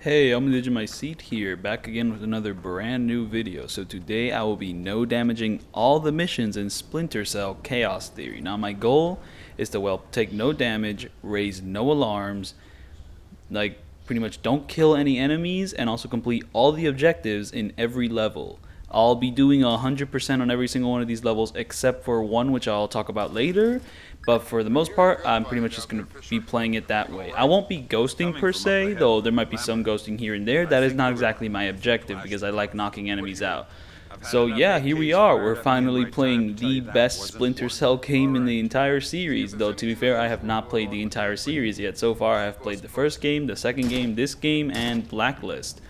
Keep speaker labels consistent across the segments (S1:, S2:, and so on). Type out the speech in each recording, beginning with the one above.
S1: Hey, ofmyseat here, back again with another brand new video. So today I will be no damaging all the missions in Splinter Cell Chaos Theory. Now my goal is to, well, take no damage, raise no alarms, like pretty much don't kill any enemies, and also complete all the objectives in every level. I'll be doing 100% on every single one of these levels except for one which I'll talk about later, but for the most part I'm pretty much just going to be playing it that way. I won't be ghosting per se, though there might be some ghosting here and there. That is not exactly my objective because I like knocking enemies out. So yeah, here we are. We're finally playing the best Splinter Cell game in the entire series. Though to be fair, I have not played the entire series yet. So far I have played the first game, the second game, this game, and Blacklist.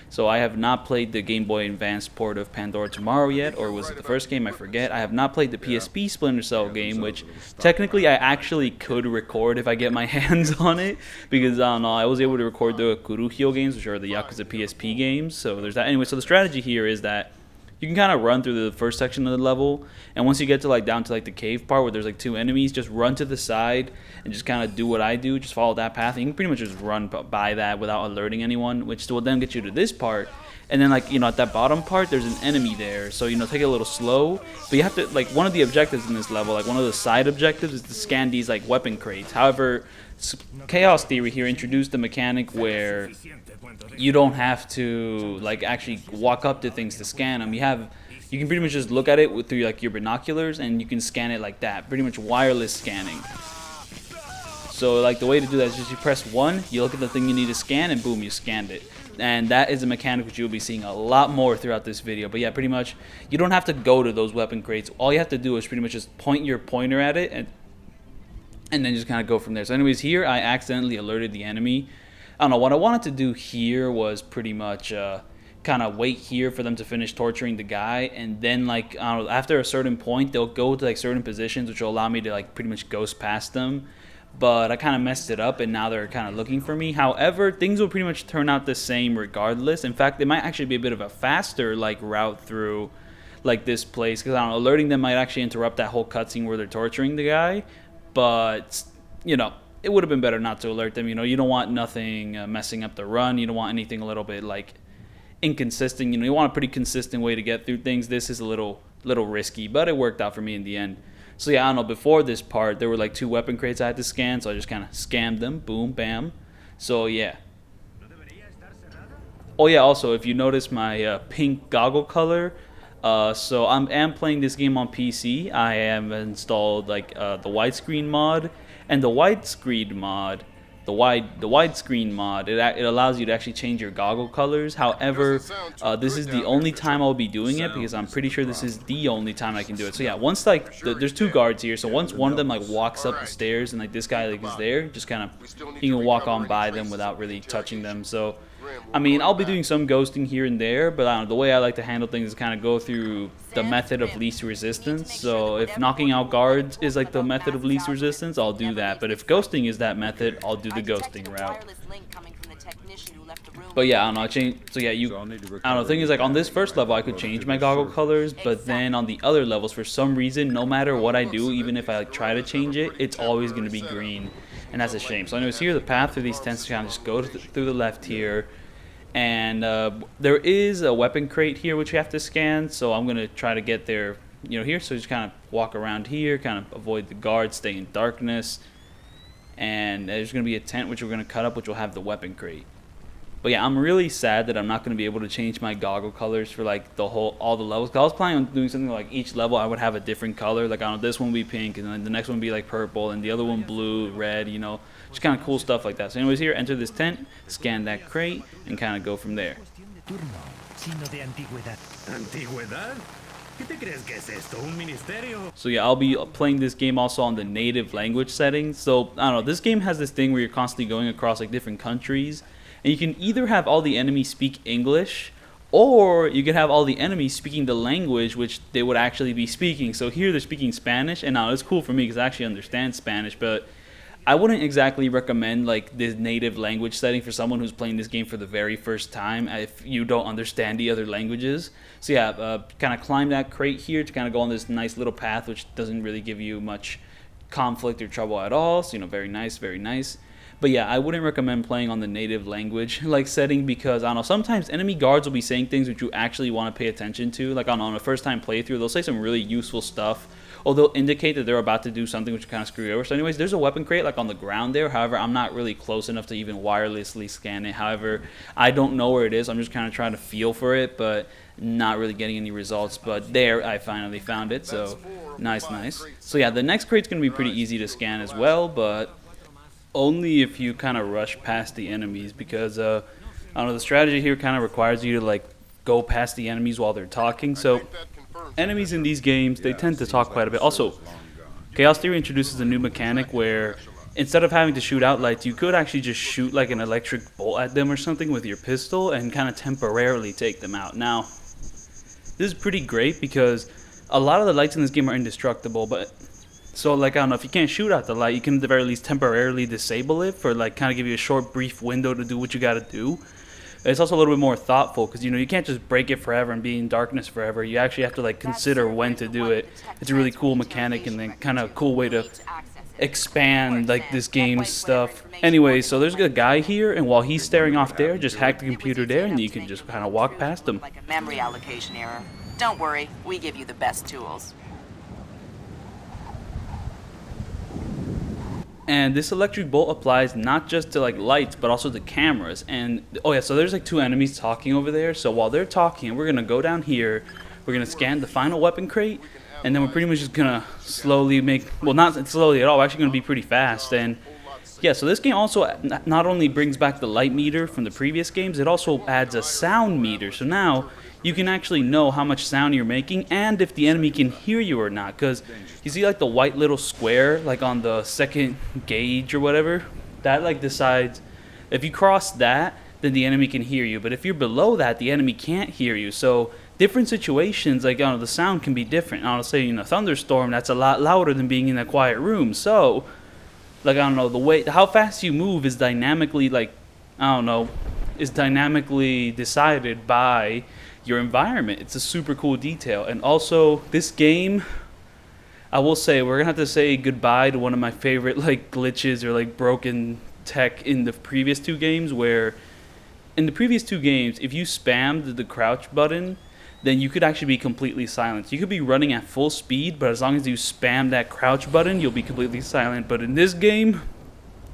S1: So I have not played the Game Boy Advanced port of Pandora Tomorrow yet, or was it the first game? I forget. I have not played the PSP Splinter Cell game, which technically I actually could record if I get my hands on it, because I don't know, I was able to record the Kuruhyo games, which are the Yakuza PSP games. So there's that. Anyway, so the strategy here is that you can kind of run through the first section of the level, and once you get to like down to like the cave part where there's like two enemies, just run to the side and just kind of do what I do, just follow that path. And you can pretty much just run by that without alerting anyone, which will then get you to this part. And then, like, you know, at that bottom part there's an enemy there, so you know, take it a little slow. But you have to, like, one of the objectives in this level, like one of the side objectives, is to scan these like weapon crates. However, Chaos Theory here introduced the mechanic where you don't have to like actually walk up to things to scan them. You can pretty much just look at it through like your binoculars, and you can scan it like that, pretty much wireless scanning. So like the way to do that is just you press 1, you look at the thing you need to scan, and boom, you scanned it. And that is a mechanic which you'll be seeing a lot more throughout this video. But yeah, pretty much you don't have to go to those weapon crates. All you have to do is pretty much just point your pointer at it and then just kind of go from there. So anyways, here I accidentally alerted the enemy. I don't know, what I wanted to do here was pretty much kind of wait here for them to finish torturing the guy, and then like, I don't know, after a certain point they'll go to like certain positions which will allow me to like pretty much ghost past them. But I kind of messed it up, and now they're kind of looking for me. However, things will pretty much turn out the same regardless. In fact, it might actually be a bit of a faster like route through like this place, because I don't know, alerting them might actually interrupt that whole cutscene where they're torturing the guy. But you know, it would have been better not to alert them. You know, you don't want nothing messing up the run. You don't want anything a little bit like inconsistent. You know, you want a pretty consistent way to get through things. This is a little risky, but it worked out for me in the end. So yeah, I don't know, before this part there were like 2 weapon crates I had to scan, so I just kind of scammed them, boom, bam. So yeah. Oh yeah, also if you notice my pink goggle color, so I am playing this game on PC. I have installed like the widescreen mod, and the widescreen mod, the widescreen mod, it allows you to actually change your goggle colors. However, this is the only time I'll be doing it, because I'm pretty sure this is the only time I can do it. So yeah, once like there's 2 guards here, so once one of them like walks up the stairs and like this guy like is there, just kind of you can walk on by them without really touching them. So I mean, I'll be doing some ghosting here and there, but I don't know, the way I like to handle things is kind of go through the method of least resistance. So if knocking out guards is like the method of least resistance, I'll do that. But if ghosting is that method, I'll do the ghosting route. But yeah, I don't know, so yeah, I don't know, the thing is, like, on this first level I could change my goggle colors, but then on the other levels, for some reason, no matter what I do, even if I like try to change it, it's always going to be green. And that's a shame. So anyways, here the path through these tents kind of just go through the left here. And there is a weapon crate here which you have to scan, so I'm going to try to get there, you know, here. So just kind of walk around here, kind of avoid the guards, stay in darkness. And there's going to be a tent which we're going to cut up, which will have the weapon crate. But yeah, I'm really sad that I'm not going to be able to change my goggle colors for like all the levels. 'Cause I was planning on doing something like each level I would have a different color. Like, I don't know, this one would be pink, and then the next one would be like purple, and the other one blue, red, you know. Just kind of cool stuff like that. So anyways, here, enter this tent, scan that crate, and kind of go from there. So yeah, I'll be playing this game also on the native language settings. So I don't know, this game has this thing where you're constantly going across like different countries, and you can either have all the enemies speak English, or you could have all the enemies speaking the language which they would actually be speaking. So here they're speaking Spanish, and now it's cool for me because I actually understand Spanish, but I wouldn't exactly recommend like this native language setting for someone who's playing this game for the very first time if you don't understand the other languages. So yeah, kind of climb that crate here to kind of go on this nice little path which doesn't really give you much conflict or trouble at all. So, you know, very nice, very nice. But yeah, I wouldn't recommend playing on the native language like setting because I don't know, sometimes enemy guards will be saying things which you actually want to pay attention to. Like on a first time playthrough, they'll say some really useful stuff, or they'll indicate that they're about to do something which kind of screw you over. So anyways, there's a weapon crate like on the ground there. However, I'm not really close enough to even wirelessly scan it. However, I don't know where it is. I'm just kind of trying to feel for it, but not really getting any results. But there, I finally found it. So nice. So yeah, the next crate's gonna be pretty easy to scan as well, but only if you kind of rush past the enemies, because I don't know, the strategy here kind of requires you to like go past the enemies while they're talking. So enemies in these games, they tend to talk quite a bit. Also, Chaos Theory introduces a new mechanic where instead of having to shoot out lights, you could actually just shoot like an electric bolt at them or something with your pistol and kind of temporarily take them out. Now, this is pretty great because a lot of the lights in this game are indestructible, but so like I don't know, if you can't shoot out the light, you can at the very least temporarily disable it for like kind of give you a short brief window to do what you got to do. It's also a little bit more thoughtful because you can't just break it forever and be in darkness forever. You actually have to like consider when to do it. It's a really cool mechanic and then kind of a cool way to expand like this game's stuff. Anyway, so there's a guy here, and while he's staring off there, just hack the computer there and you can just kind of walk past him.
S2: Like a memory allocation error. Don't worry, we give you the best tools.
S1: And this electric bolt applies not just to like lights, but also to cameras. And oh yeah, so there's like two enemies talking over there. So while they're talking, we're gonna go down here. We're gonna scan the final weapon crate, and then we're pretty much just gonna slowly not slowly at all. We're actually gonna be pretty fast. And yeah, so this game also not only brings back the light meter from the previous games, it also adds a sound meter. So now you can actually know how much sound you're making and if the enemy can hear you or not. Because you see like the white little square like on the second gauge or whatever, that like decides if you cross that, then the enemy can hear you. But if you're below that, the enemy can't hear you. So different situations, like the sound can be different. I'll say in a thunderstorm, that's a lot louder than being in a quiet room. So like I don't know, how fast you move is dynamically decided by your environment. It's a super cool detail. And also this game, I will say, we're gonna have to say goodbye to one of my favorite like glitches or like broken tech in the previous two games, where in the previous two games if you spammed the crouch button, then you could actually be completely silent. You could be running at full speed, but as long as you spam that crouch button, you'll be completely silent. But in this game,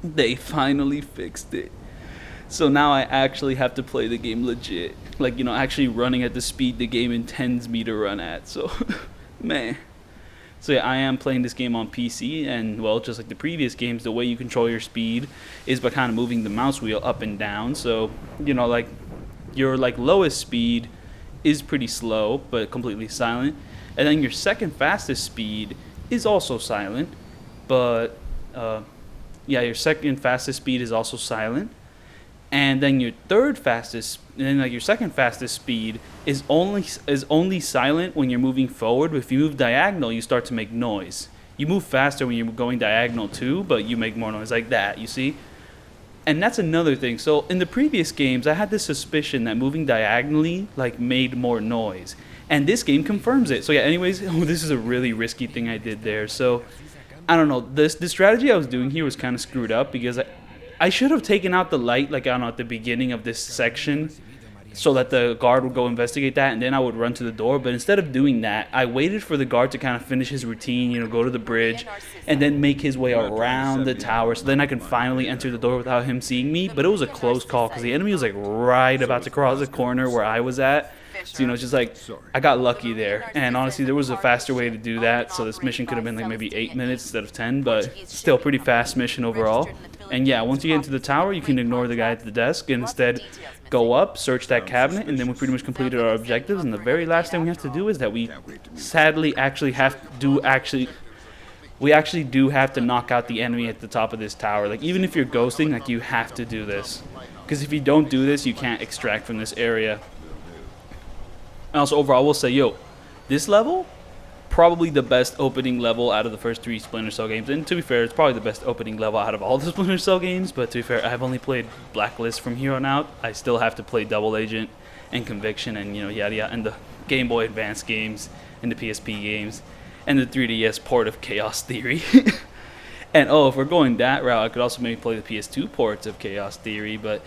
S1: they finally fixed it. So now I actually have to play the game legit. Like, actually running at the speed the game intends me to run at. So, man. So yeah, I am playing this game on PC, and well, just like the previous games, the way you control your speed is by kind of moving the mouse wheel up and down. So, like your like lowest speed is pretty slow, but completely silent. And then your second fastest speed is also silent, but yeah, your second fastest speed is also silent. And then your third fastest, and then like your second fastest speed is only silent when you're moving forward. But if you move diagonal, you start to make noise. You move faster when you're going diagonal too, but you make more noise like that, you see? And that's another thing. So in the previous games, I had this suspicion that moving diagonally like made more noise. And this game confirms it. So yeah, anyways, this is a really risky thing I did there. So I don't know, the strategy I was doing here was kind of screwed up because I should have taken out the light, like, I don't know, at the beginning of this section so that the guard would go investigate that, and then I would run to the door. But instead of doing that, I waited for the guard to kind of finish his routine, go to the bridge, and then make his way around the tower, so then I can finally enter the door without him seeing me. But it was a close call because the enemy was, like, right about to cross the corner where I was at. So, it's just like, I got lucky there. And honestly, there was a faster way to do that, so this mission could have been, like, maybe 8 minutes instead of 10, but still pretty fast mission overall. And yeah, once you get into the tower, you can ignore the guy at the desk and instead go up, search that cabinet, and then we pretty much completed our objectives. And the very last thing we have to do is that we sadly actually do have to knock out the enemy at the top of this tower. Like, even if you're ghosting, like, you have to do this. Because if you don't do this, you can't extract from this area. And also, overall, we'll say, this level, probably the best opening level out of the first 3 Splinter Cell games. And to be fair, it's probably the best opening level out of all the Splinter Cell games. But to be fair, I've only played Blacklist from here on out. I still have to play Double Agent and Conviction and, yada yada, and the Game Boy Advance games and the PSP games and the 3DS port of Chaos Theory. And oh, if we're going that route, I could also maybe play the PS2 ports of Chaos Theory, but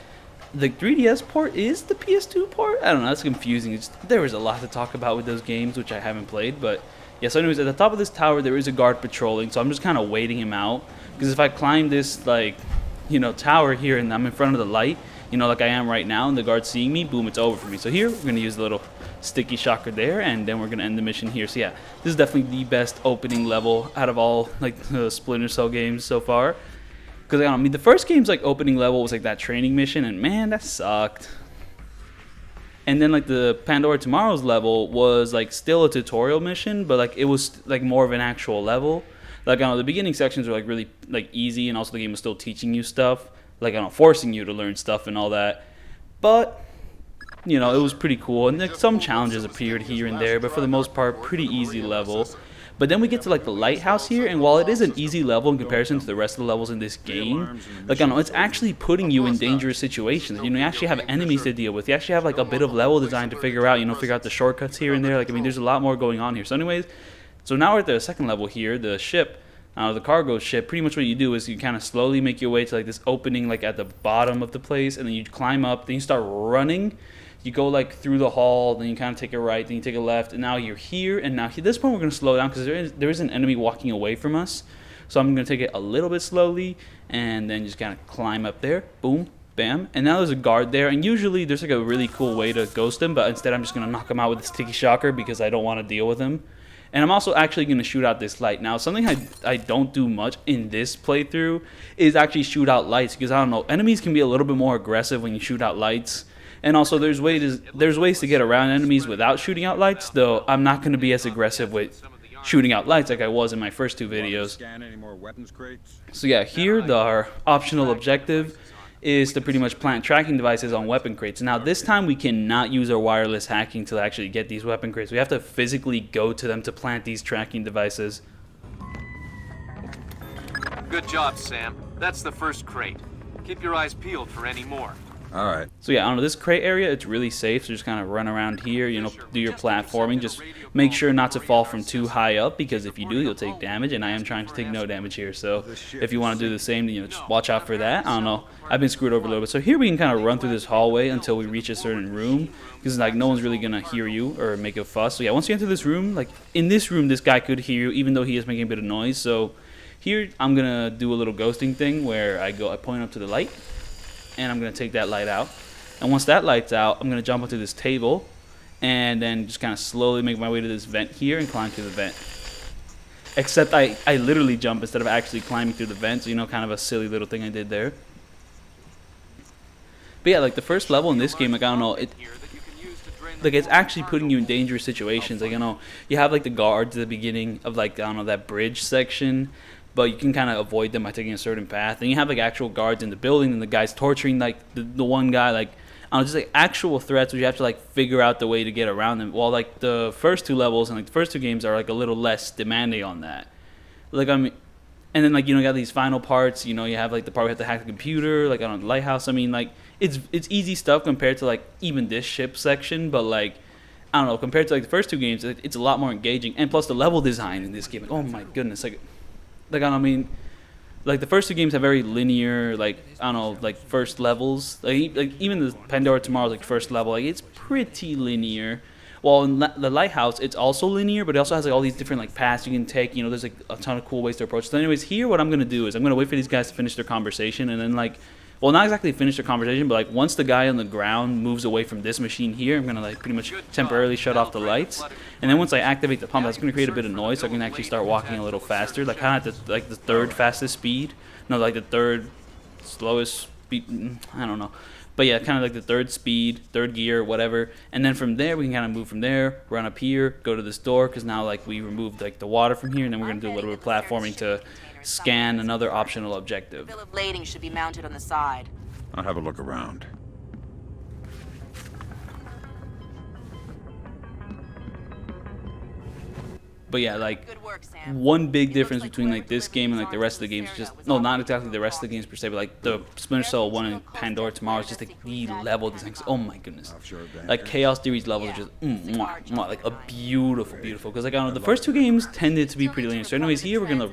S1: the 3DS port is the PS2 port? I don't know, that's confusing. There was a lot to talk about with those games, which I haven't played, but yeah, so anyways, at the top of this tower, there is a guard patrolling, so I'm just kind of waiting him out, because if I climb this, like, you know, tower here and I'm in front of the light, you know, like I am right now, and the guard's seeing me, boom, it's over for me. So here, we're going to use the little sticky shocker there, and then we're going to end the mission here. So yeah, this is definitely the best opening level out of all, like, the Splinter Cell games so far. Because, I mean, the first game's, like, opening level was, like, that training mission, and man, that sucked. And then, like, the Pandora Tomorrow's level was, like, still a tutorial mission, but, like, it was, like, more of an actual level. Like, I don't know, the beginning sections were, like, really, like, easy, and also the game was still teaching you stuff. Like, I don't know, forcing you to learn stuff and all that. But, you know, it was pretty cool. And like, some challenges appeared here and there, but for the most part, pretty easy level. But then we get to like the Lighthouse here, and while it is an easy level in comparison to the rest of the levels in this game, like, I don't know, it's actually putting you in dangerous situations. You know, you actually have enemies to deal with. You actually have like a bit of level design to figure out, you know, figure out the shortcuts here and there. Like, I mean, there's a lot more going on here. So anyways, so now we're at the second level here, the ship. The cargo ship. Pretty much what you do is you kind of slowly make your way to like this opening like at the bottom of the place, and then you climb up, then you start running. You go like through the hall, then you kind of take a right, then you take a left, and now you're here. And now at this point we're going to slow down because there is an enemy walking away from us. So I'm going to take it a little bit slowly and then just kind of climb up there. Boom, bam. And now there's a guard there, and usually there's like a really cool way to ghost him, but instead I'm just going to knock him out with a sticky shocker because I don't want to deal with him. And I'm also actually going to shoot out this light. Now, something I don't do much in this playthrough is actually shoot out lights, because I don't know, enemies can be a little bit more aggressive when you shoot out lights. And also there's ways to get around enemies without shooting out lights, though I'm not going to be as aggressive with shooting out lights like I was in my first two videos. So yeah, here our optional objective is to pretty much plant tracking devices on weapon crates. Now this time we cannot use our wireless hacking to actually get these weapon crates. We have to physically go to them to plant these tracking devices.
S3: Good job, Sam. That's the first crate. Keep your eyes peeled for any more.
S4: All right.
S1: So yeah, I don't know, this crate area, it's really safe, so just kind of run around here, you know, do your platforming. Just make sure not to fall from too high up, because if you do, you'll take damage, and I am trying to take no damage here. So if you want to do the same, you know, just watch out for that. I don't know, I've been screwed over a little bit. So here we can kind of run through this hallway until we reach a certain room, because like no one's really going to hear you or make a fuss. So yeah, once you enter this room, like in this room, this guy could hear you, even though he is making a bit of noise. So here I'm going to do a little ghosting thing where I point up to the light, and I'm going to take that light out. And once that light's out, I'm going to jump onto this table and then just kind of slowly make my way to this vent here and climb through the vent. Except I literally jump instead of actually climbing through the vent, so, you know, kind of a silly little thing I did there. But yeah, like the first level in this game, like I don't know, it's actually putting you in dangerous situations. Like, you know, you have like the guards at the beginning of like, I don't know, that bridge section, but you can kind of avoid them by taking a certain path. And you have like actual guards in the building, and the guy's torturing like the one guy, like, I don't know, just like actual threats, which you have to like figure out the way to get around them. While like the first two levels and like the first two games are like a little less demanding on that. Like, I mean, and then like, you know, you got these final parts, you know, you have like the part where you have to hack the computer, like on the Lighthouse. I mean, like it's easy stuff compared to like even this ship section, but like, I don't know, compared to like the first two games, it's a lot more engaging. And plus the level design in this game, like, oh my goodness, like I don't mean, like the first two games have very linear, like, I don't know, like first levels. Like even the Pandora Tomorrow's like first level, like it's pretty linear. While in the Lighthouse, it's also linear, but it also has like all these different like paths you can take. You know, there's like a ton of cool ways to approach it. So anyways, here what I'm gonna do is I'm gonna wait for these guys to finish their conversation, and then like, well, not exactly finish their conversation, but like once the guy on the ground moves away from this machine here, I'm gonna like pretty much temporarily shut off the lights, and then once I activate the pump, that's gonna create a bit of noise, so I can actually start walking a little faster, like kind of at the third fastest speed, no, like the third slowest speed, I don't know, but yeah, kind of like the third speed, third gear, whatever, and then from there we can kind of move from there, run up here, go to this door, because now like we removed like the water from here, and then we're gonna do a little bit of platforming to scan another optional objective.
S2: Bill of lading should be mounted on the side.
S4: I'll have a look around.
S1: But yeah, like
S2: Good work, Sam.
S1: one big
S2: It
S1: difference
S2: looks like
S1: between like
S2: whoever
S1: this
S2: delivered
S1: game and
S2: these
S1: like the rest of the
S2: arms
S1: games,
S2: to
S1: just
S2: Sarah
S1: no,
S2: was
S1: not
S2: awesome.
S1: exactly the rest of the games per se, but like the Splinter Cell 1 and Pandora Tomorrow is just like the level design. Oh my goodness, like Chaos Theory's levels are just like a beautiful. Because like I don't know, the first two games tended to be pretty linear. So anyways, here we're gonna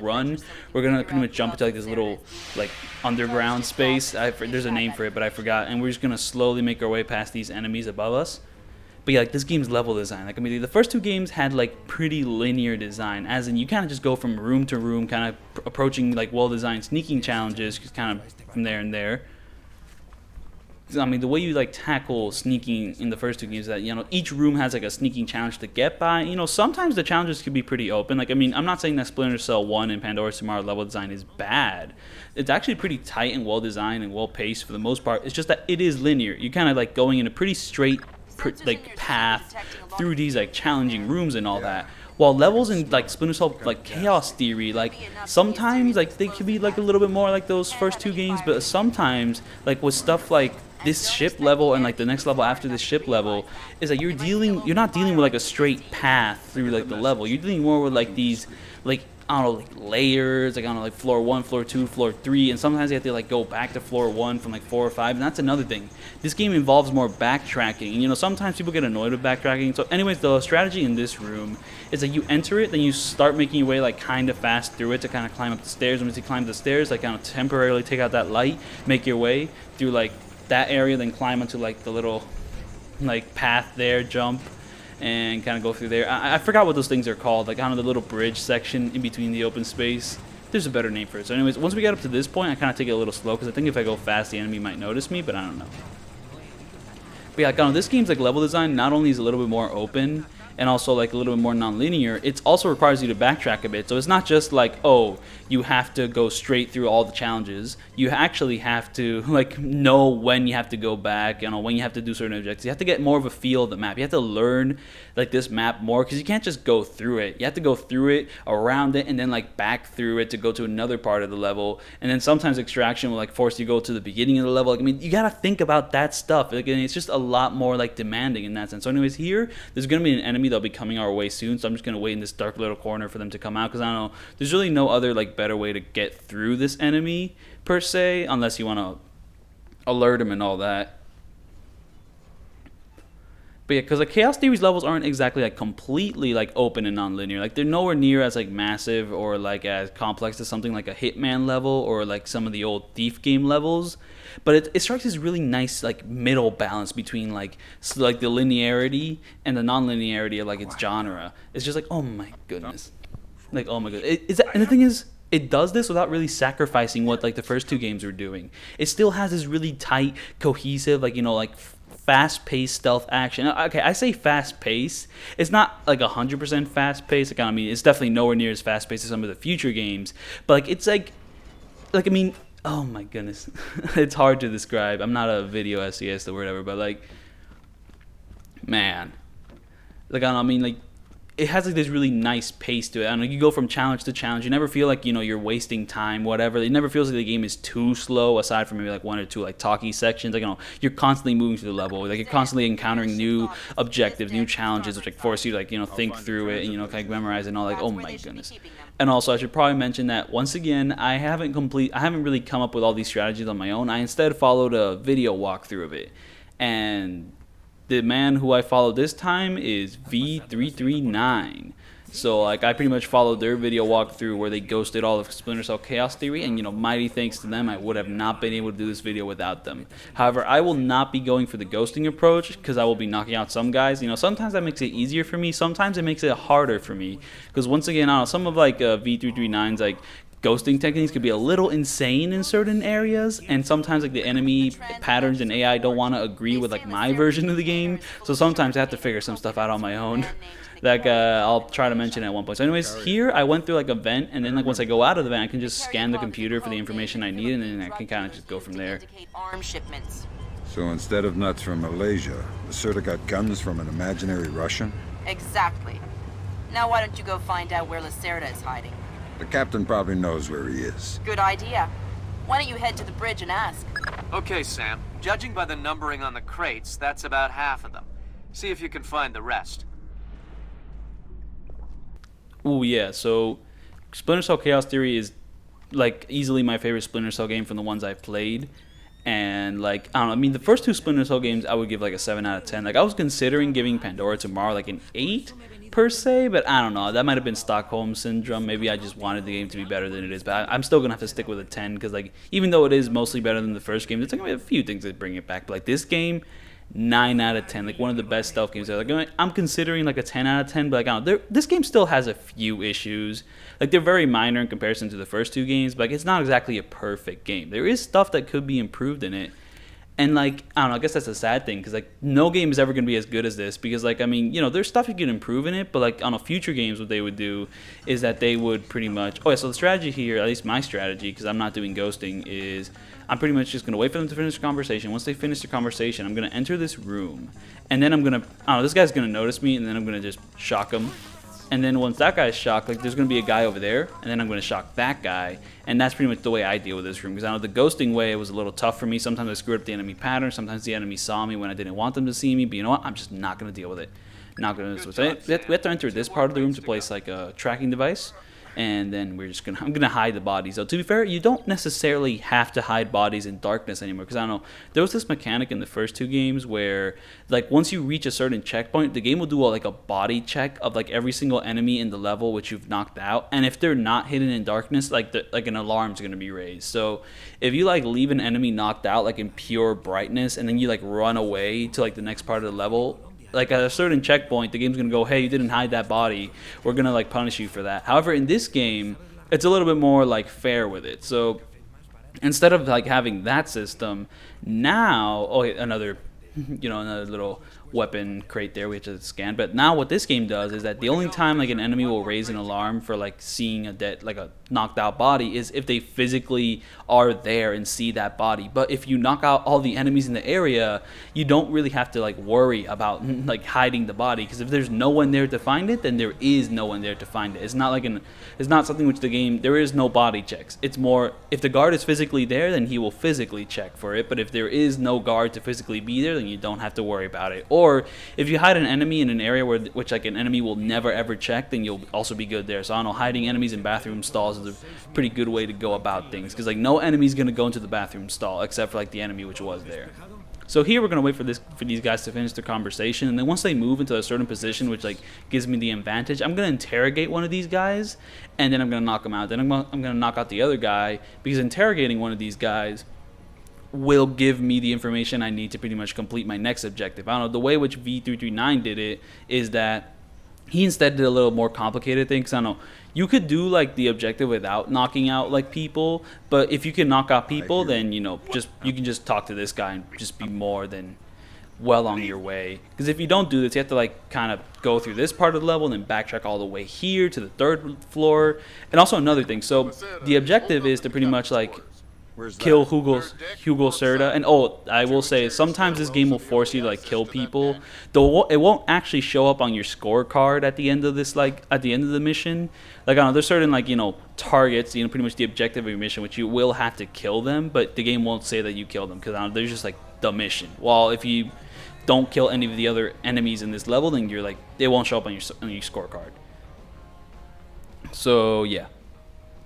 S1: pretty much jump into like this little like underground space. There's a name for it, but I forgot, and we're just gonna slowly make our way past these enemies above us. But yeah, like this game's level design, like I mean, the first two games had like pretty linear design, as in you kind of just go from room to room, kind of approaching like well-designed sneaking challenges, kind of from there and there. I mean, the way you like tackle sneaking in the first two games is that, you know, each room has like a sneaking challenge to get by. You know, sometimes the challenges can be pretty open. Like, I mean, I'm not saying that Splinter Cell 1 and Pandora's Tomorrow level design is bad. It's actually pretty tight and well designed and well paced for the most part. It's just that it is linear. You're kind of like going in a pretty straight like path through these like challenging rooms and all that. While levels in like Splinter Cell like Chaos Theory, like sometimes like they could be like a little bit more like those first two games, but sometimes like with stuff like this ship level and like the next level after this ship level is that you're not dealing with like a straight path through like the level. You're dealing more with like these like I don't know, like layers, like I don't know, like floor 1, floor 2, floor 3, and sometimes you have to like go back to floor 1 from like 4 or 5, and that's another thing. This game involves more backtracking, and you know, sometimes people get annoyed with backtracking. So anyways, the strategy in this room is that you enter it, then you start making your way like kind of fast through it to kind of climb up the stairs. And once you climb the stairs, like kind of temporarily take out that light, make your way through like that area, then climb onto like the little like path there, jump, and kind of go through there. I forgot what those things are called, like kind of the little bridge section in between the open space. There's a better name for it. So anyways, once we get up to this point, I kind of take it a little slow because I think if I go fast, the enemy might notice me, but I don't know. But yeah, like, I don't know, this game's like level design not only is a little bit more open and also like a little bit more non-linear, it also requires you to backtrack a bit. So it's not just like, oh, you have to go straight through all the challenges. You actually have to like know when you have to go back, you know, when you have to do certain objectives. You have to get more of a feel of the map. You have to learn like this map more because you can't just go through it. You have to go through it, around it, and then like back through it to go to another part of the level. And then sometimes extraction will like force you to go to the beginning of the level. Like, I mean, you gotta think about that stuff. Like, and it's just a lot more like demanding in that sense. So anyways, here there's gonna be an enemy that'll be coming our way soon. So I'm just gonna wait in this dark little corner for them to come out because I don't know. There's really no other like better way to get through this enemy per se, unless you want to alert him and all that. But yeah, because like Chaos Theory's levels aren't exactly like completely like open and non-linear. Like they're nowhere near as like massive or like as complex as something like a Hitman level or like some of the old Thief game levels. But it strikes this really nice like middle balance between like the linearity and the non-linearity of like its genre. It's just like, oh my goodness, like oh my goodness. And the thing is, it does this without really sacrificing what like the first two games were doing. It still has this really tight, cohesive, like, you know, like fast-paced stealth action. Okay, I say fast-paced. It's not like 100% fast-paced. Like, I mean, it's definitely nowhere near as fast-paced as some of the future games. But like, it's like I mean, oh my goodness, it's hard to describe. I'm not a video essayist or whatever, but like, man, like I mean, like, it has like this really nice pace to it. I don't know, you go from challenge to challenge. You never feel like, you know, you're wasting time, whatever. It never feels like the game is too slow, aside from maybe like one or two like talkie sections. Like, you know, you're constantly moving through the level. Like, you're constantly encountering new objectives, new challenges, which like force you to like, you know, think through it and, you know, kind of memorize it and all. Like, oh my goodness. And also, I should probably mention that once again, I haven't really come up with all these strategies on my own. I instead followed a video walkthrough of it, and the man who I followed this time is V339. So like, I pretty much followed their video walkthrough where they ghosted all of Splinter Cell Chaos Theory, and, you know, mighty thanks to them, I would have not been able to do this video without them. However, I will not be going for the ghosting approach because I will be knocking out some guys. You know, sometimes that makes it easier for me, sometimes it makes it harder for me, because once again, I don't know, some of like V339's like ghosting techniques could be a little insane in certain areas, and sometimes like the enemy patterns and AI don't want to agree with like my version of the game, so sometimes I have to figure some stuff out on my own. Like I'll try to mention it at one point. So anyways, here I went through like a vent, and then like once I go out of the vent, I can just scan the computer for the information I need, and then I can kind of just go from there.
S4: So instead of nuts from Malaysia, the Serta got guns from an imaginary Russian?
S2: Exactly. Now why don't you go find out where Lacerda is hiding?
S4: The captain probably knows where he is.
S2: Good idea. Why don't you head to the bridge and ask?
S3: Okay, Sam. Judging by the numbering on the crates, that's about half of them. See if you can find the rest.
S1: Oh yeah, so Splinter Cell Chaos Theory is like easily my favorite Splinter Cell game from the ones I've played. And like I don't know, I mean the first two Splinter Cell games I would give like a 7 out of 10. Like I was considering giving Pandora Tomorrow like an 8 per se, but I don't know. That might have been Stockholm syndrome. Maybe I just wanted the game to be better than it is. But I'm still gonna have to stick with a 10 because like even though it is mostly better than the first game, there's like a few things that bring it back. But like this game, 9 out of 10, like one of the best stealth games ever. Like I'm considering like a 10 out of 10, but like I don't know, this game still has a few issues. Like they're very minor in comparison to the first two games, but like it's not exactly a perfect game. There is stuff that could be improved in it, and like I don't know, I guess that's a sad thing because like no game is ever gonna be as good as this because like I mean there's stuff you can improve in it, but like on a future games what they would do is that they would pretty much so the strategy here, at least my strategy, because I'm not doing ghosting, is I'm pretty much just going to wait for them to finish the conversation. Once they finish the conversation, I'm going to enter this room. And then I'm going to, I don't know, this guy's going to notice me, and then I'm going to just shock him. And then once that guy's shocked, like there's going to be a guy over there, and then I'm going to shock that guy. And that's pretty much the way I deal with this room. Because I know the ghosting way, it was a little tough for me. Sometimes I screwed up the enemy pattern. Sometimes the enemy saw me when I didn't want them to see me. But you know what? I'm just not going to deal with it. Not going to. So we have to enter this part of the room to place like a tracking device. And then I'm gonna hide the bodies. So to be fair, you don't necessarily have to hide bodies in darkness anymore, because I don't know, there was this mechanic in the first two games where like once you reach a certain checkpoint, the game will do like a body check of like every single enemy in the level which you've knocked out, and if they're not hidden in darkness, like an alarm's gonna be raised. So if you like leave an enemy knocked out like in pure brightness, and then you like run away to like the next part of the level, like at a certain checkpoint, the game's gonna go, hey, you didn't hide that body, we're gonna like punish you for that. However, in this game, it's a little bit more like fair with it. So instead of like having that system, now another little weapon crate there, which is scanned. But now what this game does is that the only time like an enemy will raise an alarm for like seeing a knocked out body is if they physically are there and see that body. But if you knock out all the enemies in the area, you don't really have to like worry about like hiding the body, because if there's no one there to find it, then there is no one there to find it. It's not something which the game, there is no body checks. It's more, if the guard is physically there, then he will physically check for it. But if there is no guard to physically be there, then you don't have to worry about it. Or if you hide an enemy in an area which like an enemy will never ever check, then you'll also be good there. So I don't know, hiding enemies in bathroom stalls is a pretty good way to go about things, because like no enemy's gonna go into the bathroom stall except for like the enemy which was there. So here we're gonna wait for these guys to finish their conversation, and then once they move into a certain position which like gives me the advantage, I'm gonna interrogate one of these guys, and then I'm gonna knock him out. Then I'm gonna knock out the other guy, because interrogating one of these guys will give me the information I need to pretty much complete my next objective. I don't know, the way which V339 did it is that he instead did a little more complicated thing, because I don't know, you could do like the objective without knocking out like people, but if you can knock out people, then you can just talk to this guy and just be more than well on your way. Because if you don't do this, you have to like kind of go through this part of the level and then backtrack all the way here to the third floor. And also another thing, so the objective is to pretty much like kill Hugo Serta. And I will say, sometimes this game will force you to like kill people, though it won't actually show up on your scorecard at the end of this, like at the end of the mission. Like I don't know, there's certain like targets, pretty much the objective of your mission, which you will have to kill them, but the game won't say that you kill them, because there's just like the mission. While if you don't kill any of the other enemies in this level, then you're like, it won't show up on your scorecard. So yeah.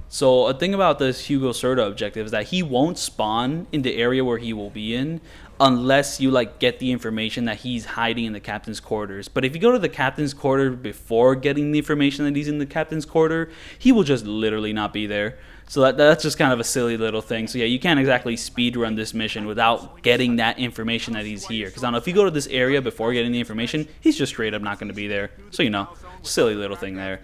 S1: So a thing about this Hugo Serta objective is that he won't spawn in the area where he will be in unless you like get the information that he's hiding in the captain's quarters. But if you go to the captain's quarter before getting the information that he's in the captain's quarter, he will just literally not be there. So that's just kind of a silly little thing. So yeah, you can't exactly speed run this mission without getting that information that he's here. Because I don't know, if you go to this area before getting the information, he's just straight up not going to be there. So silly little thing there.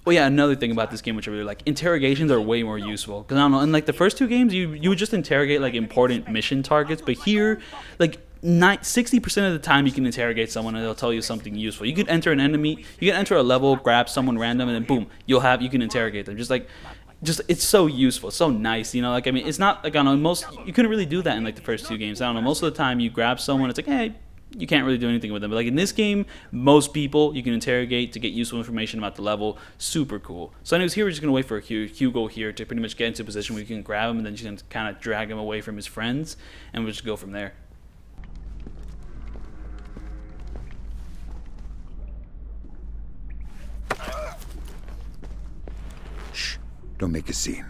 S1: Well, yeah, another thing about this game which I really like, interrogations are way more useful. Because I don't know, in like the first two games, you would just interrogate like important mission targets, but here, like 60% of the time you can interrogate someone and they'll tell you something useful. You could enter an enemy, you can enter a level, grab someone random, and then boom, you can interrogate them. Just it's so useful, it's so nice, like I mean, it's not like, I don't know, you couldn't really do that in like the first two games. I don't know, most of the time you grab someone, it's like, hey, you can't really do anything with them. But like in this game, most people you can interrogate to get useful information about the level. Super cool. So anyways, here we're just going to wait for Hugo here to pretty much get into a position where you can grab him, and then you can kind of drag him away from his friends, and we'll just go from there.
S4: Don't make a scene.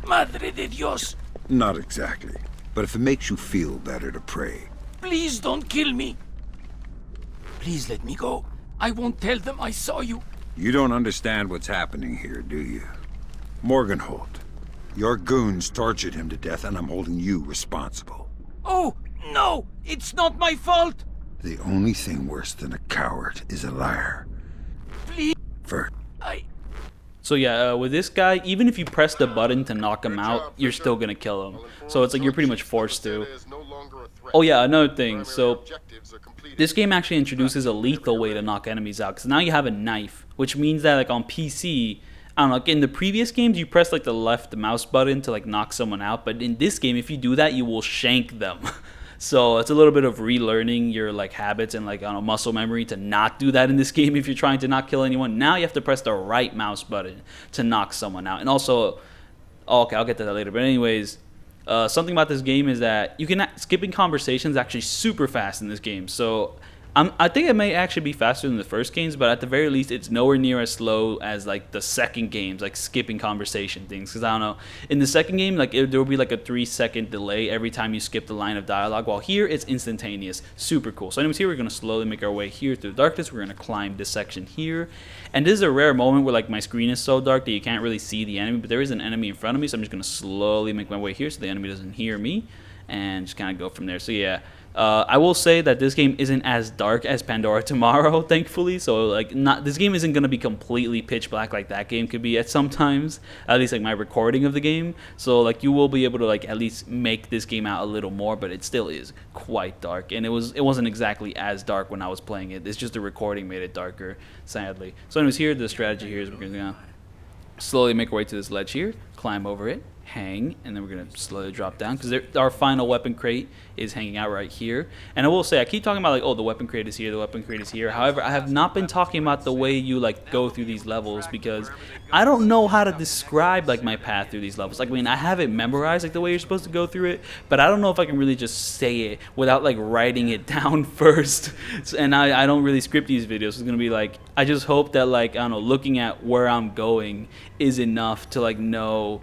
S5: Madre de Dios,
S4: Not exactly. But if it makes you feel better to pray.
S5: please don't kill me. Please let me go. I won't tell them I saw you.
S4: You don't understand what's happening here, do you? Morgenhold. Your goons tortured him to death, and I'm holding you responsible.
S5: Oh, no, it's not my fault.
S4: The only thing worse than a coward is a liar.
S5: Please,
S4: First,
S1: So yeah, with this guy, even if you press the button to knock him out, you're still gonna kill him. So it's like you're pretty much forced to. Oh yeah, another thing. So this game actually introduces a lethal way to knock enemies out, because now you have a knife, which means that like on PC, I don't know, like in the previous games you press like the left mouse button to like knock someone out, but in this game if you do that you will shank them. So it's a little bit of relearning your like habits and like muscle memory to not do that in this game if you're trying to not kill anyone. Now you have to press the right mouse button to knock someone out. And also, okay, I'll get to that later. But anyways, something about this game is that you can skipping conversations actually super fast in this game. So I think it may actually be faster than the first games, but at the very least, it's nowhere near as slow as like the second games, like skipping conversation things. Because I don't know, in the second game, like there will be like a 3-second delay every time you skip the line of dialogue. While here, it's instantaneous, super cool. So anyways, here we're gonna slowly make our way here through the darkness. We're gonna climb this section here, and this is a rare moment where like my screen is so dark that you can't really see the enemy, but there is an enemy in front of me. So I'm just gonna slowly make my way here so the enemy doesn't hear me, and just kind of go from there. So yeah. I will say that this game isn't as dark as Pandora Tomorrow, thankfully. So like, this game isn't gonna be completely pitch black like that game could be at sometimes. At least like my recording of the game. So like you will be able to like at least make this game out a little more, but it still is quite dark. And it wasn't exactly as dark when I was playing it. It's just the recording made it darker, sadly. So anyways, here the strategy here is we're gonna slowly make our way to this ledge here, climb over it, hang, and then we're gonna slowly drop down because our final weapon crate is hanging out right here. And I will say, I keep talking about like, oh, the weapon crate is here, the weapon crate is here. However, I have not been talking about the way you like go through these levels because I don't know how to describe like my path through these levels. Like, I mean, I have it memorized like the way you're supposed to go through it, but I don't know if I can really just say it without like writing it down first. And I don't really script these videos. It's gonna be like, I just hope that like, I don't know, looking at where I'm going is enough to like know,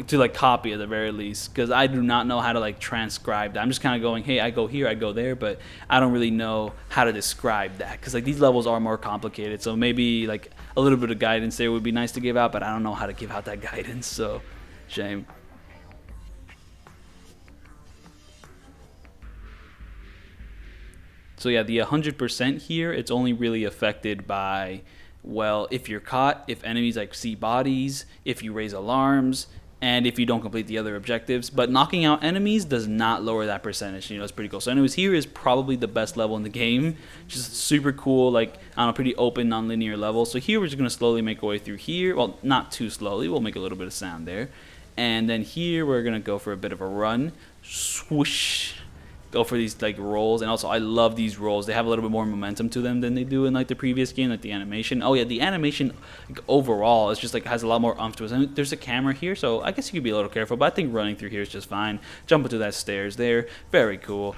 S1: to like copy at the very least, because I do not know how to like transcribe that. I'm just kind of going, hey, I go here, I go there, but I don't really know how to describe that because like these levels are more complicated. So maybe like a little bit of guidance there would be nice to give out, but I don't know how to give out that guidance, so shame. So yeah, the 100% here, it's only really affected by, well, if you're caught, if enemies like see bodies, if you raise alarms, and if you don't complete the other objectives. But knocking out enemies does not lower that percentage. You know, it's pretty cool. So anyways, here is probably the best level in the game. Just super cool, like, I don't know, pretty open, non-linear level. So here we're just going to slowly make our way through here. Well, not too slowly. We'll make a little bit of sound there. And then here we're going to go for a bit of a run. Swoosh. Go for these like rolls, and also I love these rolls. They have a little bit more momentum to them than they do in like the previous game, like the animation. Oh yeah, the animation like, overall is just like has a lot more umph to it. And there's a camera here, so I guess you could be a little careful, but I think running through here is just fine. Jumping through that stairs there, very cool.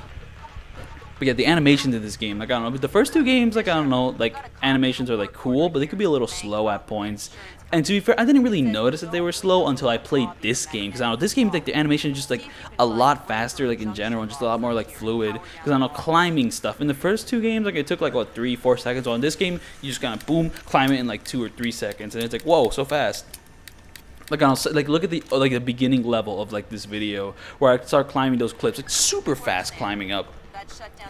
S1: But yeah, the animations in this game, like I don't know, but the first two games, like I don't know, like animations are like cool, but they could be a little slow at points. And to be fair, I didn't really notice that they were slow until I played this game. Because I don't know, this game, like the animation is just like a lot faster, like in general, just a lot more like fluid. Because I don't know, climbing stuff. In the first two games, like it took like what 3-4 seconds. Well, in this game, you just kind of boom, climb it in like 2 or 3 seconds, and it's like whoa, so fast. Like I don't know, like look at the beginning level of like this video where I start climbing those cliffs, like super fast climbing up,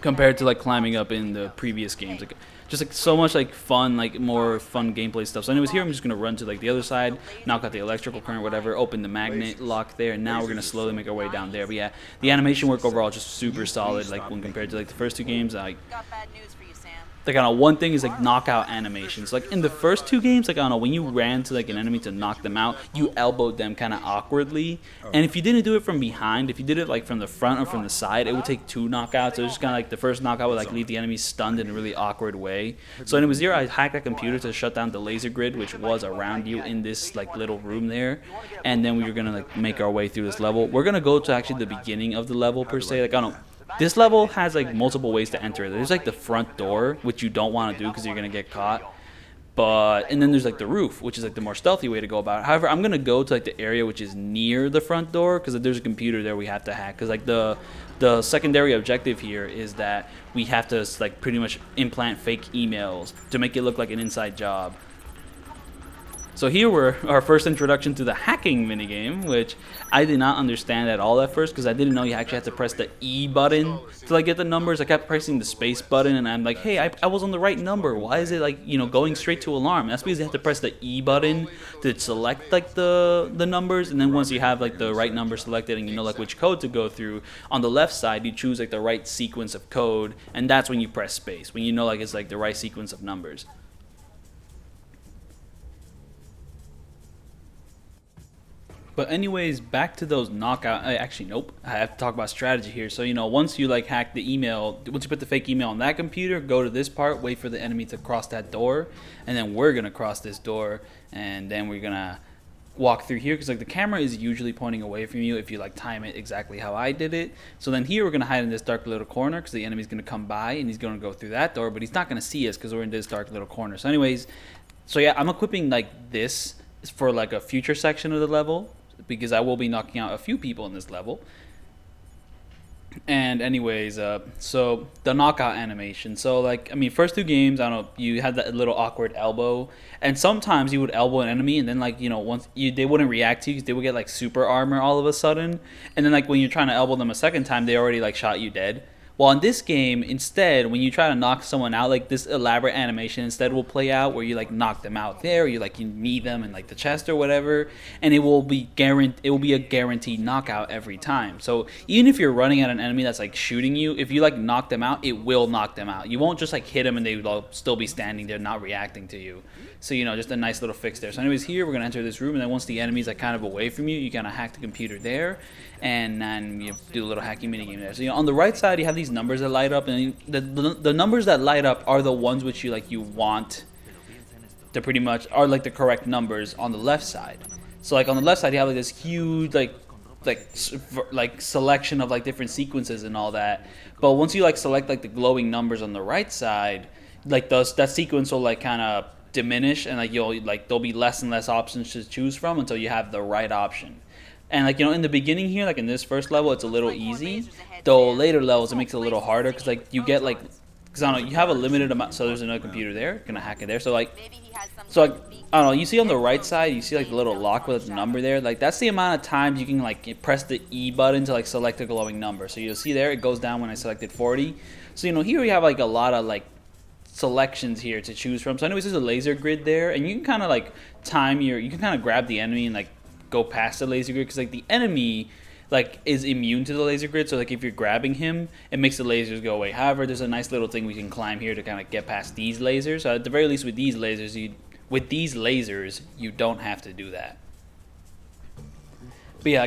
S1: compared to like climbing up in the previous games. Like, just like so much like fun, like more fun gameplay stuff. So anyways, here I'm just gonna run to like the other side, knock out the electrical current, whatever, open the magnet lock there, and now we're gonna slowly make our way down there. But yeah, the animation work overall is just super solid, like when compared to like the first two games. Like I don't know, one thing is like knockout animations. Like in the first two games, like I don't know, when you ran to like an enemy to knock them out, you elbowed them kind of awkwardly. And if you didn't do it from behind, if you did it like from the front or from the side, it would take 2 knockouts. So it was just kind of like the first knockout would like leave the enemy stunned in a really awkward way. So anyways, here I hacked that computer to shut down the laser grid, which was around you in this like little room there. And then we were gonna like make our way through this level. We're gonna go to actually the beginning of the level per se. Like I don't know. This level has like multiple ways to enter. There's like the front door, which you don't want to do because you're gonna get caught. And then there's like the roof, which is like the more stealthy way to go about it. However, I'm gonna go to like the area which is near the front door because there's a computer there we have to hack. Because like the secondary objective here is that we have to like pretty much implant fake emails to make it look like an inside job. So here we're our first introduction to the hacking minigame, which I did not understand at all at first because I didn't know you actually had to press the E button to like get the numbers. I kept pressing the space button and I'm like, hey, I was on the right number. Why is it like, you know, going straight to alarm? That's because you have to press the E button to select like the numbers, and then once you have like the right number selected and you know like which code to go through, on the left side you choose like the right sequence of code, and that's when you press space, when you know like it's like the right sequence of numbers. But anyways, back to those knockout. Actually, nope. I have to talk about strategy here. So, you know, once you like hack the email, once you put the fake email on that computer, go to this part, wait for the enemy to cross that door, and then we're gonna cross this door, and then we're gonna walk through here because like the camera is usually pointing away from you if you like time it exactly how I did it. So then here we're gonna hide in this dark little corner because the enemy's gonna come by and he's gonna go through that door, but he's not gonna see us because we're in this dark little corner. So anyways, so yeah, I'm equipping like this for like a future section of the level, because I will be knocking out a few people in this level. And anyways, so the knockout animation. So like, I mean, first two games, I don't know, you had that little awkward elbow, and sometimes you would elbow an enemy, and then like, you know, once they wouldn't react to you because they would get like super armor all of a sudden, and then like when you're trying to elbow them a second time, they already like shot you dead. Well, in this game, instead, when you try to knock someone out, like this elaborate animation instead will play out where you like knock them out there, or you like you knee them in like the chest or whatever, and it will be a guaranteed knockout every time. So even if you're running at an enemy that's like shooting you, if you like knock them out, it will knock them out. You won't just like hit them and they will still be standing there not reacting to you. So, you know, just a nice little fix there. So anyways, here we're gonna enter this room, and then once the enemy's like kind of away from you, you kind of hack the computer there, and then you do a little hacking minigame there. So, you know, on the right side you have these numbers that light up, and the numbers that light up are the ones which you want to pretty much are like the correct numbers on the left side. So like on the left side you have like this huge like selection of like different sequences and all that, but once you like select like the glowing numbers on the right side, like that sequence will like kind of diminish, and like there'll be less and less options to choose from until you have the right option. And like, you know, in the beginning here, like in this first level, it's a little easy, though later levels it makes it a little harder because like you get like, because I don't know, you have a limited amount. So there's another computer there, gonna hack it there. So like, I don't know, you see on the right side, you see like the little lock with the number there, like that's the amount of times you can like press the E button to like select a glowing number. So you'll see there it goes down when I selected 40. So, you know, here we have like a lot of like selections here to choose from. So anyways, there's a laser grid there, and you can kind of like you can kind of grab the enemy and like go past the laser grid, because like the enemy like is immune to the laser grid, so like if you're grabbing him, it makes the lasers go away. However, there's a nice little thing we can climb here to kind of get past these lasers. So at the very least with these lasers you don't have to do that. But yeah,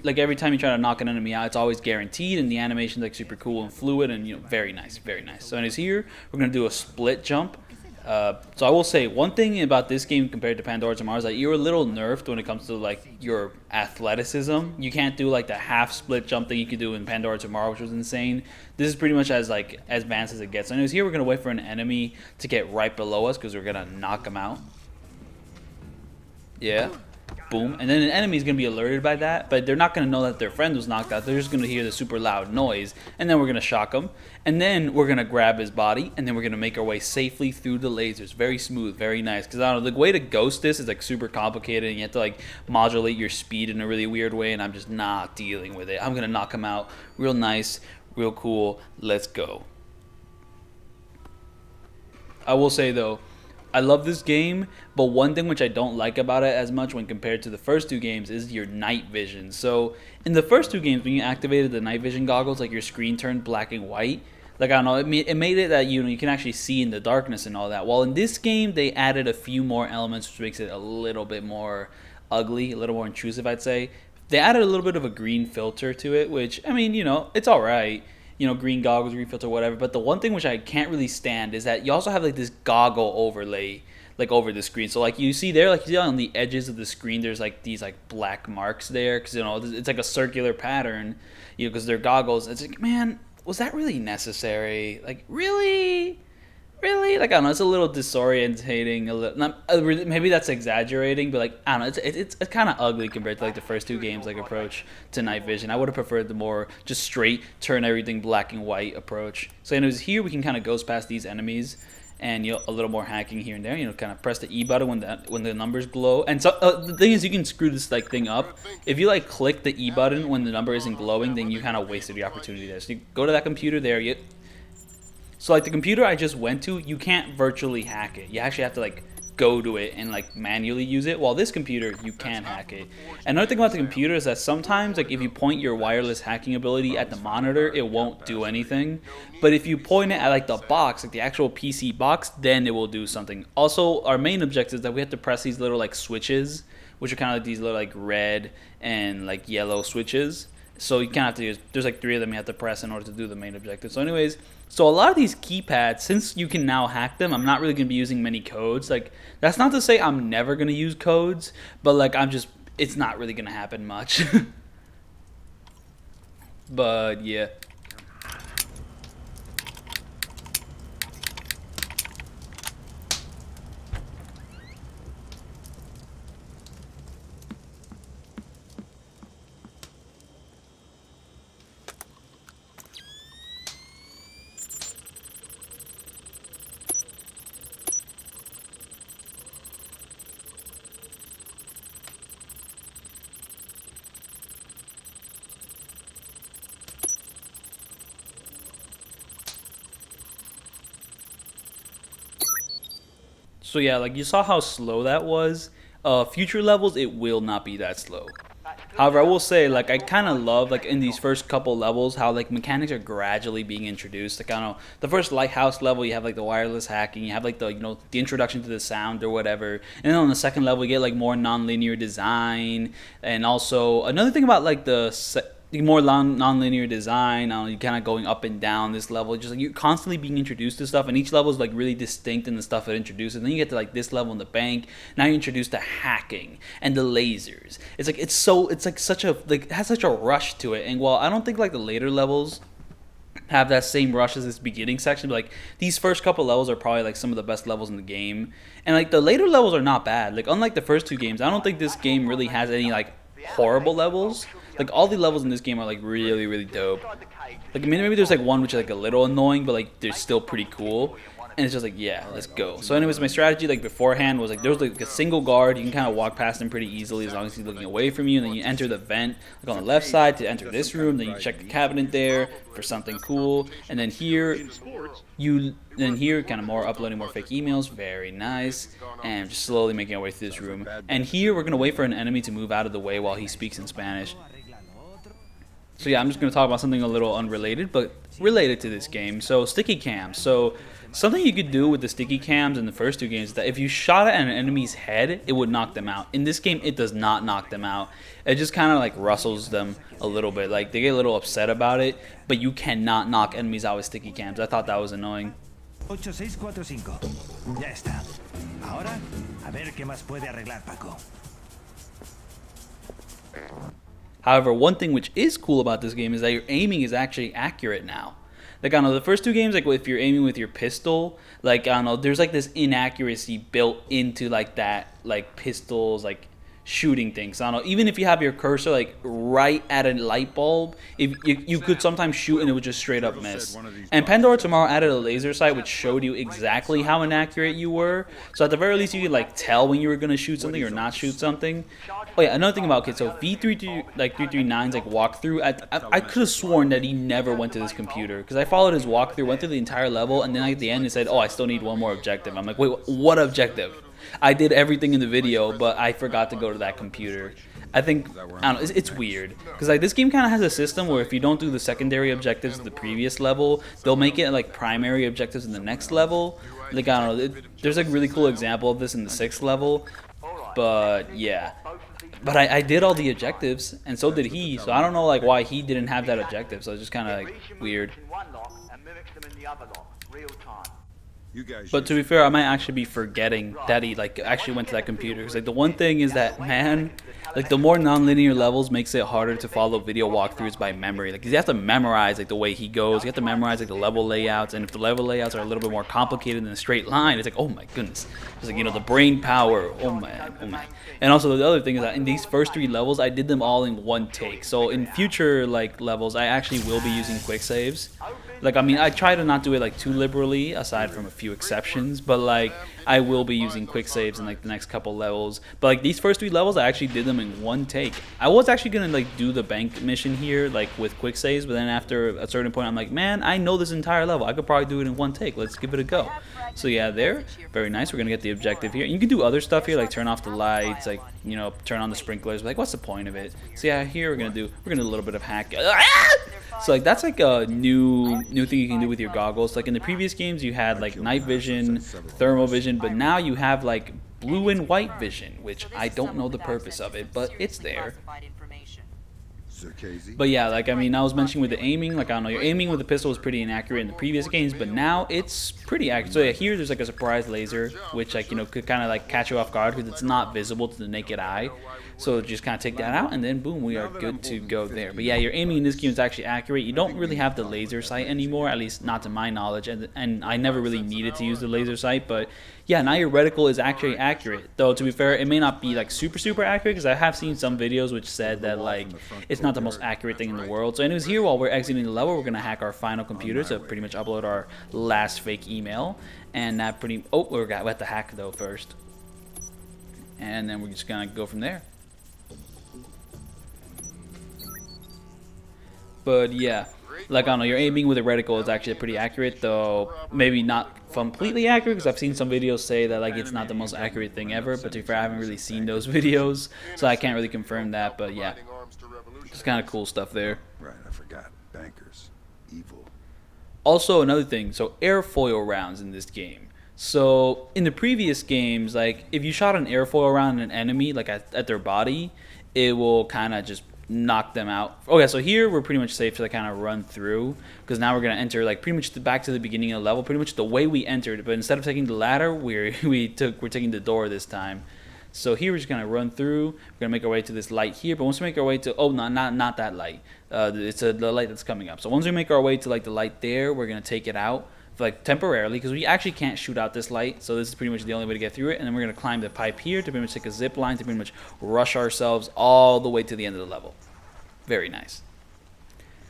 S1: like every time you try to knock an enemy out, it's always guaranteed, and the animation's like super cool and fluid, and you know, very nice, very nice. So anyways, here we're gonna do a split jump. So I will say one thing about this game compared to Pandora Tomorrow is that you're a little nerfed when it comes to like your athleticism. You can't do like the half split jump that you could do in Pandora Tomorrow, which was insane. This is pretty much as advanced as it gets. So anyways, here we're gonna wait for an enemy to get right below us because we're gonna knock him out. Yeah. Boom, and then an enemy is going to be alerted by that, but they're not going to know that their friend was knocked out. They're just going to hear the super loud noise, and then we're going to shock them, and then we're going to grab his body, and then we're going to make our way safely through the lasers. Very smooth, very nice, because I don't know, the way to ghost this is like super complicated, and you have to like modulate your speed in a really weird way, and I'm just not dealing with it. I'm going to knock him out real nice, real cool. Let's go. I will say though, I love this game, but one thing which I don't like about it as much when compared to the first two games is your night vision. So in the first two games, when you activated the night vision goggles, like your screen turned black and white. Like, I don't know, it made it that you can actually see in the darkness and all that. While in this game, they added a few more elements, which makes it a little bit more ugly, a little more intrusive, I'd say. They added a little bit of a green filter to it, which, I mean, you know, it's all right. You know, green goggles, green filter, whatever. But the one thing which I can't really stand is that you also have like this goggle overlay like over the screen. So like you see there, like you see on the edges of the screen, there's like these like black marks there because, you know, it's like a circular pattern, you know, because they're goggles. It's like, man, was that really necessary? Like, really? really, like, I don't know, it's a little disorientating, a little, not, maybe that's exaggerating, but like, I don't know, it's kind of ugly compared to like the first two games like approach to night vision. I would have preferred the more just straight turn everything black and white approach. So anyways, here we can kind of ghost past these enemies, and a little more hacking here and there. Kind of press the E button when the numbers glow. And so the thing is, you can screw this like thing up. If you like click the E button when the number isn't glowing, then you kind of wasted the opportunity there. So you go to that computer there. So like the computer I just went to, you can't virtually hack it. You actually have to like go to it and like manually use it. While this computer, you can hack it. Another thing about the computer is that sometimes like if you point your wireless hacking ability at the monitor, it won't do anything. But if you point it at like the box, like the actual PC box, then it will do something. Also, our main objective is that we have to press these little like switches, which are kind of like these little like red and like yellow switches. So you kind of have to use, there's like 3 of them you have to press in order to do the main objective. So anyways, so a lot of these keypads, since you can now hack them, I'm not really going to be using many codes. Like, that's not to say I'm never going to use codes, but like it's not really going to happen much. But yeah. So yeah, like you saw how slow that was. Future levels, it will not be that slow. However, I will say, like, I kind of love, like, in these first couple levels, how, like, mechanics are gradually being introduced. Like, I don't know, the first Lighthouse level, you have, like, the wireless hacking, you have, like, the introduction to the sound or whatever. And then on the second level, you get, like, more non-linear design. And also, another thing about, like, the more non-linear design, you kind of going up and down this level, just like you're constantly being introduced to stuff, and each level is like really distinct in the stuff it introduces. And then you get to like this level in the bank, now you're introduced to hacking and the lasers. It's like it has such a rush to it. And while I don't think like the later levels have that same rush as this beginning section, but like these first couple levels are probably like some of the best levels in the game. And like the later levels are not bad. Like unlike the first two games, I don't think this game really has any like horrible levels. Like all the levels in this game are like really, really dope. Like maybe there's like one which is like a little annoying, but like they're still pretty cool. And it's just like, yeah, let's go. So anyways, my strategy like beforehand was like there was like a single guard. You can kind of walk past him pretty easily as long as he's looking away from you. And then you enter the vent like on the left side to enter this room. Then you check the cabinet there for something cool. And then here kind of more uploading more fake emails. Very nice. And just slowly making our way through this room. And here we're gonna wait for an enemy to move out of the way while he speaks in Spanish. So yeah, I'm just going to talk about something a little unrelated, but related to this game. So sticky cams. So something you could do with the sticky cams in the first two games is that if you shot at an enemy's head, it would knock them out. In this game, it does not knock them out. It just kind of like rustles them a little bit. Like they get a little upset about it, but you cannot knock enemies out with sticky cams. I thought that was annoying.
S6: 8645. Ya está. Ahora, a ver qué más puede arreglar Paco.
S1: However, one thing which is cool about this game is that your aiming is actually accurate now. Like, I don't know, the first two games, like, if you're aiming with your pistol, like, I don't know, there's, like, this inaccuracy built into, like, that, like, pistol's, like, shooting things. I don't know, even if you have your cursor, like, right at a light bulb, if you could sometimes shoot and it would just straight up miss. And Pandora Tomorrow added a laser sight which showed you exactly how inaccurate you were. So at the very least, you could, like, tell when you were going to shoot something or not shoot something. Oh yeah, another thing about okay, so V339's like walkthrough, I could have sworn that he never went to this computer because I followed his walkthrough, went through the entire level, and then at the end it said, "Oh, I still need one more objective." I'm like, "Wait, what objective?" I did everything in the video, but I forgot to go to that computer. I think I don't know. It's weird because like this game kind of has a system where if you don't do the secondary objectives of the previous level, they'll make it like primary objectives in the next level. Like I don't know. There's like a really cool example of this in the 6th level, but yeah. But I did all the objectives, and so did he, so I don't know like why he didn't have that objective, so it's just kind of like weird.
S4: You guys.
S1: But to be fair, I might actually be forgetting that he like actually went to that computer. Cause like the one thing is that, man, like the more non-linear levels makes it harder to follow video walkthroughs by memory. Like you have to memorize like the way he goes. You have to memorize like the level layouts, and if the level layouts are a little bit more complicated than a straight line, it's like, oh my goodness. It's like, you know, the brain power. Oh man, oh man. And also the other thing is that in these first 3 levels, I did them all in one take. So in future like levels, I actually will be using quick saves. Like, I mean, I try to not do it like too liberally, aside from a few exceptions, but like I will be using quick saves in like the next couple levels. But like these first 3 levels, I actually did them in one take. I was actually gonna like do the bank mission here like with quick saves, but then after a certain point, I'm like, man, I know this entire level. I could probably do it in one take. Let's give it a go. So yeah, there, very nice. We're gonna get the objective here. And you can do other stuff here, like turn off the lights, like, you know, turn on the sprinklers. Like, what's the point of it? So yeah, here we're gonna do a little bit of hack. So like that's like a new thing you can do with your goggles. Like in the previous games, you had like night vision, thermal vision, but now you have like blue and white vision, which I don't know the purpose of it, but it's there. But yeah, like, I mean, I was mentioning with the aiming, like, I don't know, your aiming with the pistol was pretty inaccurate in the previous games, but now it's pretty accurate. So yeah, here there's like a surprise laser, which like, you know, could kind of like catch you off guard because it's not visible to the naked eye. So just kind of take that out, and then boom, we are good to go there. But yeah, your aiming in this game is actually accurate. You don't really have the laser sight anymore, at least not to my knowledge, and I never really needed to use the laser sight. But yeah, now your reticle is actually accurate. Though to be fair, it may not be like super accurate, because I have seen some videos which said that like it's not the most accurate thing in the world. So anyways, here while we're exiting the level, we're gonna hack our final computer to pretty much upload our last fake email, and that pretty. Oh, we have to hack though first, and then we're just gonna go from there. But yeah, like, I don't know, your aiming with a reticle is actually pretty accurate, though maybe not completely accurate, because I've seen some videos say that like it's not the most accurate thing ever, but to be fair, I haven't really seen those videos, so I can't really confirm that. But yeah, just kind of cool stuff there.
S4: Right, I forgot. Bankers. Evil.
S1: Also, another thing, so airfoil rounds in this game. So in the previous games, like if you shot an airfoil round at an enemy, like at their body, it will kind of just knock them out. Okay, so here we're pretty much safe to like kind of run through, because now we're gonna enter like pretty much back to the beginning of the level, pretty much the way we entered. But instead of taking the ladder, we're taking the door this time. So here we're just gonna run through. We're gonna make our way to this light here. But once we make our way to not that light, it's the light that's coming up. So once we make our way to like the light there, we're gonna take it out for, like, temporarily, because we actually can't shoot out this light. So this is pretty much the only way to get through it. And then we're gonna climb the pipe here to pretty much take a zip line to pretty much rush ourselves all the way to the end of the level. Very nice.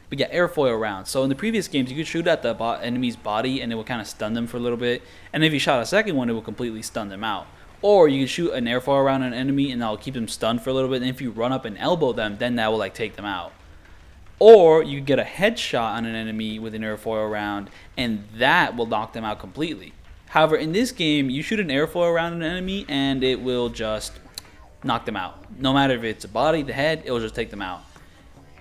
S1: But yeah, airfoil rounds. So in the previous games, you could shoot at the enemy's body and it will kind of stun them for a little bit. And if you shot a second one, it will completely stun them out. Or you can shoot an airfoil around an enemy and that'll keep them stunned for a little bit. And if you run up and elbow them, then that will like take them out. Or you get a headshot on an enemy with an airfoil round, and that will knock them out completely. However, in this game, you shoot an airfoil around an enemy and it will just knock them out. No matter if it's a body, the head, it will just take them out.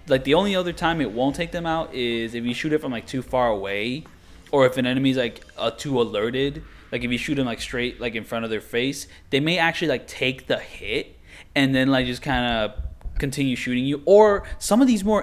S1: Like, the only other time it won't take them out is if you shoot it from like too far away, or if an enemy's like too alerted. Like if you shoot them like straight like in front of their face, they may actually like take the hit and then like just kind of continue shooting you. Or some of these more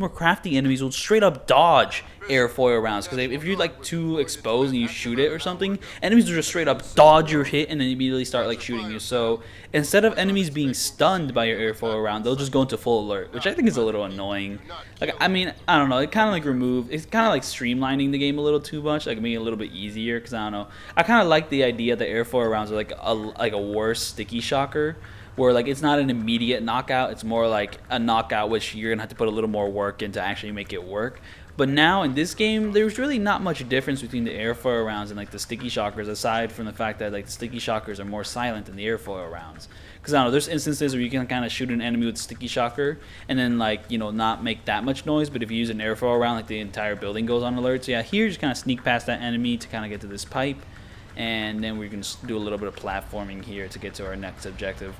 S1: crafty enemies will straight up dodge airfoil rounds, because if you're like too exposed and you shoot it or something, enemies will just straight up dodge your hit and then immediately start like shooting you. So instead of enemies being stunned by your airfoil round, they'll just go into full alert, which I think is a little annoying. Like, I mean, I don't know, it kind of like it's kind of like streamlining the game a little too much, like making it a little bit easier, because I don't know, I kind of like the idea that airfoil rounds are like a worse sticky shocker, where like it's not an immediate knockout, it's more like a knockout which you're gonna have to put a little more work in to actually make it work. But now in this game, there's really not much difference between the airfoil rounds and like the sticky shockers, aside from the fact that like the sticky shockers are more silent than the airfoil rounds. Because I don't know, there's instances where you can kind of shoot an enemy with a sticky shocker and then like, you know, not make that much noise, but if you use an airfoil round, like the entire building goes on alert. So yeah, here just kind of sneak past that enemy to kind of get to this pipe, and then we're gonna do a little bit of platforming here to get to our next objective.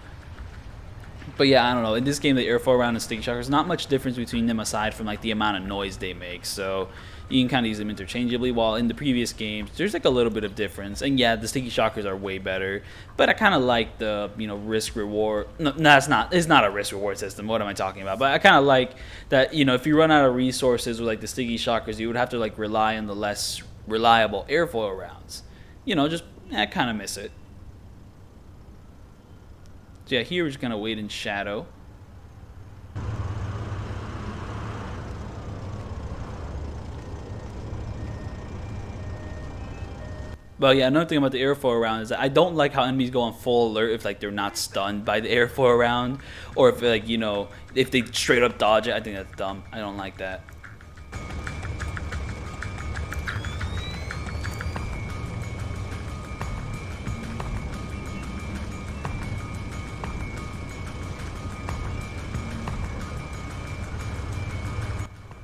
S1: But yeah, I don't know, in this game, the airfoil round and sticky shockers, not much difference between them aside from like the amount of noise they make. So you can kind of use them interchangeably, while in the previous games there's like a little bit of difference. And yeah, the sticky shockers are way better, but I kind of like the, you know, risk reward. No, it's not a risk reward system. What am I talking about? But I kind of like that, you know, if you run out of resources with like the sticky shockers, you would have to like rely on the less reliable airfoil rounds. you know, just I kind of miss it. So yeah, here we're just gonna wait in shadow. But yeah, another thing about the airfoil round is that I don't like how enemies go on full alert if like they're not stunned by the airfoil round, or if like, you know, if they straight up dodge it. I think that's dumb. I don't like that.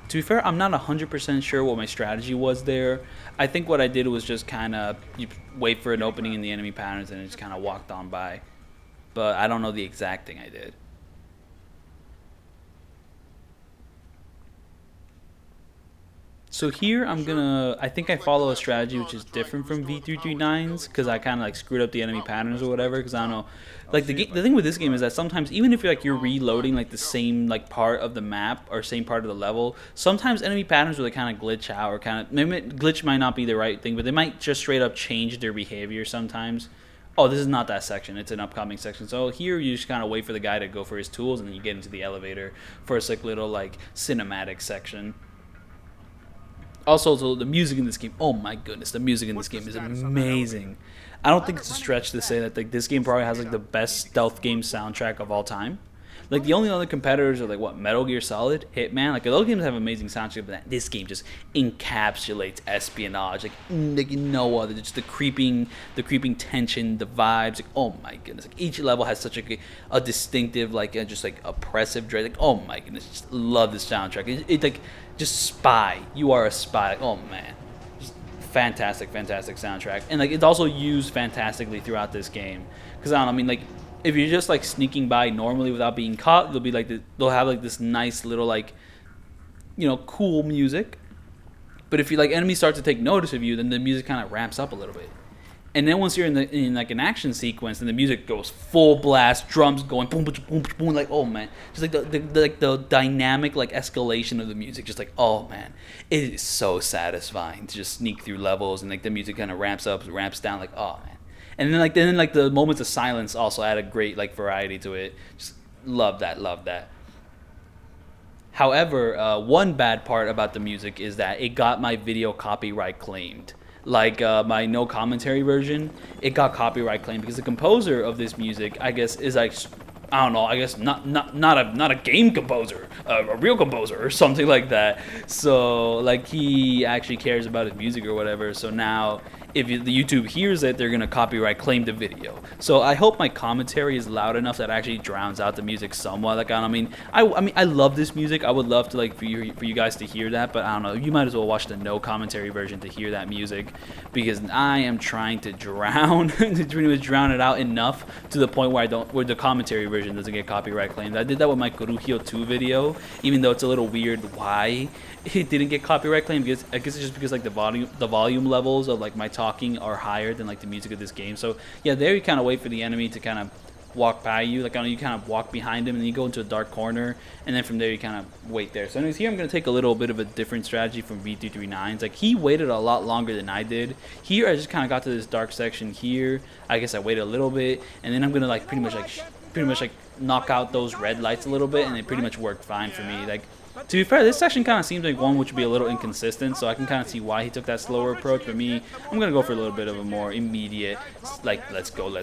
S1: To be fair, I'm not 100% sure what my strategy was there. I think what I did was just kind of wait for an opening in the enemy patterns and just kind of walked on by. But I don't know the exact thing I did. So here I think I follow a strategy which is different from V339's, because I kind of like screwed up the enemy patterns or whatever, because I don't know. Like the thing with this game is that sometimes even if you're reloading like the same like part of the map or same part of the level, sometimes enemy patterns will like kind of glitch out, or kind of, maybe glitch might not be the right thing, but they might just straight up change their behavior sometimes. Oh, this is not that section. It's an upcoming section. So here you just kind of wait for the guy to go for his tools, and then you get into the elevator for a like little like cinematic section. Also, so the music in this game, oh my goodness, the music in this game is amazing. I don't think it's a stretch to say that like this game probably has like the best stealth game soundtrack of all time. Like the only other competitors are like what, Metal Gear Solid, Hitman. Like those games have amazing soundtrack, but this game just encapsulates espionage like no other. Just the creeping tension, the vibes. Like oh my goodness, like each level has such a distinctive like just like oppressive dread. Like oh my goodness, just love this soundtrack. It like just spy. You are a spy. Like oh man, just fantastic soundtrack, and like it's also used fantastically throughout this game. Because I don't know, I mean like, if you're just like sneaking by normally without being caught, they'll be like they'll have like this nice little like, you know, cool music. But if you like enemies start to take notice of you, then the music kind of ramps up a little bit. And then once you're in like an action sequence, then the music goes full blast, drums going boom boom boom boom, like oh man, just like the dynamic like escalation of the music, just like oh man, it is so satisfying to just sneak through levels, and like the music kind of ramps up, ramps down, like oh man. And then like the moments of silence also add a great like variety to it. Just love that. However, one bad part about the music is that it got my video copyright claimed. Like my no commentary version, it got copyright claimed because the composer of this music, I guess, is like, I don't know, I guess not a game composer, a real composer or something like that. So like he actually cares about his music or whatever. So now if the YouTube hears it, they're gonna copyright claim the video. So I hope my commentary is loud enough that it actually drowns out the music somewhat. Like I mean I love this music. I would love to like for you guys to hear that, but I don't know. You might as well watch the no commentary version to hear that music, because I am trying to drown to pretty much drown it out enough to the point where the commentary version doesn't get copyright claimed. I did that with my Kuruhyo 2 video, even though it's a little weird why it didn't get copyright claimed, because I guess it's just because like the volume levels of like my talking are higher than like the music of this game. So yeah, there you kind of wait for the enemy to kind of walk by you, like you kind of walk behind him, and then you go into a dark corner, and then from there you kind of wait there. So anyways, here I'm going to take a little bit of a different strategy from V339's. Like he waited a lot longer than I did. Here I just kind of got to this dark section here. I guess I waited a little bit, and then I'm going to like pretty much like knock out those red lights a little bit, and it pretty much worked fine for me. Like to be fair, this section kind of seems like one which would be a little inconsistent, so I can kind of see why he took that slower approach. But me, I'm going to go for a little bit of a more immediate, like, let's go.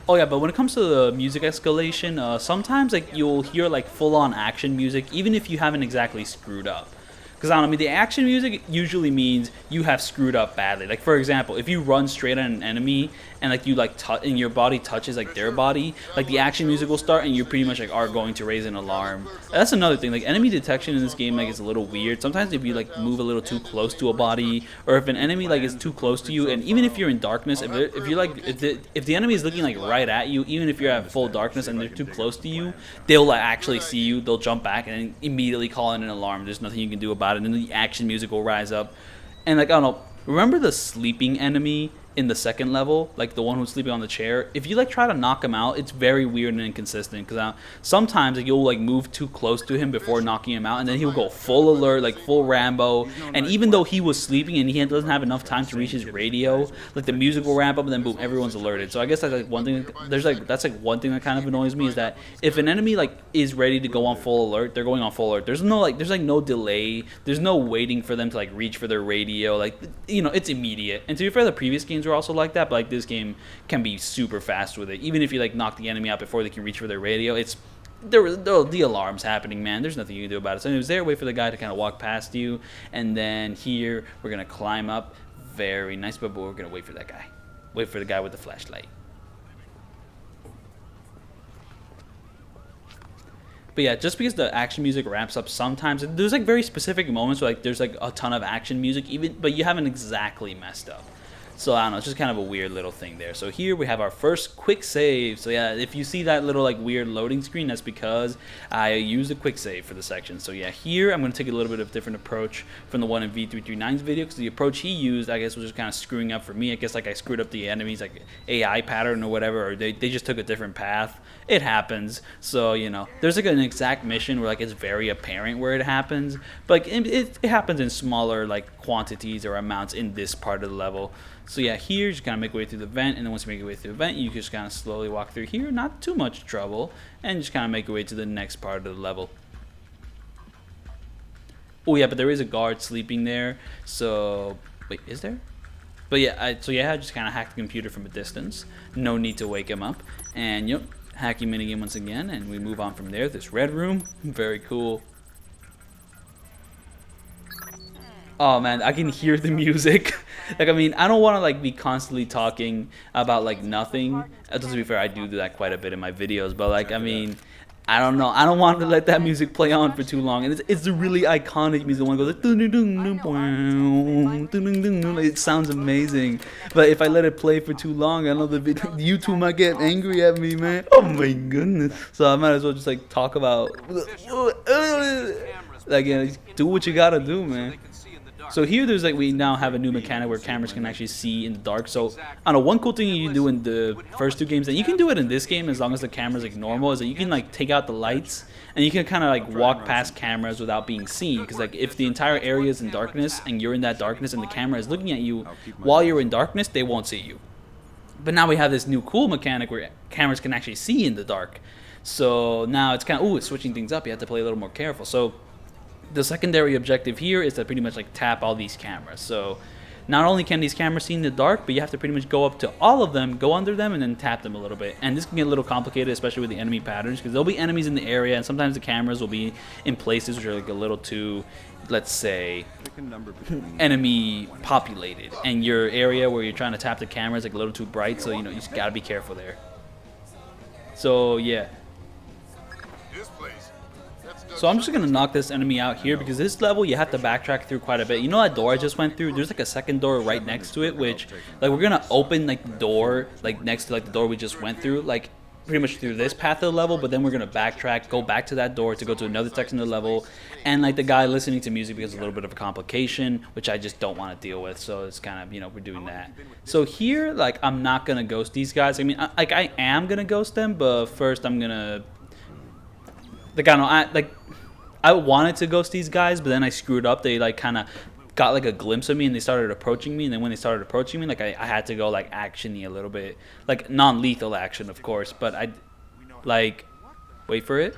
S1: Oh yeah, but when it comes to the music escalation, sometimes like you'll hear like full-on action music, even if you haven't exactly screwed up. Because I mean, the action music usually means you have screwed up badly. Like for example, if you run straight at an enemy and like you like and your body touches like their body, like the action music will start, and you pretty much like are going to raise an alarm. That's another thing. Like enemy detection in this game like is a little weird. Sometimes if you like move a little too close to a body, or if an enemy like is too close to you, and even if you're in darkness, if the enemy is looking like right at you, even if you're at full darkness and they're too close to you, they'll like actually see you. They'll jump back and immediately call in an alarm. There's nothing you can do about it, and then the action music will rise up. And like I don't know, remember the sleeping enemy in the second level, like the one who's sleeping on the chair, if you like try to knock him out, it's very weird and inconsistent, because sometimes like, you'll like move too close to him before knocking him out, and then he'll go full alert, like full Rambo, and even though he was sleeping and he doesn't have enough time to reach his radio, like the music will ramp up and then boom, everyone's alerted. So I guess that's like one thing. That's like one thing that kind of annoys me, is that if an enemy like is ready to go on full alert, they're going on full alert. There's no delay. There's no waiting for them to like reach for their radio. Like, you know, it's immediate. And to be fair, the previous games were also like that, but like this game can be super fast with it. Even if you like knock the enemy out before they can reach for their radio, it's the alarm's happening, man. There's nothing you can do about it. So it was there, wait for the guy to kind of walk past you, and then here we're gonna climb up. Very nice, but we're gonna wait for that guy. Wait for the guy with the flashlight. But yeah, just because the action music ramps up sometimes, there's like very specific moments where like there's like a ton of action music, but you haven't exactly messed up. So I don't know, it's just kind of a weird little thing there. So here we have our first quick save. So yeah, if you see that little like weird loading screen, that's because I used a quick save for the section. So yeah, here I'm going to take a little bit of a different approach from the one in V339's video, because the approach he used, I guess, was just kind of screwing up for me. I guess like I screwed up the enemy's like AI pattern or whatever, or they just took a different path. It happens. So, you know, there's like an exact mission where like it's very apparent where it happens, but like, it happens in smaller like quantities or amounts in this part of the level. So yeah, here, just kind of make your way through the vent, and then once you make your way through the vent, you just kind of slowly walk through here, not too much trouble, and just kind of make your way to the next part of the level. Oh yeah, but there is a guard sleeping there, so, wait, is there? But yeah, I just kind of hacked the computer from a distance, no need to wake him up, and yep, hacky minigame once again, and we move on from there. This red room, very cool. Oh man, I can hear the music. Like, I mean, I don't want to like be constantly talking about like nothing. To be fair, I do that quite a bit in my videos, but like, I mean, I don't know. I don't want to let that music play on for too long. And it's a really iconic music. The one goes like, it sounds amazing. But if I let it play for too long, I know YouTube might get angry at me, man. Oh my goodness. So I might as well just like talk about like, you know, do what you gotta do, man. So here there's like, we now have a new mechanic where cameras can actually see in the dark. So I don't know, one cool thing you can do in the first two games, and you can do it in this game as long as the camera's like normal, is that you can like take out the lights and you can kind of like walk past cameras without being seen. Because like if the entire area is in darkness and you're in that darkness and the camera is looking at you while you're in darkness, they won't see you. But now we have this new cool mechanic where cameras can actually see in the dark. So now it's kind of, it's switching things up. You have to play a little more careful. So the secondary objective here is to pretty much like tap all these cameras. So not only can these cameras see in the dark, but you have to pretty much go up to all of them, go under them, and then tap them a little bit. And this can get a little complicated, especially with the enemy patterns, because there'll be enemies in the area, and sometimes the cameras will be in places which are like a little too, let's say, enemy populated, and your area where you're trying to tap the camera is like a little too bright. So, you know, you just gotta be careful there. So yeah. So I'm just going to knock this enemy out here, because this level you have to backtrack through quite a bit. You know that door I just went through? There's like a second door right next to it, which like we're going to open like the door like next to like the door we just went through, like pretty much through this path of the level, but then we're going to backtrack, go back to that door to go to another section of the level, and like the guy listening to music because a little bit of a complication, which I just don't want to deal with. So it's kind of, you know, we're doing that. So here, like, I'm not going to ghost these guys. I mean, I am going to ghost them, but first I'm going to, like, I don't know, I wanted to ghost these guys, but then I screwed up. They like kind of got like a glimpse of me and they started approaching me, and then when they started approaching me, like I had to go like action-y a little bit, like non-lethal action, of course, but I like wait for it.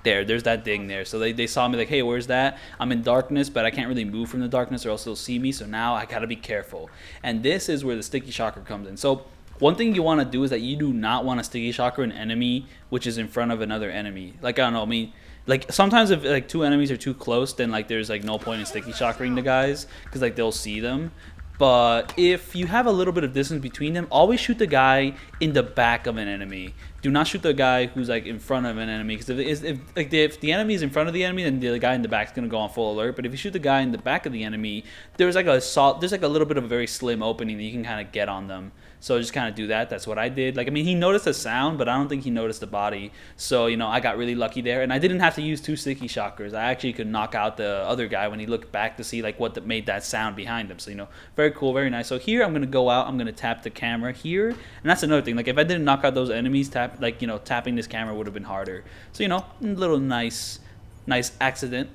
S1: There's that ding there. So they saw me like, hey, where's that? I'm in darkness, but I can't really move from the darkness or else they'll see me. So now I gotta be careful. And this is where the sticky shocker comes in. So one thing you want to do is that you do not want to sticky shocker an enemy which is in front of another enemy. Like, I don't know, I mean, like sometimes if like two enemies are too close, then like there's like no point in sticky shockering the guys, because like they'll see them. But if you have a little bit of distance between them, always shoot the guy in the back of an enemy do not shoot the guy who's like in front of an enemy, because if the enemy is in front of the enemy, then the guy in the back is gonna go on full alert. But if you shoot the guy in the back of the enemy, there's like a little bit of a very slim opening that you can kind of get on them. So just kind of do that. That's what I did. Like, I mean, he noticed the sound, but I don't think he noticed the body. So, you know, I got really lucky there. And I didn't have to use 2 sticky shockers. I actually could knock out the other guy when he looked back to see, like, what made that sound behind him. So, you know, very cool, very nice. So here I'm going to go out. I'm going to tap the camera here. And that's another thing. Like, if I didn't knock out those enemies, tapping this camera would have been harder. So, you know, a little nice accident.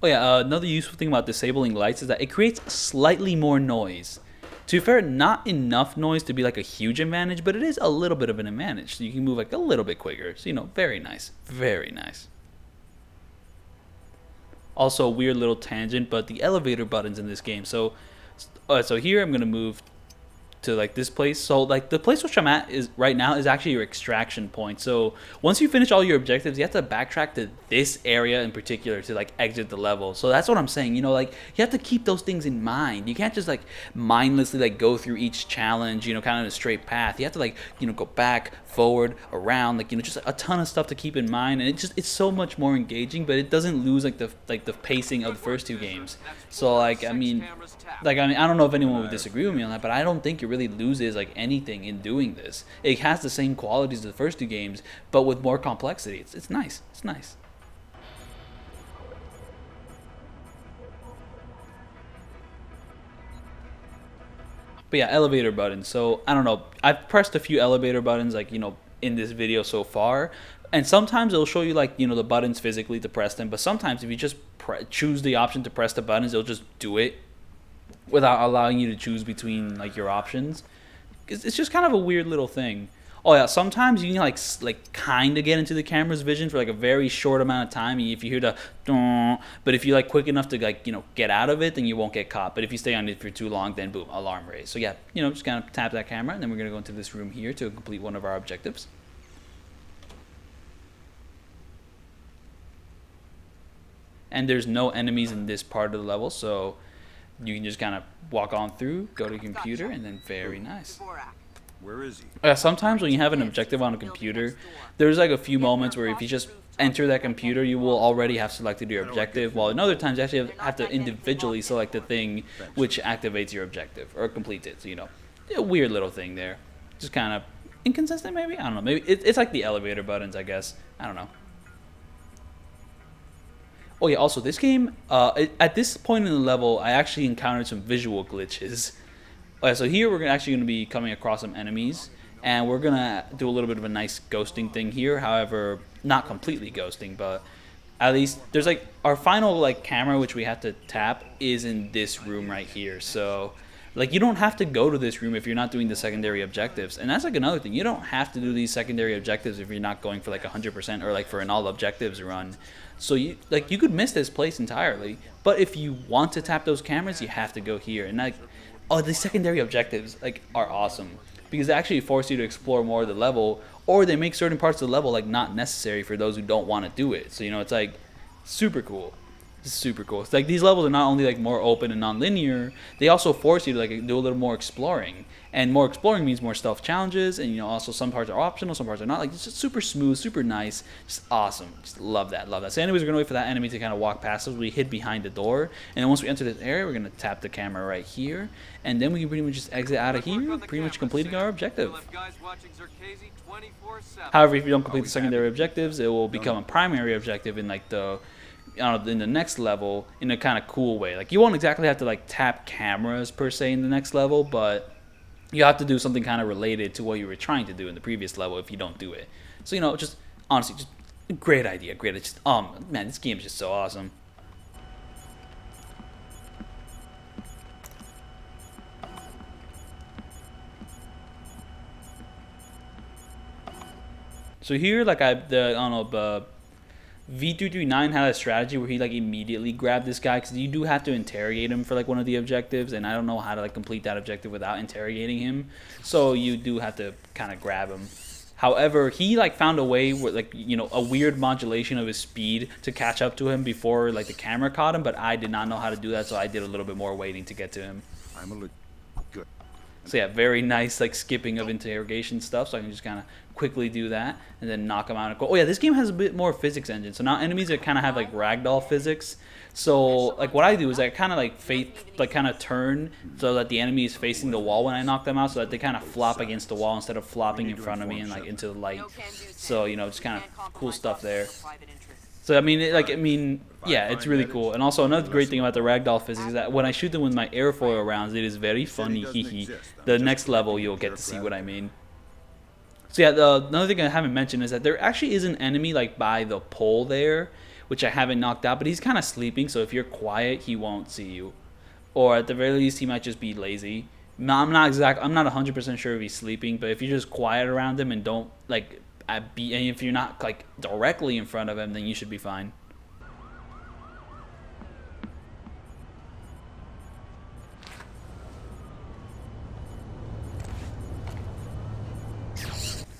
S1: Oh yeah, another useful thing about disabling lights is that it creates slightly more noise. To be fair, not enough noise to be like a huge advantage, but it is a little bit of an advantage. So you can move like a little bit quicker. So, you know, very nice. Very nice. Also, a weird little tangent, but the elevator buttons in this game. So here I'm going to move to like this place. So like the place which I'm at is right now is actually your extraction point. So once you finish all your objectives, you have to backtrack to this area in particular to like exit the level. So that's what I'm saying, you know, like you have to keep those things in mind. You can't just like mindlessly like go through each challenge, you know, kind of in a straight path. You have to like, you know, go back, forward, around, like, you know, just a ton of stuff to keep in mind. And it's so much more engaging, but it doesn't lose like the pacing of the first 2 games. So like I mean I don't know if anyone would disagree with me on that, but I don't think it really loses like anything in doing this. It has the same qualities as the first 2 games, but with more complexity. It's nice. It's nice. But yeah, elevator buttons. So I don't know. I've pressed a few elevator buttons, like, you know, in this video so far. And sometimes it'll show you like, you know, the buttons physically to press them. But sometimes if you just choose the option to press the buttons, it'll just do it without allowing you to choose between like your options. It's just kind of a weird little thing. Oh yeah, sometimes you can like kind of get into the camera's vision for like a very short amount of time. If you hear the but if you like quick enough to like, you know, get out of it, then you won't get caught. But if you stay on it for too long, then boom, alarm raised. So yeah, you know, just kind of tap that camera, and then we're gonna go into this room here to complete one of our objectives. And there's no enemies in this part of the level, so you can just kind of walk on through, go to computer, and then very nice.
S4: Where is he?
S1: Sometimes when you have an objective on a computer, there's like a few moments where if you just enter that computer, you will already have selected your objective, while in other times you actually have to individually select the thing which activates your objective or completes it. So, you know, a weird little thing there. Just kind of inconsistent maybe? I don't know. Maybe it's like the elevator buttons, I guess. I don't know. Oh yeah, also this game, at this point in the level, I actually encountered some visual glitches. So here we're actually going to be coming across some enemies, and we're going to do a little bit of a nice ghosting thing here. However, not completely ghosting, but at least there's like our final like camera which we have to tap is in this room right here. So like you don't have to go to this room if you're not doing the secondary objectives. And that's like another thing. You don't have to do these secondary objectives if you're not going for like 100% or like for an all objectives run. So you could miss this place entirely. But if you want to tap those cameras, you have to go here. And like, oh, the secondary objectives like are awesome because they actually force you to explore more of the level, or they make certain parts of the level like not necessary for those who don't want to do it. So, you know, it's like super cool. It's super cool. It's like these levels are not only like more open and non-linear, they also force you to like do a little more exploring. And more exploring means more stealth challenges, and, you know, also some parts are optional, some parts are not. Like, it's just super smooth, super nice, just awesome. Just love that, love that. So anyways, we're gonna wait for that enemy to kind of walk past us. We hid behind the door, and then once we enter this area, we're gonna tap the camera right here, and then we can pretty much just exit out of here, pretty much completing our objective. However, if you don't complete the secondary objectives, it will become a primary objective in like the in the next level in a kind of cool way. Like, you won't exactly have to like tap cameras per se in the next level, but you have to do something kind of related to what you were trying to do in the previous level if you don't do it. So, you know, just honestly, just a great idea, great. It's just, man, this game is just so awesome. So here, like I don't know, V239 had a strategy where he like immediately grabbed this guy, because you do have to interrogate him for like one of the objectives, and I don't know how to like complete that objective without interrogating him. So you do have to kind of grab him. However, he like found a way where like, you know, a weird modulation of his speed to catch up to him before like the camera caught him, but I did not know how to do that, so I did a little bit more waiting to get to him.
S4: Good.
S1: So yeah, very nice like skipping of interrogation stuff, so I can just kind of quickly do that and then knock him out and go. Oh yeah, this game has a bit more physics engine, so now enemies that kind of have like ragdoll physics. So like what I do is I kind of like kind of turn so that the enemy is facing the wall when I knock them out, so that they kind of flop against the wall instead of flopping in front of me and like into the light. So you know, just kind of cool stuff there. So I mean, yeah, it's really cool. And also another great thing about the ragdoll physics is that when I shoot them with my airfoil rounds, it is very funny. Hee. The next level you'll get to see what I mean. So yeah, another thing I haven't mentioned is that there actually is an enemy like by the pole there, which I haven't knocked out, but he's kind of sleeping. So if you're quiet, he won't see you, or at the very least, he might just be lazy. I'm not 100% sure if he's sleeping, but if you're just quiet around him and don't like. And if you're not like directly in front of him, then you should be fine.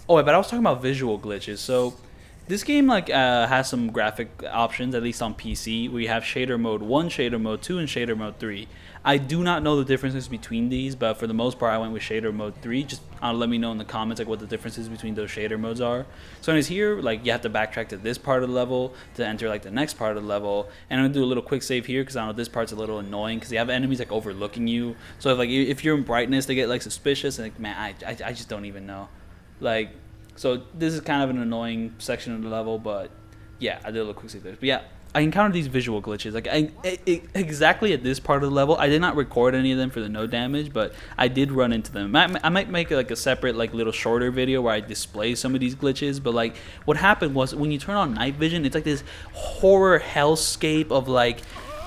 S1: Oh, but I was talking about visual glitches. So this game like has some graphic options, at least on PC. We have shader mode 1, shader mode 2, and shader mode 3. I do not know the differences between these, but for the most part I went with shader mode 3. Just let me know in the comments like what the differences between those shader modes are. So anyways, here like you have to backtrack to this part of the level to enter like the next part of the level, and I'm gonna do a little quick save here because I know this part's a little annoying because you have enemies like overlooking you. So if you're in brightness, they get like suspicious, and like man, I just don't even know. Like, so this is kind of an annoying section of the level, but yeah, I did a little quick save there. But yeah, I encountered these visual glitches. Like exactly at this part of the level, I did not record any of them for the no damage, but I did run into them. I might make like a separate like little shorter video where I display some of these glitches. But like what happened was when you turn on night vision, it's like this horror hellscape of like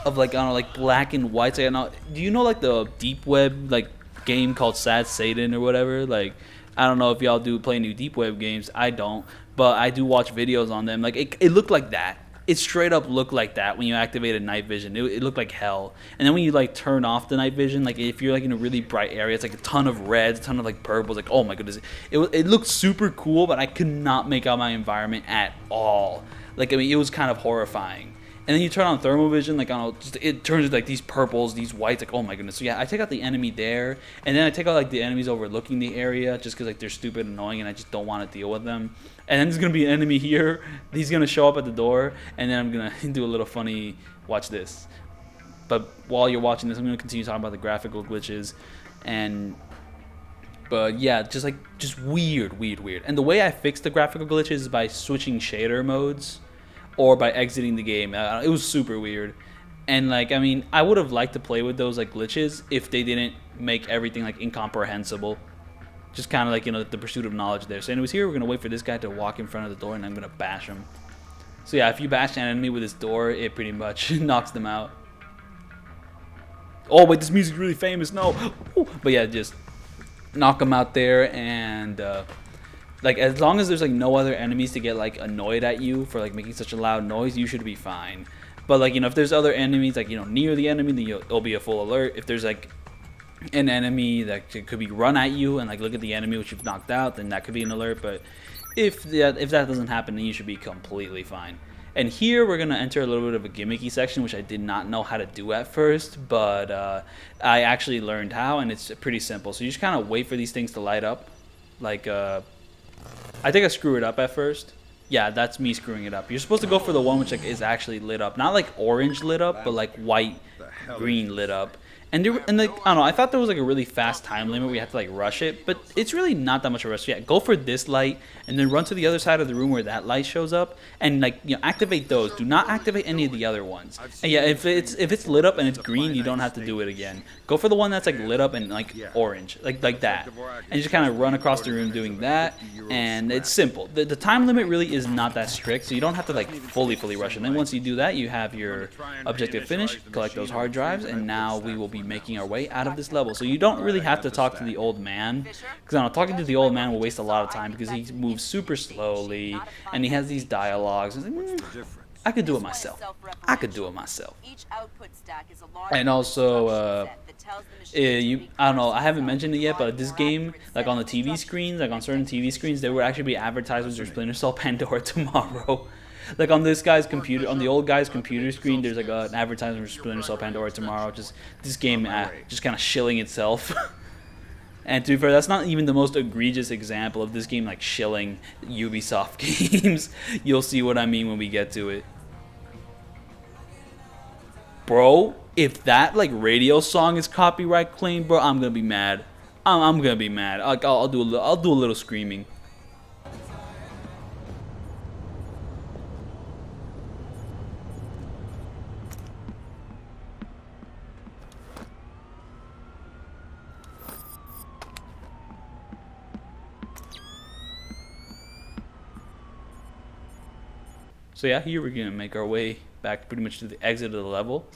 S1: I don't know, like black and white. Like, do you know like the deep web like game called Sad Satan or whatever? Like I don't know if y'all do play new deep web games. I don't, but I do watch videos on them. Like it looked like that. It straight up looked like that when you activated night vision. It looked like hell. And then when you like turn off the night vision, like if you're like in a really bright area, it's like a ton of reds, a ton of like purples. Like oh my goodness, it looked super cool, but I could not make out my environment at all. Like I mean, it was kind of horrifying. And then you turn on thermal vision, like I don't know, just, it turns into like these purples, these whites, like oh my goodness. So yeah, I take out the enemy there, and then I take out like the enemies overlooking the area, just because like they're stupid and annoying, and I just don't want to deal with them. And then there's gonna be an enemy here. He's gonna show up at the door, and then I'm gonna do a little funny. Watch this. But while you're watching this, I'm gonna continue talking about the graphical glitches, but yeah, just weird. And the way I fixed the graphical glitches is by switching shader modes, or by exiting the game. It was super weird. And like I mean, I would have liked to play with those like glitches if they didn't make everything like incomprehensible. Just kind of like, you know, the pursuit of knowledge there. So anyways, here we're gonna wait for this guy to walk in front of the door, and I'm gonna bash him. So yeah, if you bash an enemy with this door, it pretty much knocks them out. Oh wait, this music's really famous. No. But yeah, just knock them out there, and like as long as there's like no other enemies to get like annoyed at you for like making such a loud noise, you should be fine. But like, you know, if there's other enemies like, you know, near the enemy, then it'll be a full alert. If there's like an enemy that could be run at you and like look at the enemy which you've knocked out, then that could be an alert. But if that doesn't happen, then you should be completely fine. And here we're gonna enter a little bit of a gimmicky section, which I did not know how to do at first, but I actually learned how, and it's pretty simple. So you just kind of wait for these things to light up. Like I think I screw it up at first. Yeah, that's me screwing it up. You're supposed to go for the one which like is actually lit up, not like orange lit up, but like white, green lit up. And like I don't know, I thought there was like a really fast time limit where you have to like rush it, but it's really not that much of a rush. So yeah, go for this light and then run to the other side of the room where that light shows up, and like, you know, activate those. Do not activate any of the other ones. And yeah, if it's lit up and it's green, you don't have to do it again. Go for the one that's like lit up and like orange, like that, and you just kind of run across the room doing that. And it's simple. The time limit really is not that strict, so you don't have to like fully rush. And then once you do that, you have your objective finished. Collect those hard drives, and now we will be making our way out of this level. So you don't really have to talk to the old man, because I know talking to the old man will waste a lot of time because he moves super slowly and he has these dialogues. It's like, I could do it myself. And also
S2: tells the machine
S1: I don't know, I haven't mentioned it yet, but this game, like on the TV screens, like on certain TV screens, there would actually be advertisements for Splinter Cell Pandora tomorrow. Like on this guy's computer, on the old guy's computer screen, there's like an advertisement for Splinter Cell Pandora tomorrow. Just this game, just kind of shilling itself. And to be fair, that's not even the most egregious example of this game like shilling Ubisoft games. You'll see what I mean when we get to it. Bro, if that like radio song is copyright claim, bro, I'm gonna be mad. I'm gonna be mad. I'll do a little screaming. So yeah, here we're gonna make our way back pretty much to the exit of the level.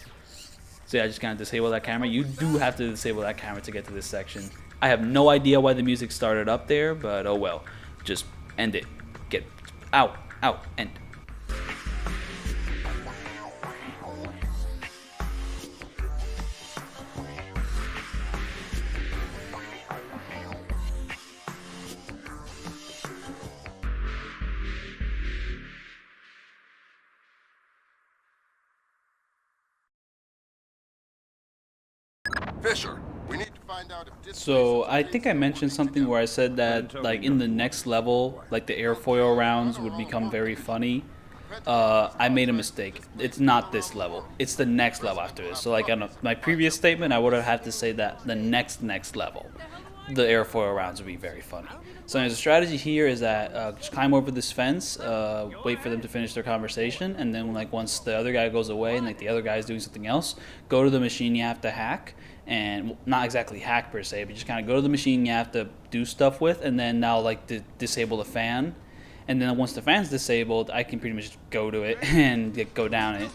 S1: So yeah, I just kind of disable that camera. You do have to disable that camera to get to this section. I have no idea why the music started up there, but oh well. Just end it. Get out, end.
S7: Fisher, we need to find out if Displace
S1: So
S7: is
S1: I think I mentioned something where I said that like in the next level, like the airfoil rounds would become very funny. I made a mistake. It's not this level. It's the next level after this. So like on my previous statement, I would have had to say that the next level, the airfoil rounds would be very funny. So the strategy here is that just climb over this fence, wait for them to finish their conversation, and then like once the other guy goes away and like the other guy is doing something else, go to the machine you have to hack. And not exactly hack per se, but just kind of go to the machine you have to do stuff with, and then now like disable the fan, and then once the fan's disabled, I can pretty much just go to it and go down it.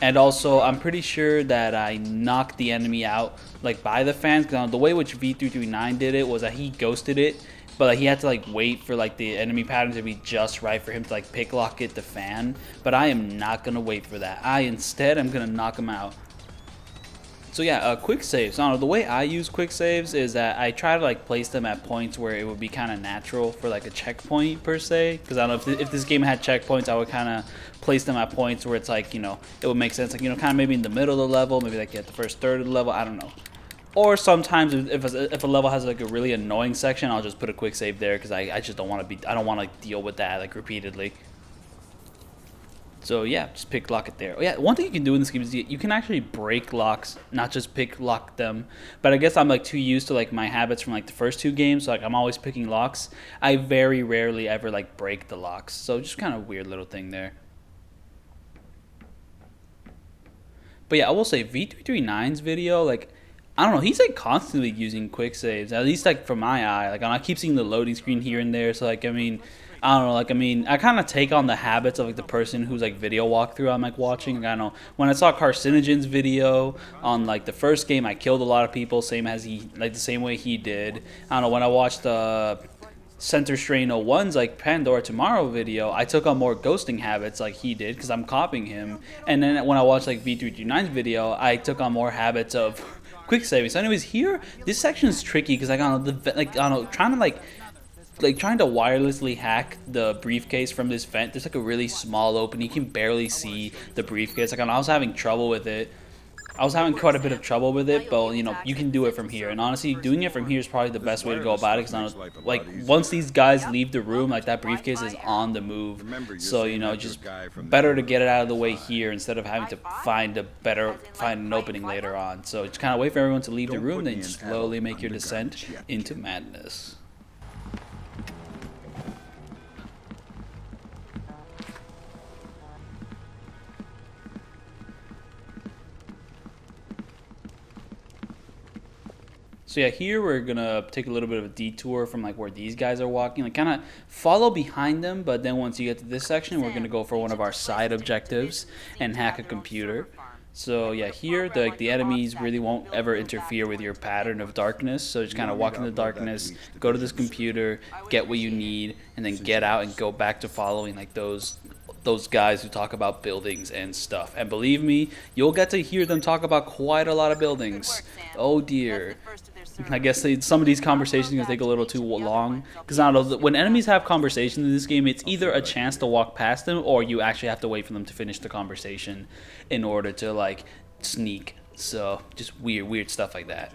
S1: And also, I'm pretty sure that I knocked the enemy out like by the fans, because the way which V339 did it was that he ghosted it, but like, he had to like wait for like the enemy pattern to be just right for him to like pick lock it the fan. But I am not gonna wait for that. Instead I'm gonna knock him out. So yeah, quick saves. I don't know, the way I use quick saves is that I try to like place them at points where it would be kind of natural for like a checkpoint per se. Because I don't know, if this game had checkpoints, I would kind of place them at points where it's like, you know, it would make sense. Like, you know, kind of maybe in the middle of the level, maybe like at the first third of the level, I don't know. Or sometimes if a level has like a really annoying section, I'll just put a quick save there because I just don't want to I don't want to like deal with that like repeatedly. So yeah, just pick lock it there. Oh yeah, one thing you can do in this game is you can actually break locks, not just pick lock them. But I guess I'm like too used to like my habits from like the first two games, so like I'm always picking locks. I very rarely ever like break the locks. So just kind of weird little thing there. But yeah, I will say V339's video, like, I don't know, he's like constantly using quick saves, at least like from my eye. Like I keep seeing the loading screen here and there, so like I mean, I don't know, like I mean, I kind of take on the habits of like the person who's like video walkthrough I'm like watching. Like, I don't know, when I saw Carcinogen's video on like the first game, I killed a lot of people, same as he, like the same way he did. I don't know, when I watched Center Strain 01's like Pandora Tomorrow video, I took on more ghosting habits like he did because I'm copying him. And then when I watched like V329's video, I took on more habits of quick saving. So anyways, here this section is tricky because I don't know, trying to wirelessly hack the briefcase from this vent. There's like a really small opening. You can barely see the briefcase. Like I was having trouble with it. I was having quite a bit of trouble with it, but you know, you can do it from here. And honestly, doing it from here is probably the best way to go about it. Because like once these guys leave the room, like that briefcase is on the move. So you know, just better to get it out of the way here instead of having to find an opening later on. So just kind of wait for everyone to leave the room, then you slowly make your descent into madness. So yeah, here we're gonna take a little bit of a detour from like where these guys are walking, like kind of follow behind them, but then once you get to this section, we're gonna go for one of our side objectives and hack a computer. So yeah, here the enemies really won't ever interfere with your pattern of darkness. So just kind of walk in the darkness, go to this computer, get what you need, and then get out and go back to following like those those guys who talk about buildings and stuff. And believe me, you'll get to hear them talk about quite a lot of buildings. Oh dear. I guess some of these conversations can take a little too long, because I don't know, when enemies have conversations in this game, it's either a chance to walk past them, or you actually have to wait for them to finish the conversation in order to like sneak. So just weird stuff like that.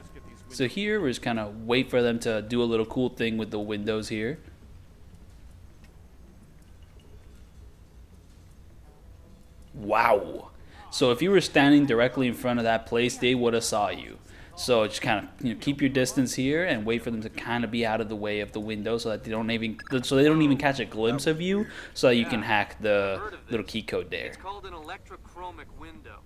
S1: So here we're just kind of wait for them to do a little cool thing with the windows here. Wow. So if you were standing directly in front of that place, they would have saw you. So just kind of keep your distance here and wait for them to kind of be out of the way of the window, so that they don't even catch a glimpse of you, so that you can hack the little key code there.
S3: It's called an electrochromic window.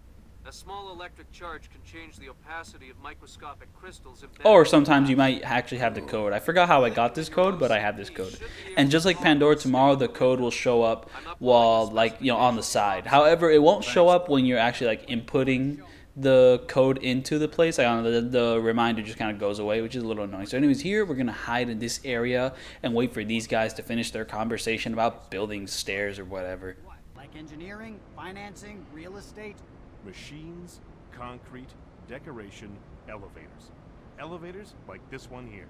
S3: A small electric charge can change the opacity of microscopic crystals.
S1: Or sometimes you might actually have the code. I forgot how I got this code, but I have this code. And just like Pandora Tomorrow, the code will show up while on the side. However, it won't show up when you're actually like inputting the code into the place. The reminder just kind of goes away, which is a little annoying. So anyways, here we're gonna hide in this area and wait for these guys to finish their conversation about buildings, stairs, or whatever.
S8: Like engineering, financing, real estate?
S9: Machines, concrete, decoration, elevators. Elevators like this one here.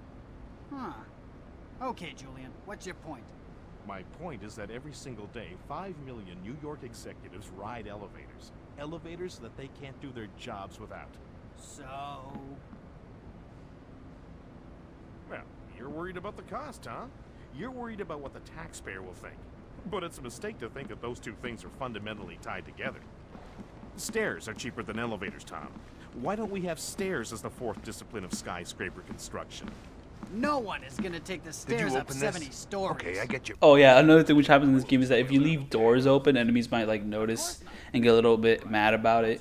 S8: Huh. Okay, Julian, what's your point?
S9: My point is that every single day, 5 million New York executives ride elevators. Elevators that they can't do their jobs without.
S8: So...
S9: Well, you're worried about the cost, huh? You're worried about what the taxpayer will think. But it's a mistake to think that those two things are fundamentally tied together. Stairs are cheaper than elevators, Tom. Why don't we have stairs as the fourth discipline of skyscraper construction?
S8: No one is gonna take the stairs up 70 stories.
S4: Okay, I get you.
S1: Oh yeah, another thing which happens in this game is that if you leave doors open, enemies might like notice and get a little bit mad about it.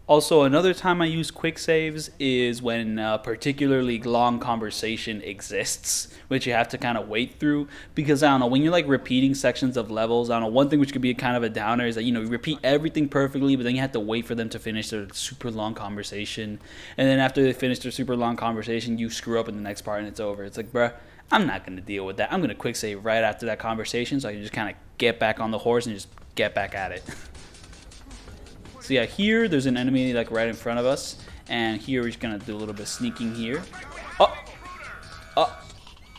S1: Also, another time I use quick saves is when a particularly long conversation exists, which you have to kind of wait through, because I don't know, when you're like repeating sections of levels, I don't know, one thing which could be kind of a downer is that, you repeat everything perfectly, but then you have to wait for them to finish their super long conversation, and then after they finish their super long conversation, you screw up in the next part and it's over. It's like, bruh, I'm not going to deal with that. I'm going to quick save right after that conversation so I can just kind of get back on the horse and just get back at it. So yeah, here there's an enemy like right in front of us, and here we're just gonna do a little bit of sneaking here.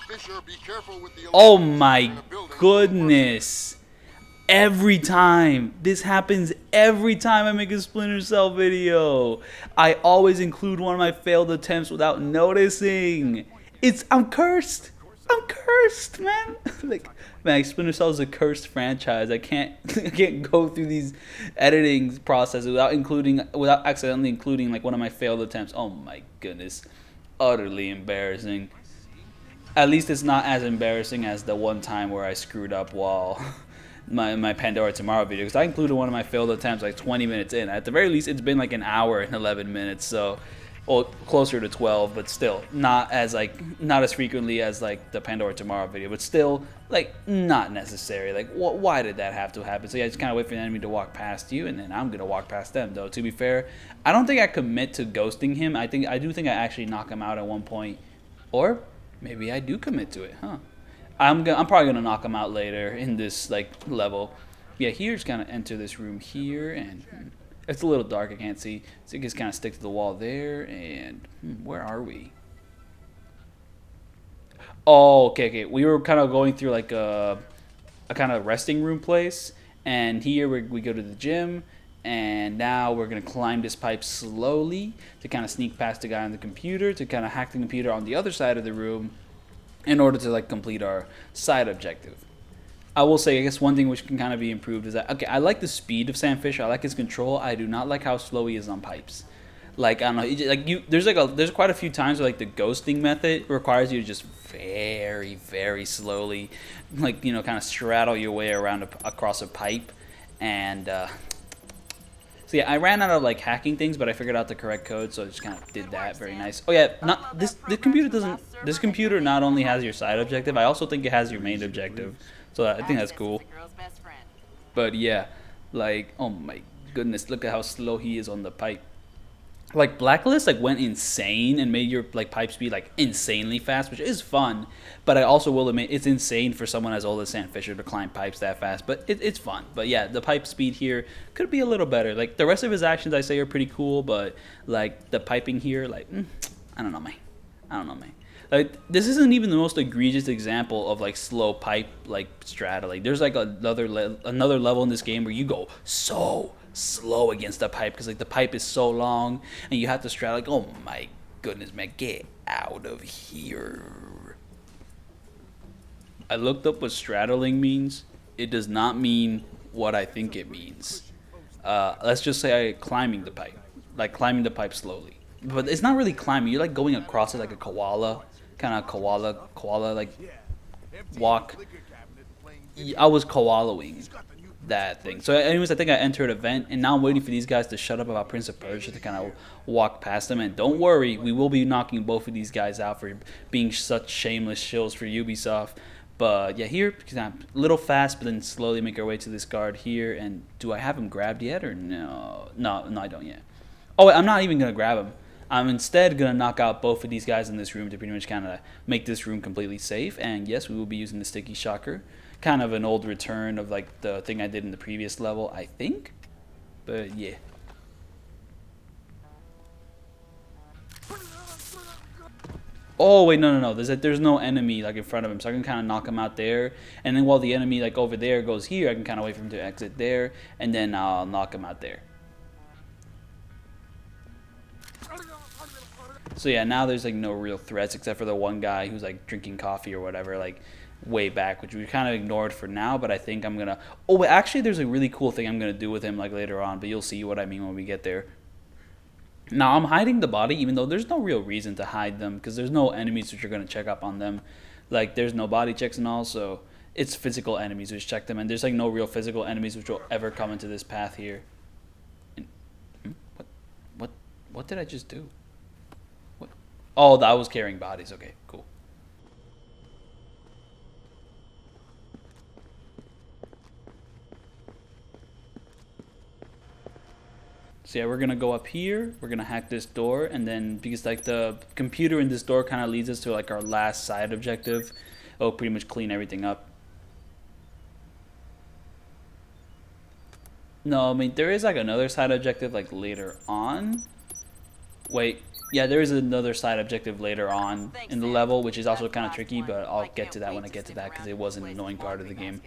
S7: Fisher, be careful with the
S1: Oh my goodness! Every time this happens, every time I make a Splinter Cell video, I always include one of my failed attempts without noticing. I'm cursed. I'm cursed, man. Man, Splinter Cell is a cursed franchise. I can't go through these editing processes without accidentally including like one of my failed attempts. Oh my goodness, utterly embarrassing. At least it's not as embarrassing as the one time where I screwed up while my Pandora Tomorrow video, because I included one of my failed attempts like 20 minutes in. At the very least, it's been like an hour and 11 minutes, so. Well, closer to 12, but still not as frequently as like the Pandora Tomorrow video, but still like not necessary. Like why did that have to happen? So yeah, just kind of wait for the enemy to walk past you, and then I'm gonna walk past them. Though to be fair, I don't think I commit to ghosting him. I do think I actually knock him out at one point, or maybe I do commit to it, huh? I'm probably gonna knock him out later in this like level. Yeah, here just kind of enter this room here, and it's a little dark, I can't see. So you just kind of stick to the wall there, and where are we? Oh, okay. We were kind of going through like a kind of resting room place, and here we go to the gym, and now we're going to climb this pipe slowly to kind of sneak past the guy on the computer, to kind of hack the computer on the other side of the room in order to like complete our side objective. I will say, I guess one thing which can kind of be improved is that, okay, I like the speed of Sam Fisher. I like his control. I do not like how slow he is on pipes. Like, I don't know, there's quite a few times where like the ghosting method requires you to just very, very slowly, like, kind of straddle your way around across a pipe. And so yeah, I ran out of like hacking things, but I figured out the correct code, so I just kind of did that. Very nice. Oh yeah, this computer not only has your side objective, I also think it has your main objective. So I think that's cool. But yeah, like, oh my goodness, look at how slow he is on the pipe. like Blacklist like went insane and made your like pipe speed like insanely fast, which is fun. But I also will admit it's insane for someone as old as Sam Fisher to climb pipes that fast. But it's fun. But yeah, the pipe speed here could be a little better. Like the rest of his actions, I say are pretty cool, but like the piping here, like I don't know, man. I don't know, man. Like this isn't even the most egregious example of like slow pipe like strata. Like there's like another level in this game where you go so slow against the pipe because like the pipe is so long and you have to strata like, oh my goodness, man, get out of here. I looked up what straddling means. It does not mean what I think it means. Let's just say climbing the pipe, like climbing the pipe slowly. But it's not really climbing. You're like going across it like a koala, kind of koala like walk. I was koalaing that thing. So anyways, I think I entered a vent, and now I'm waiting for these guys to shut up about Prince of Persia to kind of walk past them. And don't worry, we will be knocking both of these guys out for being such shameless shills for Ubisoft. But yeah, here, a little fast, but then slowly make our way to this guard here. And do I have him grabbed yet or no? No, I don't yet. Oh, wait, I'm not even going to grab him. I'm instead going to knock out both of these guys in this room to pretty much kind of make this room completely safe. And yes, we will be using the sticky shocker. Kind of an old return of like the thing I did in the previous level, I think. But yeah. Oh wait, no. There's no enemy like in front of him, so I can kind of knock him out there. And then while the enemy like over there goes here, I can kind of wait for him to exit there, and then I'll knock him out there. So yeah, now there's like no real threats except for the one guy who's like drinking coffee or whatever, like way back, which we kind of ignored for now. But I think I'm gonna. Oh, but actually, there's a really cool thing I'm gonna do with him like later on. But you'll see what I mean when we get there. Now I'm hiding the body, even though there's no real reason to hide them because there's no enemies which are gonna check up on them. Like there's no body checks and all, so it's physical enemies which check them, and there's like no real physical enemies which will ever come into this path here. And, what did I just do? What? Oh, I was carrying bodies. Okay, cool. So yeah, we're gonna go up here, we're gonna hack this door, and then because like the computer in this door kind of leads us to like our last side objective, it'll pretty much clean everything up. No, I mean there is like another side objective like later on. Wait, yeah, there is another side objective later on in the level, which is also kind of tricky, but I'll get to that when I get to that because it was an annoying part of the game.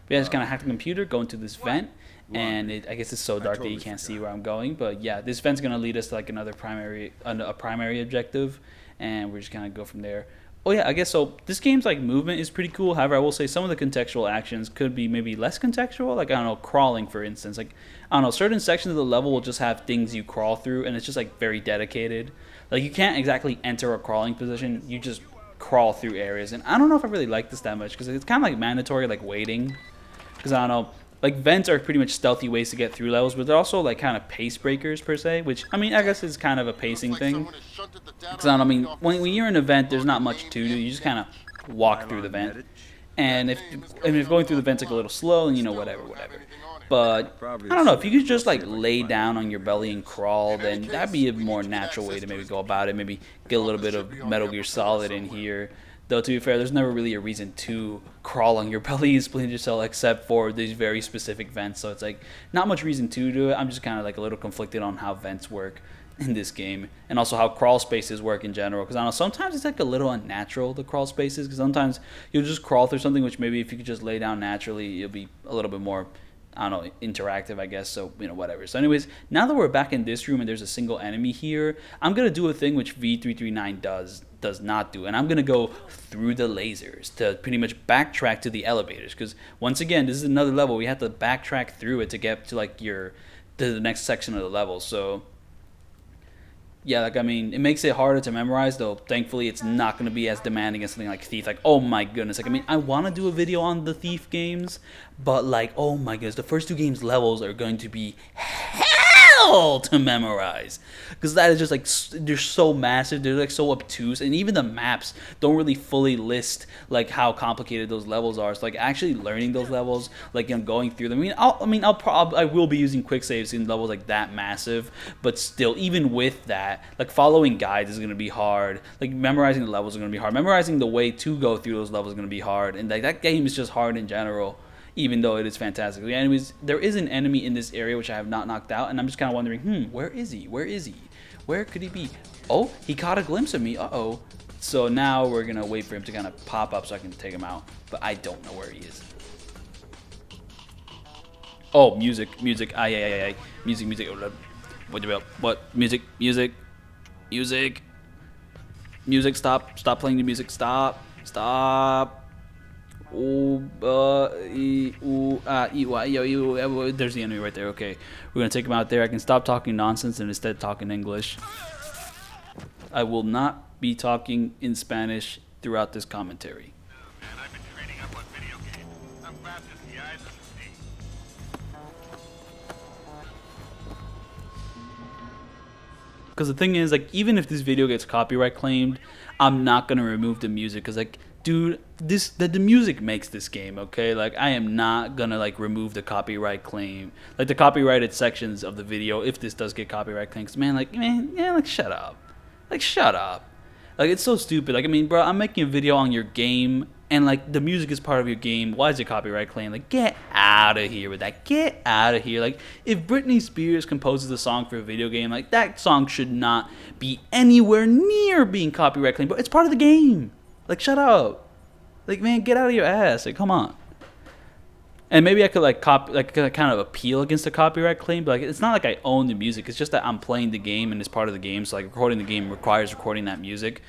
S1: But yeah, just kind of hack the computer, go into this vent. And I guess it's so dark that you can't see where I'm going, but yeah, this vent's gonna lead us to like a primary objective, and we're just gonna go from there. Oh yeah, I guess so. This game's like movement is pretty cool. However, I will say some of the contextual actions could be maybe less contextual. Like I don't know, crawling for instance. Like I don't know, certain sections of the level will just have things you crawl through, and it's just like very dedicated. Like you can't exactly enter a crawling position. You just crawl through areas, and I don't know if I really like this that much because it's kind of like mandatory, like waiting. Because I don't know. Like, vents are pretty much stealthy ways to get through levels, but they're also, like, kind of pace breakers, per se, which, I mean, I guess is kind of a pacing thing. Because, I mean, when you're in an event, there's not much to do. You just kind of walk through the vent. And if going through the vent's, like, a little slow, then, you know, whatever. But, I don't know, if you could just, like, lay down on your belly and crawl, then that'd be a more natural way to maybe go about it. Maybe get a little bit of Metal Gear Solid in here. Though, to be fair, there's never really a reason to crawl on your belly in Splinter Cell except for these very specific vents. So it's like not much reason to do it. I'm just kind of like a little conflicted on how vents work in this game. And also how crawl spaces work in general. Because I don't know, sometimes it's like a little unnatural, the crawl spaces. Because sometimes you'll just crawl through something which maybe if you could just lay down naturally, it'll be a little bit more, I don't know, interactive, I guess. So, you know, whatever. So anyways, now that we're back in this room and there's a single enemy here, I'm going to do a thing which V339 does not do, and I'm gonna go through the lasers to pretty much backtrack to the elevators, because once again this is another level, we have to backtrack through it to get to like to the next section of the level. So yeah, like I mean it makes it harder to memorize, though thankfully it's not gonna be as demanding as something like Thief. Like oh my goodness, like I mean I want to do a video on the Thief games, but like oh my goodness, the first two games levels are going to be hell hell to memorize, because that is just like they're so massive, they're like so obtuse, and even the maps don't really fully list like how complicated those levels are. So like actually learning those levels, like going through them. I will be using quick saves in levels like that massive, but still, even with that, like following guides is gonna be hard. Like memorizing the levels is gonna be hard. Memorizing the way to go through those levels is gonna be hard, and like that game is just hard in general. Even though it is fantastic. The enemies, there is an enemy in this area which I have not knocked out, and I'm just kind of wondering, where is he? Where is he? Where could he be? Oh, he caught a glimpse of me. Uh-oh. So now we're gonna wait for him to kind of pop up so I can take him out, but I don't know where he is. Oh, music. Music. Music. What? Music. Stop playing the music. Stop. There's the enemy right there. Okay, we're gonna take him out there. I can stop talking nonsense and instead talk in English. I will not be talking in Spanish throughout this commentary.
S9: Man, I've been training up on video games. I'm fast as the eyes of the sea.
S1: Because the thing is, like, even if this video gets copyright claimed, I'm not gonna remove the music, because like, dude, the music makes this game, okay? Like, I am not gonna like remove the copyright claim, like the copyrighted sections of the video if this does get copyright claims. Like shut up, like it's so stupid. Like, I mean, bro, I'm making a video on your game, and like the music is part of your game. Why is it copyright claim? Like, get out of here with that. Get out of here. Like, if Britney Spears composes a song for a video game, like that song should not be anywhere near being copyright claimed, but it's part of the game. Like, shut up. Like, man, get out of your ass. Like, come on. And maybe I could like kind of appeal against the copyright claim, but like, it's not like I own the music. It's just that I'm playing the game and it's part of the game. So like, recording the game requires recording that music.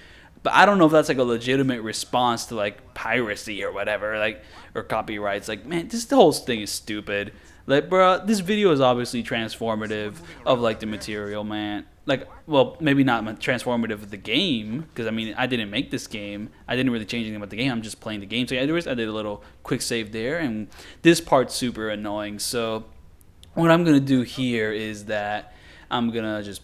S1: But I don't know if that's like a legitimate response to like piracy or whatever, like, or copyrights. Like, man, the whole thing is stupid. Like, bro, this video is obviously transformative of like the material, man. Like, well, maybe not transformative of the game, because I mean, I didn't make this game. I didn't really change anything about the game. I'm just playing the game. So yeah, anyways, I did a little quick save there, and this part's super annoying. So what I'm gonna do here is that I'm gonna just,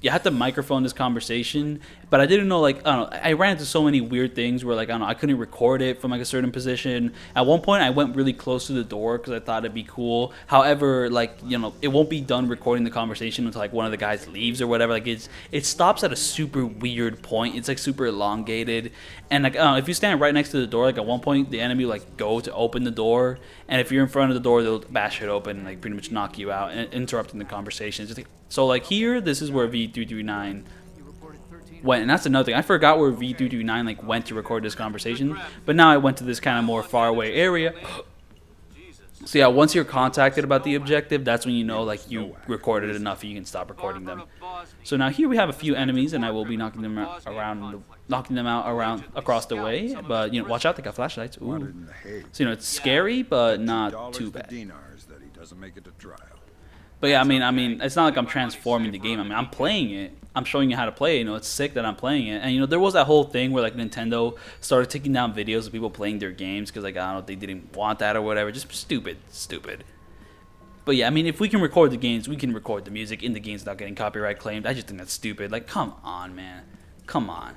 S1: you have to microphone this conversation, but I didn't know, like, I don't know, I ran into so many weird things where, like, I don't know, I couldn't record it from like a certain position. At one point I went really close to the door because I thought it'd be cool. However, like, you know, it won't be done recording the conversation until like one of the guys leaves or whatever. Like, it stops at a super weird point. It's like super elongated, and like, I don't know, if you stand right next to the door, like at one point the enemy like go to open the door, and if you're in front of the door, they'll bash it open and like pretty much knock you out and interrupting the conversation. It's just like, so like here, this is where V339 went, and that's another thing. I forgot where V339 like went to record this conversation, but now I went to this kind of more far away area. So yeah, once you're contacted about the objective, that's when you know like you recorded enough and you can stop recording them. So now here we have a few enemies, and I will be knocking them out around across the way. But you know, watch out, they got flashlights. Ooh. So you know, it's scary, but not too bad. But yeah, I mean, it's not like I'm transforming the game. I mean, I'm playing it. I'm showing you how to play. You know, it's sick that I'm playing it. And you know, there was that whole thing where like Nintendo started taking down videos of people playing their games because like, I don't know, they didn't want that or whatever. Just stupid. But yeah, I mean, if we can record the games, we can record the music in the games without getting copyright claimed. I just think that's stupid. Like, come on, man. Come on.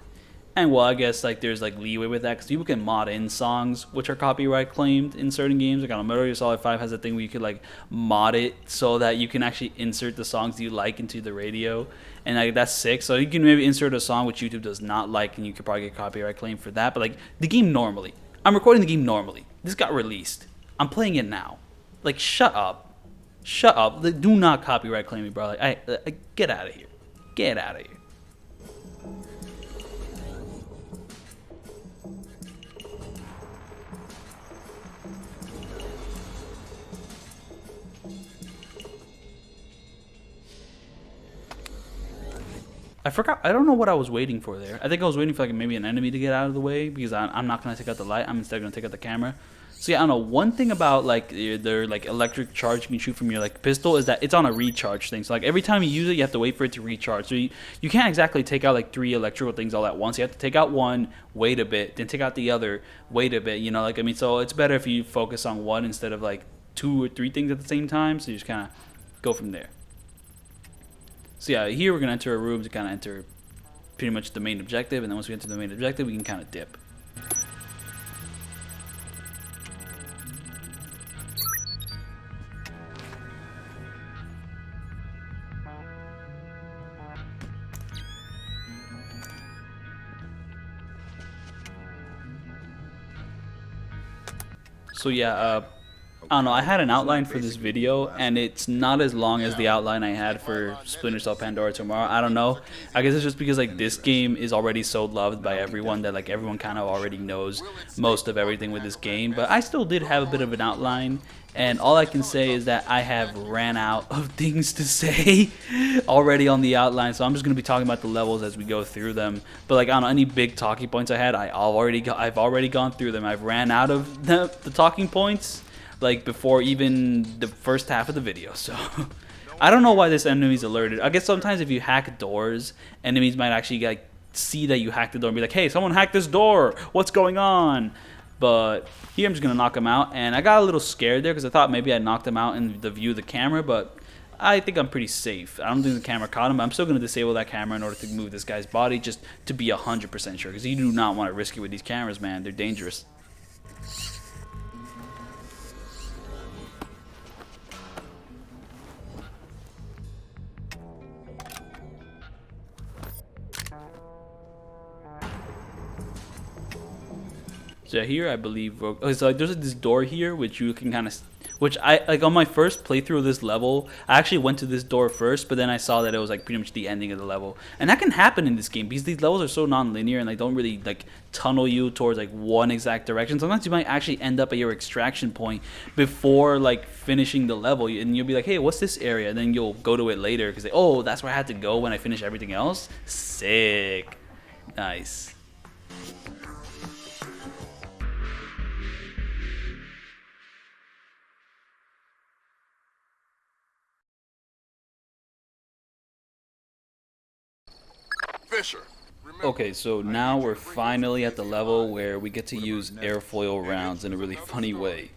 S1: And well, I guess like there's like leeway with that because people can mod in songs which are copyright claimed in certain games. Like, I don't know, Metal Gear Solid 5 has a thing where you could like mod it so that you can actually insert the songs you like into the radio, and like that's sick. So you can maybe insert a song which YouTube does not like, and you could probably get copyright claimed for that. But like the game normally, I'm recording the game normally. This got released. I'm playing it now. Like, shut up. Like, do not copyright claim me, bro. Like, I get out of here. Get out of here. I forgot. I don't know what I was waiting for there. I think I was waiting for like maybe an enemy to get out of the way because I'm not gonna take out the light. I'm instead gonna take out the camera. So yeah, I don't know. One thing about like their like electric charge you can shoot from your like pistol is that it's on a recharge thing. So like every time you use it, you have to wait for it to recharge. So you can't exactly take out like 3 electrical things all at once. You have to take out one, wait a bit, then take out the other, wait a bit. You know, like, I mean, so it's better if you focus on one instead of like 2 or 3 things at the same time. So you just kind of go from there. So yeah, here we're gonna enter a room to kind of enter pretty much the main objective, and then once we enter the main objective, we can kind of dip. So yeah, I don't know, I had an outline for this video, and it's not as long as the outline I had for Splinter Cell Pandora Tomorrow. I don't know, I guess it's just because like this game is already so loved by everyone that like everyone kind of already knows most of everything with this game. But I still did have a bit of an outline, and all I can say is that I have ran out of things to say already on the outline, so I'm just going to be talking about the levels as we go through them. But like, I don't know, any big talking points I had, I've already gone through them. I've ran out of the talking points like before even the first half of the video. So I don't know why this enemy's alerted. I guess sometimes if you hack doors, enemies might actually like see that you hacked the door and be like, hey, someone hacked this door, what's going on? But here I'm just gonna knock him out, and I got a little scared there because I thought maybe I knocked him out in the view of the camera, but I think I'm pretty safe. I don't think the camera caught him, but I'm still gonna disable that camera in order to move this guy's body just to be 100% sure, because you do not want to risk it with these cameras, man. They're dangerous. So here I believe, so like there's this door here which you can kind of, which I like on my first playthrough of this level, I actually went to this door first, but then I saw that it was like pretty much the ending of the level. And that can happen in this game because these levels are so non-linear and they don't really like tunnel you towards like one exact direction. Sometimes you might actually end up at your extraction point before like finishing the level, and you'll be like, hey, what's this area? And then you'll go to it later because oh, that's where I had to go when I finish everything else. Sick. Nice.
S7: Fisher.
S1: Okay, so now we're finally at the level where we get to use airfoil rounds in a really funny way.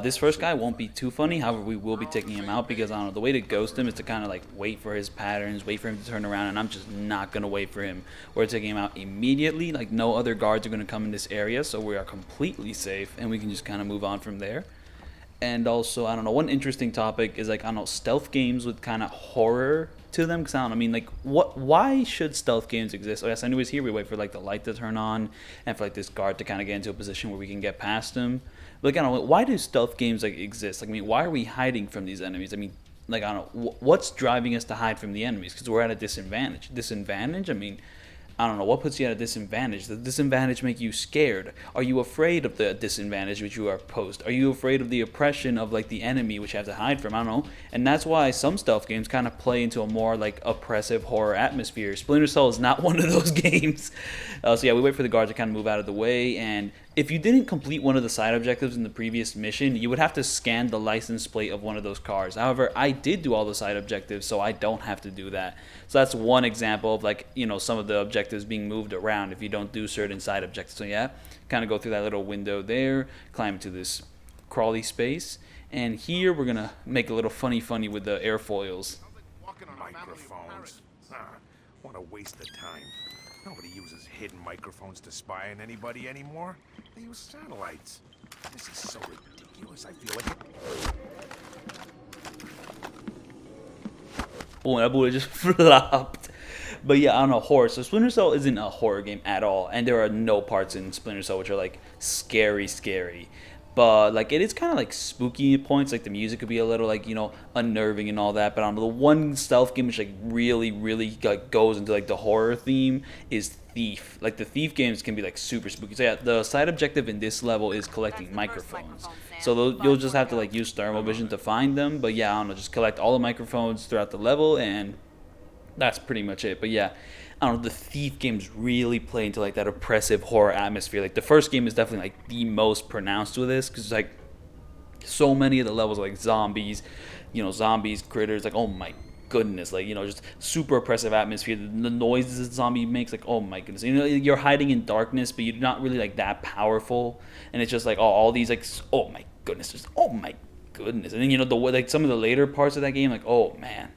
S1: This first guy won't be too funny, however we will be taking him out because I don't know, the way to ghost him is to kind of like wait for his patterns, wait for him to turn around, and I'm just not going to wait for him. We're taking him out immediately, like no other guards are going to come in this area, so we are completely safe and we can just kind of move on from there. And also, I don't know, one interesting topic is like, I don't know, stealth games with kind of horror to them, because I don't know, I mean, like, why should stealth games exist? Oh yes, anyways, here we wait for like the light to turn on and for like this guard to kind of get into a position where we can get past him. But like, I don't know, why do stealth games like exist? Like, I mean, why are we hiding from these enemies? I mean, like, I don't know, what's driving us to hide from the enemies? Because we're at a disadvantage. Disadvantage? I mean, I don't know, what puts you at a disadvantage? Does the disadvantage make you scared? Are you afraid of the disadvantage which you are posed? Are you afraid of the oppression of like the enemy which you have to hide from? I don't know. And that's why some stealth games kind of play into a more like oppressive horror atmosphere. Splinter Cell is not one of those games. So yeah, we wait for the guards to kind of move out of the way, and if you didn't complete one of the side objectives in the previous mission, you would have to scan the license plate of one of those cars. However, I did do all the side objectives, so I don't have to do that. So that's one example of like, you know, some of the objectives being moved around if you don't do certain side objectives. So yeah, kind of go through that little window there, climb into this crawly space, and here we're gonna make a little funny with the airfoils.
S9: Microphones. What a waste of time. Nobody uses hidden microphones to spy on anybody anymore. They use satellites. This is so ridiculous. I feel like
S1: Oh, that bullet just flopped. But yeah, I don't know, horror. So Splinter Cell isn't a horror game at all, and there are no parts in Splinter Cell which are like scary. But like, it is kind of like spooky at points. Like the music could be a little like, you know, unnerving and all that. But I don't know, the one stealth game which like really like goes into like the horror theme is Thief. Like the Thief games can be like super spooky. So yeah, the side objective in this level is collecting microphones. So you'll just have to like use thermal vision to find them. But yeah, I don't know, just collect all the microphones throughout the level, and that's pretty much it. But yeah, I don't know, the Thief games really play into like that oppressive horror atmosphere. Like the first game is definitely like the most pronounced with this, because like so many of the levels are like zombies, you know, critters, like oh my goodness, like, you know, just super oppressive atmosphere. The noises the zombie makes, like oh my goodness, you know, you're hiding in darkness, but you're not really like that powerful, and it's just like all these like oh my goodness, just oh my goodness. And then, you know, the like some of the later parts of that game, like oh man,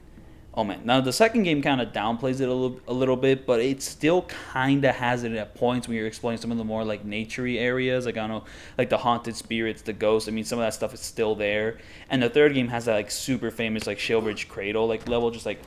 S1: Oh man, now the second game kind of downplays it a little bit, but it still kind of has it at points when you're exploring some of the more like naturey areas, like I don't know, like the haunted spirits, the ghosts. I mean, some of that stuff is still there. And the third game has that like super famous like Shellbridge Cradle like level, just like,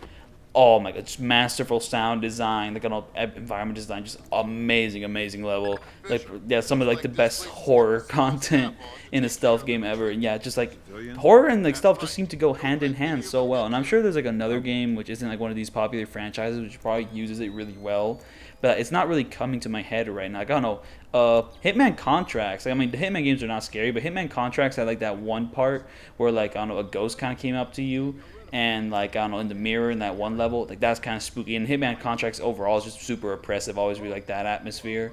S1: oh my god, just masterful sound design, like environment design, just amazing level. Like yeah, some of like the best horror content in a stealth game ever. And yeah, just like horror and like stealth just seem to go hand in hand so well. And I'm sure there's like another game which isn't like one of these popular franchises which probably uses it really well, but it's not really coming to my head right now. Like, I don't know. Hitman Contracts. Like, I mean, the Hitman games are not scary, but Hitman Contracts had like that one part where like I don't know, a ghost kind of came up to you. And like I don't know, in the mirror in that one level, like that's kind of spooky. And Hitman Contracts overall is just super oppressive. Always really like that atmosphere.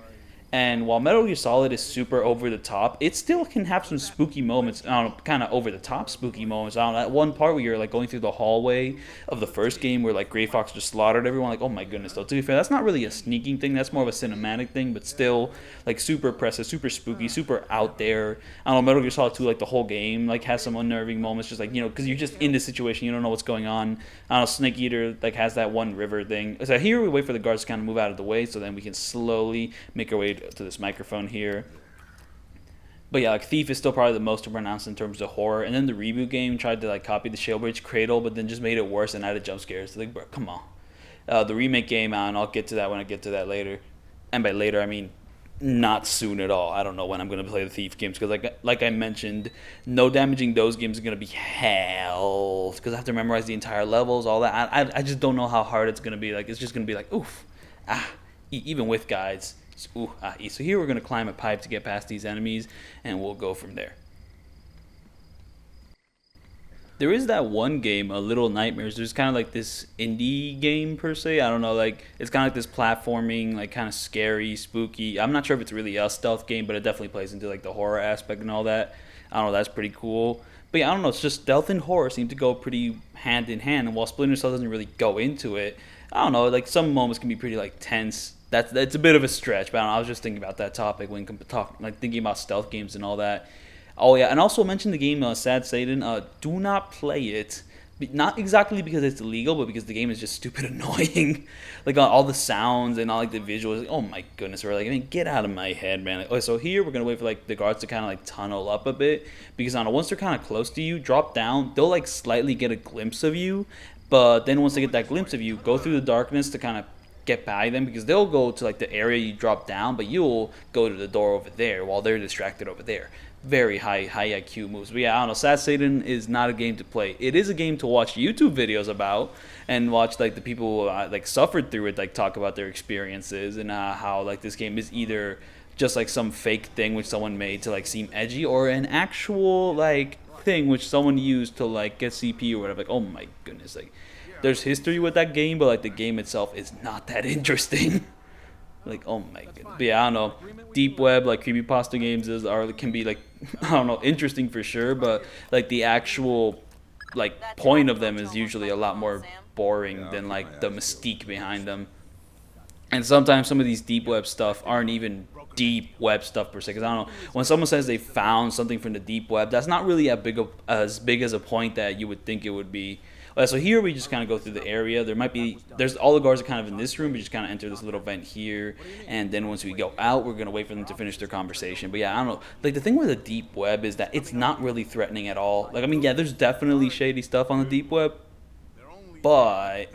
S1: And while Metal Gear Solid is super over the top, it still can have some spooky moments. I don't know, kind of over the top spooky moments. I don't know, that one part where you're like going through the hallway of the first game where like Gray Fox just slaughtered everyone. Like, oh my goodness, though. To be fair, that's not really a sneaking thing. That's more of a cinematic thing, but still like super oppressive, super spooky, super out there. I don't know, Metal Gear Solid 2, like the whole game, like has some unnerving moments, just like, you know, because you're just in this situation, you don't know what's going on. I don't know, Snake Eater like has that one river thing. So here we wait for the guards to kind of move out of the way, so then we can slowly make our way to this microphone here. But yeah, like Thief is still probably the most pronounced in terms of horror. And then the reboot game tried to like copy the Shellbridge Cradle, but then just made it worse and added jump scares. Like, bro, come on. The remake game, and I'll get to that when I get to that later. And by later, I mean not soon at all. I don't know when I'm going to play the Thief games, because like I mentioned, no damaging those games is going to be hell, because I have to memorize the entire levels, all that. I just don't know how hard it's going to be. Like, it's just going to be like, oof, even with guides. So here we're going to climb a pipe to get past these enemies, and we'll go from there. There is that one game, Little Nightmares. There's kind of like this indie game per se. I don't know, like it's kind of like this platforming, like kind of scary, spooky. I'm not sure if it's really a stealth game, but it definitely plays into like the horror aspect and all that. I don't know, that's pretty cool. But yeah, I don't know, it's just stealth and horror seem to go pretty hand in hand. And while Splinter Cell doesn't really go into it, I don't know, like some moments can be pretty like tense. That's a bit of a stretch, but I was just thinking about that topic when thinking about stealth games and all that. Oh yeah, and also mention the game Sad Satan. Do not play it. Not exactly because it's illegal, but because the game is just stupid annoying. Like all the sounds and all like the visuals. Like, oh my goodness, we're like, I mean, get out of my head, man. Like, so here we're gonna wait for like the guards to kind of like tunnel up a bit, because I don't know, once they're kind of close to you, drop down. They'll like slightly get a glimpse of you, but then once they get that glimpse of you, go through the darkness to kind of get by them, because they'll go to like the area you drop down, but you'll go to the door over there while they're distracted over there. Very high IQ moves. But yeah, I don't know, Sad Satan is not a game to play. It is a game to watch YouTube videos about, and watch like the people who like suffered through it, like talk about their experiences, and how like this game is either just like some fake thing which someone made to like seem edgy, or an actual like thing which someone used to like get CP or whatever. Like, oh my goodness, like there's history with that game, but like the game itself is not that interesting. Like, oh my god. But yeah, I don't know. Deep web, like creepypasta games can be like, I don't know, interesting for sure, but like the actual like point of them is usually a lot more boring than like the mystique behind them. And sometimes some of these deep web stuff aren't even deep web stuff per se, because I don't know, when someone says they found something from the deep web, that's not really as big as a point that you would think it would be. So here we just kind of go through the area. There's all the guards are kind of in this room. We just kind of enter this little vent here, and then once we go out, we're gonna wait for them to finish their conversation. But yeah, I don't know. Like the thing with the deep web is that it's not really threatening at all. Like, I mean, yeah, there's definitely shady stuff on the deep web, but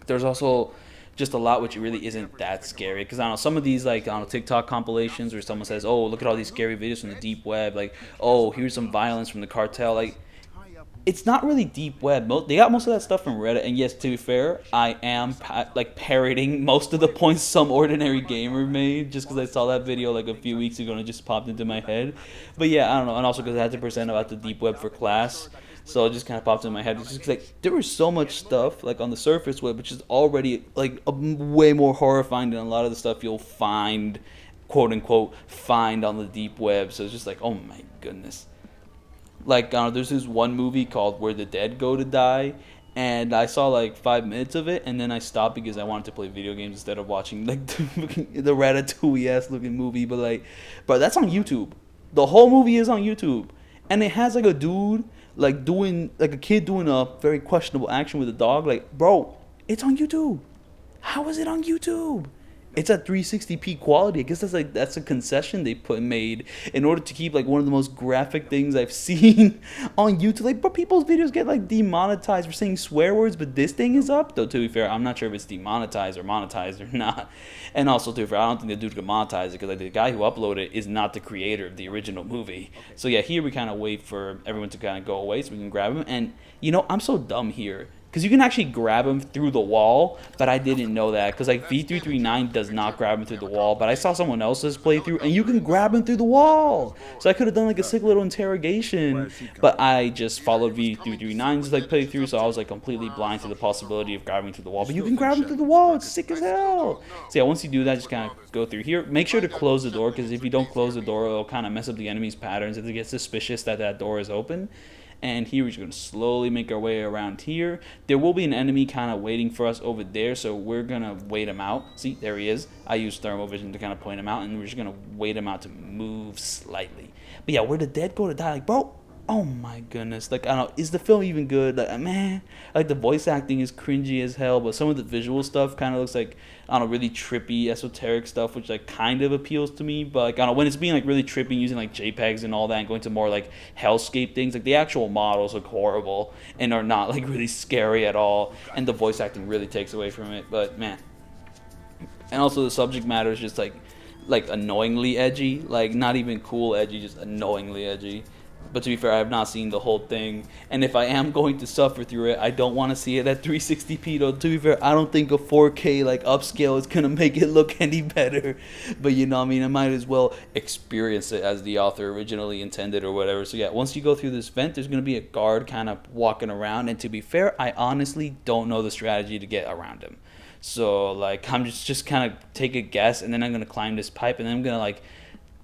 S1: there's also just a lot which really isn't that scary. Because I don't know, some of these like, I don't know, TikTok compilations where someone says, oh, look at all these scary videos from the deep web, like, oh, here's some violence from the cartel, like, it's not really deep web. They got most of that stuff from Reddit, and yes, to be fair, I am like parroting most of the points some ordinary gamer made, just because I saw that video like a few weeks ago and it just popped into my head. But yeah, I don't know, and also because I had to present about the deep web for class, so it just kind of popped in my head. It's just like there was so much stuff like on the surface web, which is already like way more horrifying than a lot of the stuff you'll find, quote unquote, find on the deep web. So it's just like, oh my goodness. Like, there's this one movie called Where the Dead Go to Die, and I saw like 5 minutes of it, and then I stopped because I wanted to play video games instead of watching like the Ratatouille ass looking movie. But that's on YouTube. The whole movie is on YouTube, and it has like a dude like doing like a kid doing a very questionable action with a dog. Like, bro, it's on YouTube. How is it on YouTube? It's at 360p quality. I guess that's a concession they made in order to keep like one of the most graphic things I've seen on YouTube. Like, but people's videos get like demonetized for saying swear words, but this thing is up. Though to be fair, I'm not sure if it's demonetized or monetized or not. And also to be fair, I don't think the dude could monetize it because like the guy who uploaded it is not the creator of the original movie. So yeah, here we kind of wait for everyone to kind of go away so we can grab him. And you know, I'm so dumb here. Because you can actually grab him through the wall, but I didn't know that. Because like V339 does not grab him through the wall, but I saw someone else's playthrough, and you can grab him through the wall. So I could have done like a sick little interrogation, but I just followed V339's like playthrough, so I was like completely blind to the possibility of grabbing through the wall. But you can grab him through the wall. It's sick as hell. So yeah, once you do that, just kind of go through here. Make sure to close the door, because if you don't close the door, it'll kind of mess up the enemy's patterns if they get suspicious that that door is open. And here we're just going to slowly make our way around here. There will be an enemy kind of waiting for us over there, so we're going to wait him out. See, there he is. I use thermal vision to kind of point him out, and we're just going to wait him out to move slightly. But yeah, where the dead go to die, like, bro, oh my goodness. Like, I don't know, is the film even good? Like, man, like the voice acting is cringy as hell, but some of the visual stuff kind of looks like, I don't know, really trippy, esoteric stuff, which like kind of appeals to me. But like, I don't know, when it's being like really trippy, using like JPEGs and all that, and going to more like hellscape things, like the actual models look horrible and are not like really scary at all, and the voice acting really takes away from it. But man, and also the subject matter is just like annoyingly edgy, like not even cool edgy, just annoyingly edgy. But to be fair, I have not seen the whole thing, and if I am going to suffer through it, I don't want to see it at 360p. Though, to be fair, I don't think a 4K like upscale is gonna make it look any better. But you know what I mean, I might as well experience it as the author originally intended or whatever. So yeah, once you go through this vent, there's gonna be a guard kind of walking around, and to be fair, I honestly don't know the strategy to get around him. So like, I'm just kind of take a guess, and then I'm gonna climb this pipe, and then I'm gonna like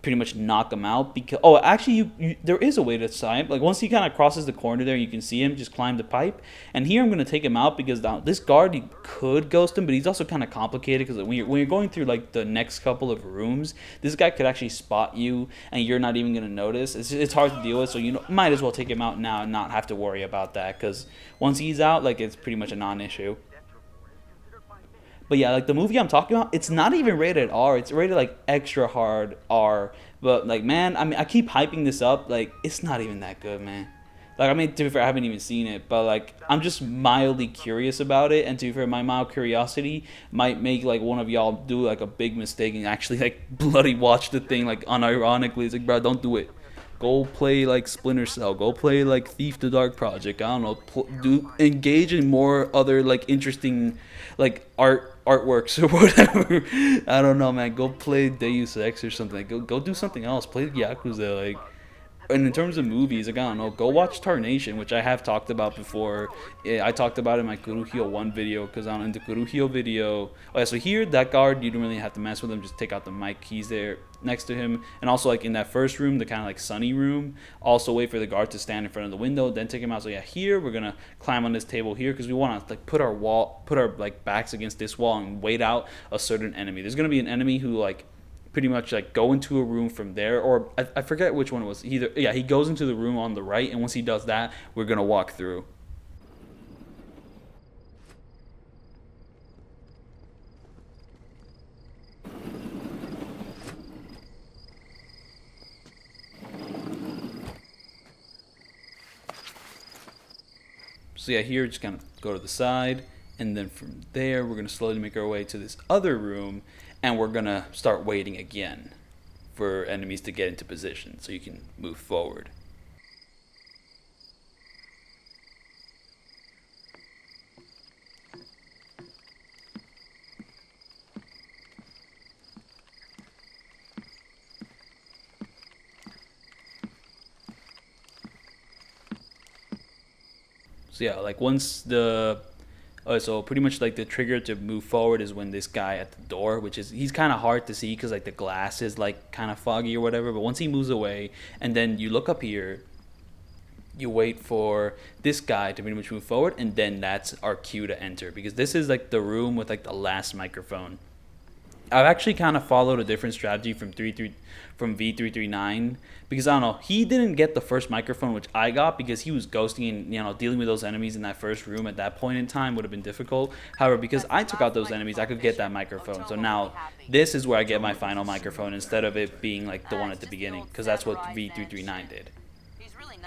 S1: pretty much knock him out. Because actually there is a way to sign, like once he kind of crosses the corner there, you can see him just climb the pipe. And here I'm going to take him out because this guard, he could ghost him, but he's also kind of complicated because when you're going through like the next couple of rooms, this guy could actually spot you and you're not even going to notice. It's hard to deal with, so you might as well take him out now and not have to worry about that, because once he's out, like, it's pretty much a non-issue. But yeah, like the movie I'm talking about, it's not even rated R. It's rated like extra hard R. But like, man, I mean, I keep hyping this up. Like, it's not even that good, man. Like, I mean, to be fair, I haven't even seen it. But like, I'm just mildly curious about it. And to be fair, my mild curiosity might make like one of y'all do like a big mistake and actually like bloody watch the thing like unironically. It's like, bro, don't do it. Go play like Splinter Cell. Go play like Thief the Dark Project. I don't know. Engage in more other like interesting like artworks or whatever. I don't know, man. Go play Deus Ex or something. Go do something else. Play Yakuza. Like, and in terms of movies, like, I don't know, go watch Tarnation, which I have talked about before. I talked about it in my Kuruhyo 1 video, because I'm in the Kuruhyo video. Oh yeah, so here, that guard, you don't really have to mess with him. Just take out the mic. He's there next to him. And also, like, in that first room, the kind of like sunny room, also wait for the guard to stand in front of the window, then take him out. So yeah, here we're gonna climb on this table here, because we want to like put our like backs against this wall and wait out a certain enemy. There's gonna be an enemy who like pretty much like go into a room from there, or I forget which one it was. He goes into the room on the right, and once he does that, we're gonna walk through. So yeah, here just kind of go to the side, and then from there we're gonna slowly make our way to this other room, and we're gonna start waiting again for enemies to get into position so you can move forward. So yeah, like once so pretty much like the trigger to move forward is when this guy at the door, which is, he's kind of hard to see because like the glass is like kind of foggy or whatever, but once he moves away, and then you look up here, you wait for this guy to pretty much move forward, and then that's our cue to enter, because this is like the room with like the last microphone. I've actually kind of followed a different strategy from V339 because I don't know, he didn't get the first microphone, which I got because he was ghosting and, you know, dealing with those enemies in that first room at that point in time would have been difficult. However, because I took out those enemies, I could get that microphone. So now this is where I get my final microphone instead of it being like the one at the beginning, because that's what V339 did.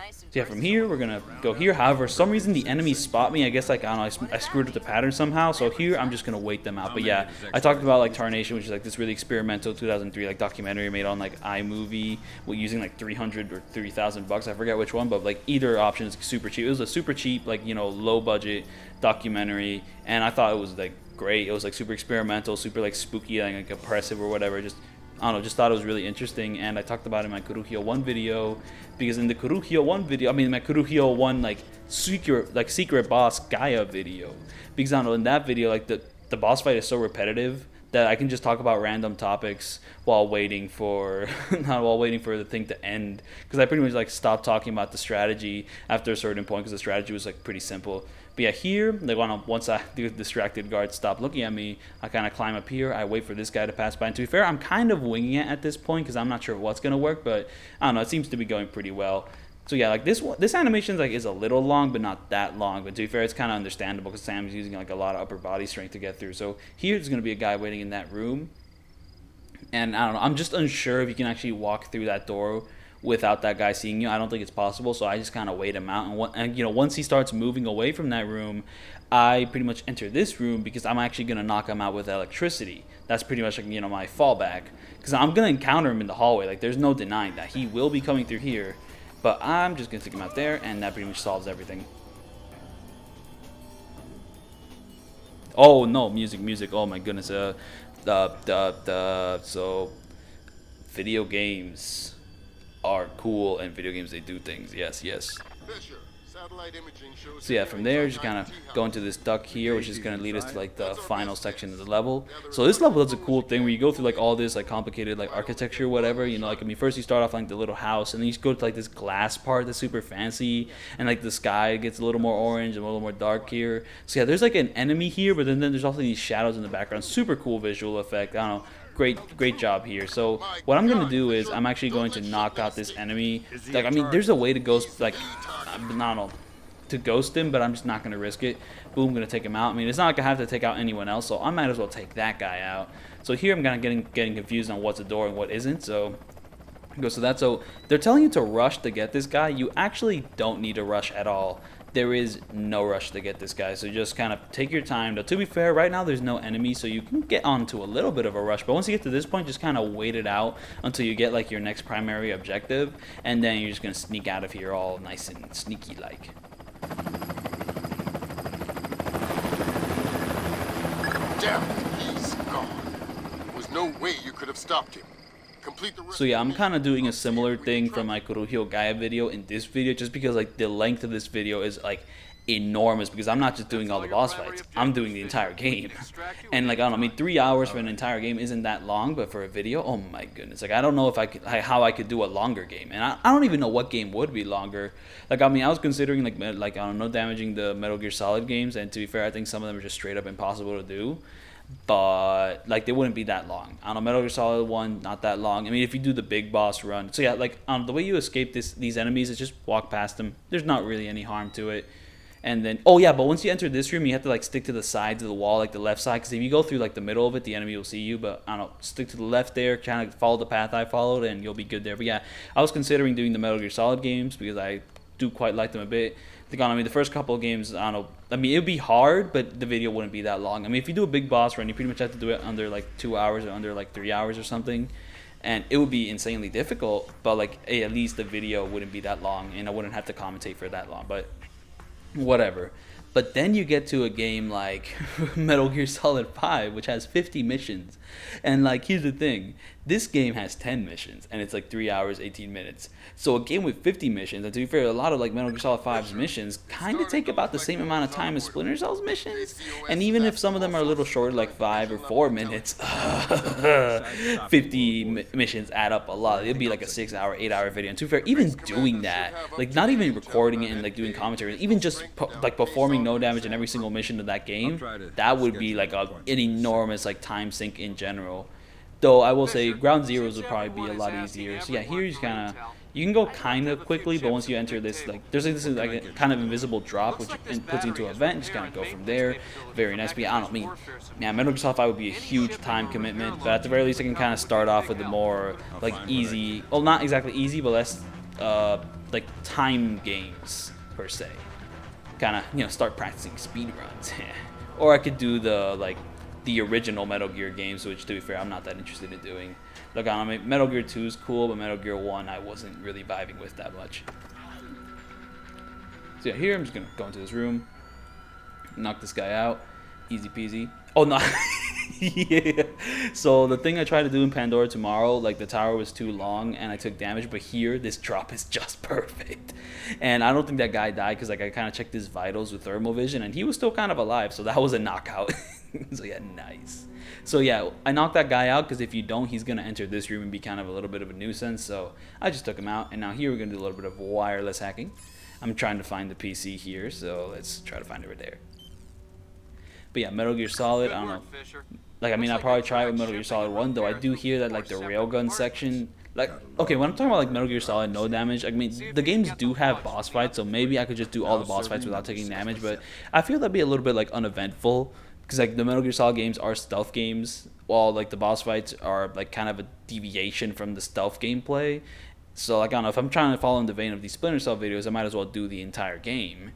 S1: So yeah, from here, we're going to go here. However, for some reason, the enemies spot me. I guess, like, I don't know, I screwed with the pattern somehow. So here, I'm just going to wait them out. But yeah, I talked about, like, Tarnation, which is, like, this really experimental 2003, like, documentary made on, like, iMovie using, like, 300 or 3,000 bucks. I forget which one, but, like, either option is super cheap. It was a super cheap, like, you know, low-budget documentary. And I thought it was, like, great. It was, like, super experimental, super, like, spooky, like oppressive or whatever. Just, I don't know, just thought it was really interesting, and I talked about it in my Kuruhyo 1 video, because in the Kuruhyo 1 video, I mean, my Kuruhyo 1, like, secret boss Gaia video, because I don't know, in that video, like, the boss fight is so repetitive that I can just talk about random topics while waiting for, not while waiting for the thing to end, because I pretty much, like, stopped talking about the strategy after a certain point, because the strategy was, like, pretty simple. But yeah, here, like, once the distracted guards stop looking at me, I kind of climb up here. I wait for this guy to pass by. And to be fair, I'm kind of winging it at this point because I'm not sure what's going to work. But I don't know. It seems to be going pretty well. So yeah, like, this animation is a little long, but not that long. But to be fair, it's kind of understandable because Sam's using, like, a lot of upper body strength to get through. So here's going to be a guy waiting in that room. And I don't know. I'm just unsure if you can actually walk through that door without that guy seeing you. I don't think it's possible, so I just kind of wait him out, and you know, once he starts moving away from that room, I pretty much enter this room because I'm actually going to knock him out with electricity. That's pretty much, like, you know, my fallback, because I'm going to encounter him in the hallway. Like, there's no denying that he will be coming through here, but I'm just going to take him out there, and that pretty much solves everything. Oh no, music, oh my goodness. So video games are cool, and video games, they do things. Yes. So yeah, from there, just kind of go into this duct here, which is going to lead us to, like, the final section of the level. So this level does a cool thing where you go through, like, all this, like, complicated, like, architecture or whatever, you know, like, I mean, first you start off, like, the little house, and then you go to, like, this glass part that's super fancy, and, like, the sky gets a little more orange and a little more dark here. So yeah, there's, like, an enemy here, but then there's also these shadows in the background. Super cool visual effect. I don't know. Great job here. So what I'm gonna do is I'm actually going to knock out this enemy. Like, I mean, there's a way to ghost, like, I don't know, to ghost him, but I'm just not gonna risk it. Boom, gonna take him out. I mean, it's not like I have to take out anyone else, so I might as well take that guy out. So here I'm kind of getting confused on what's a door and what isn't. So they're telling you to rush to get this guy. You actually don't need to rush at all. There is no rush to get this guy, so just kind of take your time. Now, to be fair, right now there's no enemies, so you can get onto a little bit of a rush, but once you get to this point, just kind of wait it out until you get, like, your next primary objective, and then you're just going to sneak out of here all nice and sneaky like.
S7: Damn it, he's gone. There was no way you could have stopped him.
S1: So yeah, I'm kind of doing a similar thing from my Kuruhyo Gaia video in this video, just because, like, the length of this video is, like, enormous, because I'm not just doing all the boss fights, I'm doing the entire game. And, like, I don't know, I mean, 3 hours for an entire game isn't that long, but for a video, oh my goodness, like, I don't know if I could, how I could do a longer game, and I don't even know what game would be longer. Like, I mean, I was considering, like, I don't know, damaging the Metal Gear Solid games, and to be fair, I think some of them are just straight up impossible to do. But, like, they wouldn't be that long. I don't know, Metal Gear Solid 1, not that long. I mean, if you do the big boss run. So yeah, like, the way you escape these enemies is just walk past them. There's not really any harm to it. And then, oh yeah, but once you enter this room, you have to, like, stick to the sides of the wall, like the left side, because if you go through, like, the middle of it, the enemy will see you. But I don't know, stick to the left there, kind of follow the path I followed, and you'll be good there. But yeah, I was considering doing the Metal Gear Solid games because I do quite like them a bit. I mean, the first couple of games, I don't know, I mean, it would be hard, but the video wouldn't be that long. I mean, if you do a big boss run, you pretty much have to do it under, like, 2 hours or under, like, 3 hours or something. And it would be insanely difficult, but, like, hey, at least the video wouldn't be that long, and I wouldn't have to commentate for that long, but whatever. But then you get to a game like Metal Gear Solid 5, which has 50 missions. And, like, here's the thing. This game has 10 missions, and it's like 3 hours, 18 minutes. So a game with 50 missions, and to be fair, a lot of, like, Metal Gear Solid 5's missions kind of take about the same amount of time as Splinter Cell's missions. And even if some of them are a little shorter, like 5 or 4 minutes, 50 missions add up a lot. It'd be like a 6-hour, 8-hour video. And to be fair, even doing that, like, not even recording it and, like, doing commentary, even just like performing no damage in every single mission of that game, that would be like an enormous like time sink in general. Though I will say ground zeros would probably be a lot easier. So yeah, here you can go kind of quickly, but once you enter this, like there's like this like a kind of invisible drop which puts you into a vent and just kind of go from there. Very nice. But yeah, I don't mean, yeah, Metal Gear Solid 5 would be a huge time commitment, but at the very least I can kind of start off with the more like easy, well not exactly easy, but less like time games per se. Kind of, you know, start practicing speed runs. Or I could do the original Metal Gear games, which to be fair I'm not that interested in doing. Look, I mean, Metal Gear 2 is cool, but Metal Gear 1 I wasn't really vibing with that much. So yeah, here I'm just gonna go into this room, knock this guy out, easy peasy. Oh no. Yeah. So the thing I tried to do in Pandora tomorrow, like the tower was too long and I took damage, but here this drop is just perfect. And I don't think that guy died because like I kind of checked his vitals with thermal vision and he was still kind of alive, so that was a knockout. So yeah, nice. So yeah, I knocked that guy out because if you don't, he's gonna enter this room and be kind of a little bit of a nuisance. So I just took him out, and now here we're gonna do a little bit of wireless hacking. I'm trying to find the PC here, so let's try to find it right there. But yeah, Metal Gear Solid, I don't know. Like, I mean, I'll probably try it with Metal Gear Solid 1, though I do hear that, like, the railgun section, like, okay, when I'm talking about, like, Metal Gear Solid no damage, I mean, the games do have boss fights, so maybe I could just do all the boss fights without taking damage, but I feel that'd be a little bit, like, uneventful, because, like, the Metal Gear Solid games are stealth games, while, like, the boss fights are, like, kind of a deviation from the stealth gameplay. So, like, I don't know, if I'm trying to follow in the vein of these Splinter Cell videos, I might as well do the entire game.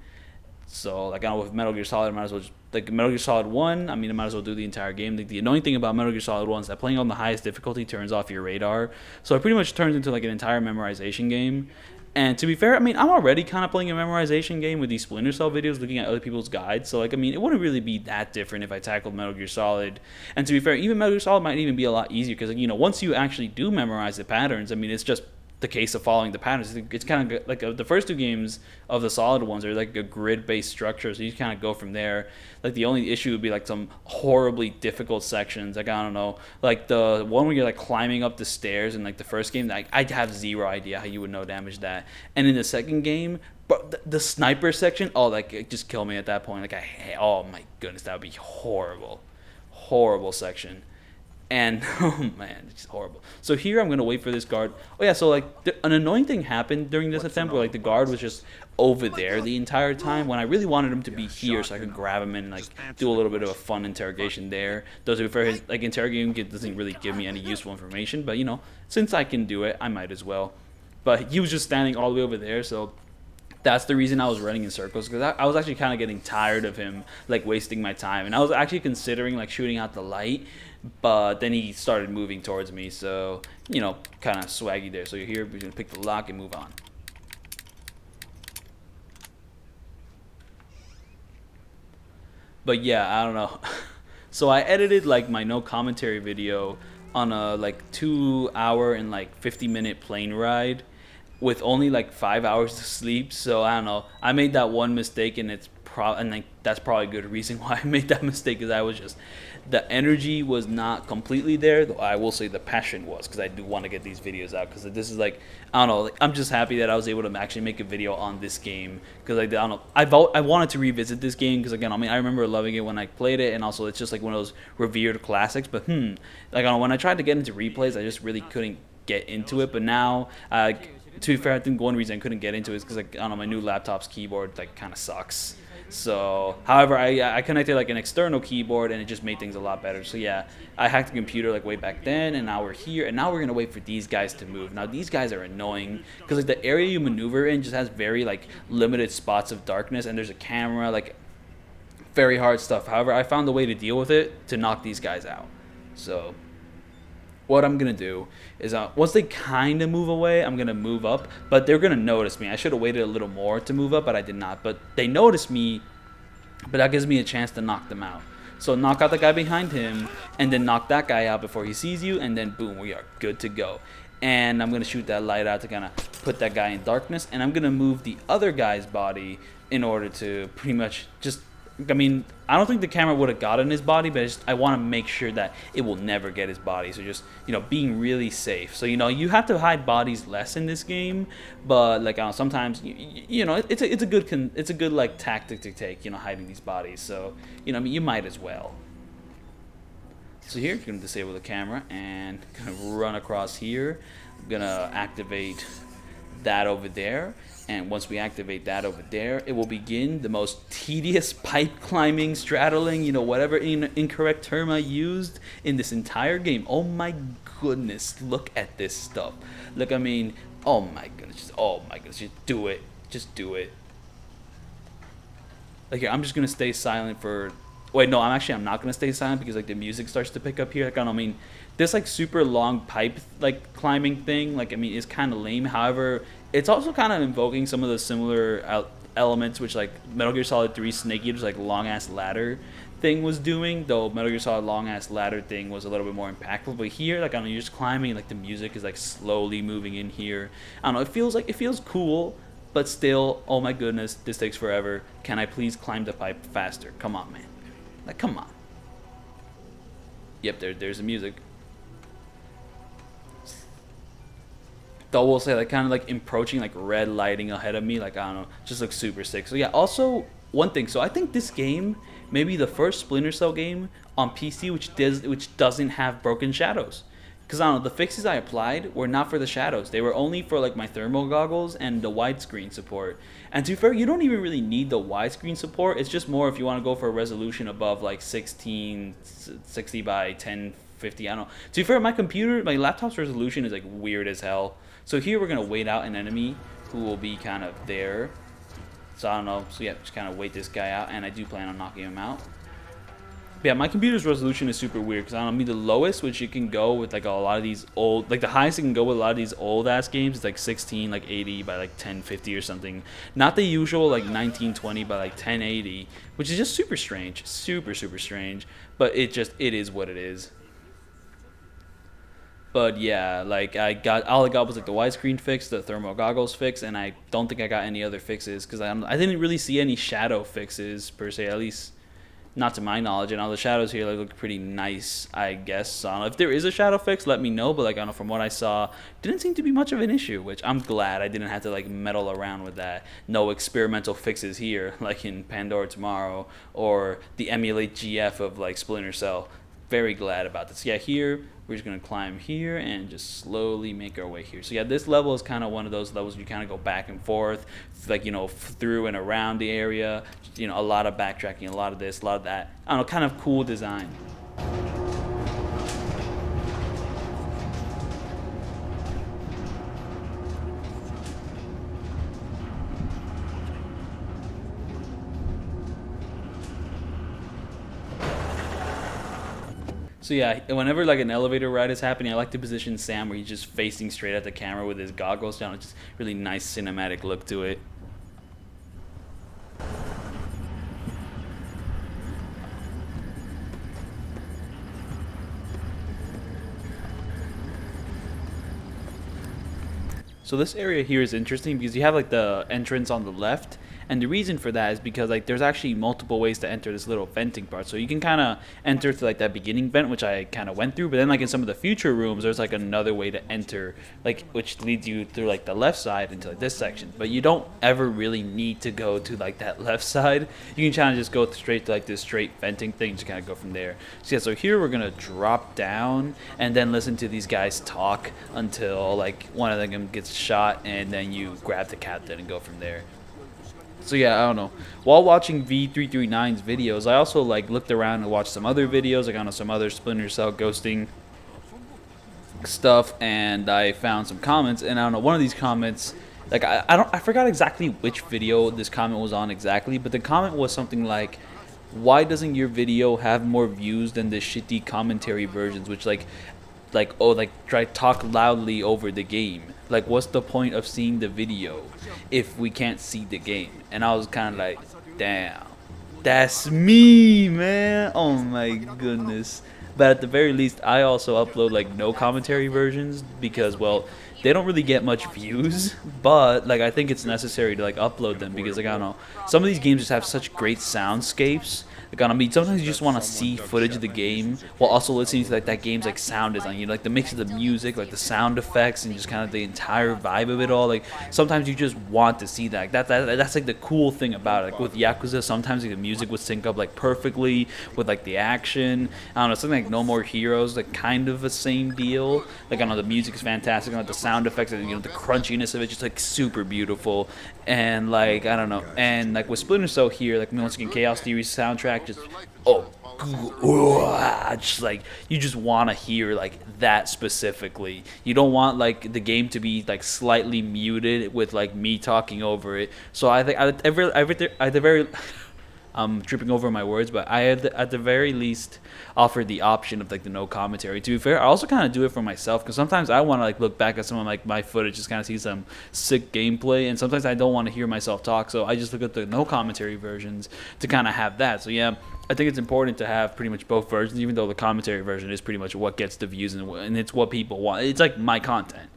S1: So, like, I don't know, with Metal Gear Solid, I might as well just, like, Metal Gear Solid 1, I mean, I might as well do the entire game. Like, the annoying thing about Metal Gear Solid 1 is that playing on the highest difficulty turns off your radar. So it pretty much turns into, like, an entire memorization game. And to be fair, I mean, I'm already kind of playing a memorization game with these Splinter Cell videos, looking at other people's guides. So, like, I mean, it wouldn't really be that different if I tackled Metal Gear Solid. And to be fair, even Metal Gear Solid might even be a lot easier because, like, you know, once you actually do memorize the patterns, I mean, it's just the case of following the patterns. It's kind of like the first two games of the Solid ones are like a grid-based structure, so you kind of go from there. Like the only issue would be like some horribly difficult sections. Like I don't know, like the one where you're like climbing up the stairs in like the first game. Like I have zero idea how you would no damage that. And in the second game, but the sniper section, oh, like it just killed me at that point. Like oh my goodness, that would be horrible section. And oh man, it's just horrible. So here I'm gonna wait for this guard. Oh yeah, so like an annoying thing happened during this attempt where like the guard was just over there the entire time when I really wanted him to be here so I could grab him and like do a little bit of a fun interrogation there. Though to be fair, his like interrogating doesn't really give me any useful information, but you know, since I can do it, I might as well. But he was just standing all the way over there, so that's the reason I was running in circles, because I was actually kind of getting tired of him like wasting my time, and I was actually considering like shooting out the light, but then he started moving towards me, so you know, kind of swaggy there. So you're here, we're gonna pick the lock and move on. But yeah, I don't know. So I edited like my no commentary video on a like 2 hour and like 50-minute plane ride with only like 5 hours to sleep. So I don't know, I made that one mistake, and it's and like that's probably a good reason why I made that mistake, because I was just, the energy was not completely there, though I will say the passion was, because I do want to get these videos out, because this is like, I don't know, like, I'm just happy that I was able to actually make a video on this game, because like, I don't know, I wanted to revisit this game, because again, I mean, I remember loving it when I played it, and also it's just like one of those revered classics, but like I don't know, when I tried to get into replays, I just really couldn't get into it. But now to be fair, I think one reason I couldn't get into it is because like, I don't know, my new laptop's keyboard like kind of sucks. So, however, I connected like an external keyboard, and it just made things a lot better. So yeah, I hacked the computer like way back then, and now we're here, and now we're gonna wait for these guys to move. Now these guys are annoying because like the area you maneuver in just has very like limited spots of darkness, and there's a camera, like very hard stuff. However, I found a way to deal with it to knock these guys out. So what I'm gonna do is once they kind of move away, I'm gonna move up, but they're gonna notice me. I should have waited a little more to move up, but I did not. But they notice me, but that gives me a chance to knock them out. So knock out the guy behind him, and then knock that guy out before he sees you, and then boom, we are good to go. And I'm gonna shoot that light out to kind of put that guy in darkness, and I'm gonna move the other guy's body in order to pretty much just I mean, I don't think the camera would have gotten his body, but I want to make sure that it will never get his body. So just, you know, being really safe. So, you know, you have to hide bodies less in this game, but like sometimes, you know, it's a good like tactic to take, you know, hiding these bodies. So, you know, I mean, you might as well. So here, you're gonna disable the camera and gonna run across here. I'm gonna activate that over there. And once we activate that over there, it will begin the most tedious pipe climbing, straddling, you know, whatever incorrect term I used in this entire game. Oh my goodness, look at this stuff. Look, I mean, oh my goodness, just do it. Just do it. Like, here, I'm just gonna stay silent for... Wait, no, I'm not gonna stay silent because like the music starts to pick up here. Like, I don't mean, this like super long pipe like climbing thing, like, I mean, is kind of lame. However, it's also kind of invoking some of the similar elements which like Metal Gear Solid 3 Snake Eater's like long ass ladder thing was doing, though Metal Gear Solid long ass ladder thing was a little bit more impactful. But here, like, I don't know, you're just climbing, like the music is like slowly moving in here. I don't know, it feels cool, but still, oh my goodness, this takes forever. Can I please climb the pipe faster? Come on, man. Like, come on. Yep, there's the music. Though we'll say, like, kind of like approaching like red lighting ahead of me, like, I don't know, just looks super sick. So yeah, also one thing, so I think this game may be the first Splinter Cell game on PC which doesn't have broken shadows. Because I don't know, the fixes I applied were not for the shadows. They were only for like my thermal goggles and the widescreen support. And to be fair, you don't even really need the widescreen support. It's just more if you want to go for a resolution above like 1660 by 1050. I don't know. To be fair, my laptop's resolution is like weird as hell. So here we're going to wait out an enemy who will be kind of there. So I don't know. So yeah, just kind of wait this guy out. And I do plan on knocking him out. But yeah, my computer's resolution is super weird. Because I don't know, the lowest, which you can go with like a lot of these old, like the highest you can go with a lot of these old ass games is like 16, like 80 by like 1050 or something. Not the usual like 1920 by like 1080, which is just super strange. Super, super strange. But it is what it is. But yeah, like all I got was like the widescreen fix, the thermal goggles fix, and I don't think I got any other fixes because I didn't really see any shadow fixes per se, at least not to my knowledge. And all the shadows here look pretty nice, I guess. So I don't know if there is a shadow fix, let me know. But like, I don't know, from what I saw, didn't seem to be much of an issue, which I'm glad I didn't have to like meddle around with that. No experimental fixes here, like in Pandora Tomorrow or the emulate GF of like Splinter Cell. Very glad about this. Yeah, here we're just gonna climb here and just slowly make our way here. So yeah, this level is kind of one of those levels you kind of go back and forth, like, you know, through and around the area. You know, a lot of backtracking, a lot of this, a lot of that. I don't know, kind of cool design. So yeah, whenever like an elevator ride is happening, I like to position Sam where he's just facing straight at the camera with his goggles down. It's just really nice cinematic look to it. So this area here is interesting because you have like the entrance on the left, and the reason for that is because like there's actually multiple ways to enter this little venting part. So you can kind of enter through like that beginning vent, which I kind of went through, but then like in some of the future rooms there's like another way to enter, like which leads you through like the left side into like this section. But you don't ever really need to go to like that left side. You can kind of just go straight to like this straight venting thing, just kind of go from there. So yeah, so here we're gonna drop down and then listen to these guys talk until like one of them gets shot, and then you grab the captain and go from there. So yeah, I don't know. While watching V339's videos, I also like looked around and watched some other videos, like on some other Splinter Cell ghosting stuff, and I found some comments. And I don't know, one of these comments, like I forgot exactly which video this comment was on exactly, but the comment was something like, "Why doesn't your video have more views than the shitty commentary versions?" Which try talk loudly over the game. Like, what's the point of seeing the video if we can't see the game? And I was kind of like, damn, that's me, man. Oh my goodness, But at the very least, I also upload like no commentary versions because, well, they don't really get much views, but like I think it's necessary to like upload them because like I don't know, some of these games just have such great soundscapes. Like I mean, sometimes you just want to see footage of the game while also listening to like that game's like sound design. You know, like the mix of the music, like the sound effects, and just kind of the entire vibe of it all. Like sometimes you just want to see that. That's like the cool thing about it. Like with Yakuza, sometimes like, the music would sync up like perfectly with like the action. I don't know, something like No More Heroes, like kind of the same deal. Like I don't know, the music is fantastic, and like the sound effects, and, you know, the crunchiness of it, just like super beautiful. And like I don't know, and like with Splinter Cell here, like once again, Chaos Theory's soundtrack just just like you just want to hear like that specifically. You don't want like the game to be like slightly muted with like me talking over it. So I think at the very I'm tripping over my words, but I had at the very least offered the option of like the no commentary. To be fair, I also kind of do it for myself because sometimes I want to like look back at some of like my footage, just kind of see some sick gameplay, and sometimes I don't want to hear myself talk, so I just look at the no commentary versions to kind of have that. So yeah, I think it's important to have pretty much both versions, even though the commentary version is pretty much what gets the views and it's what people want. It's like my content.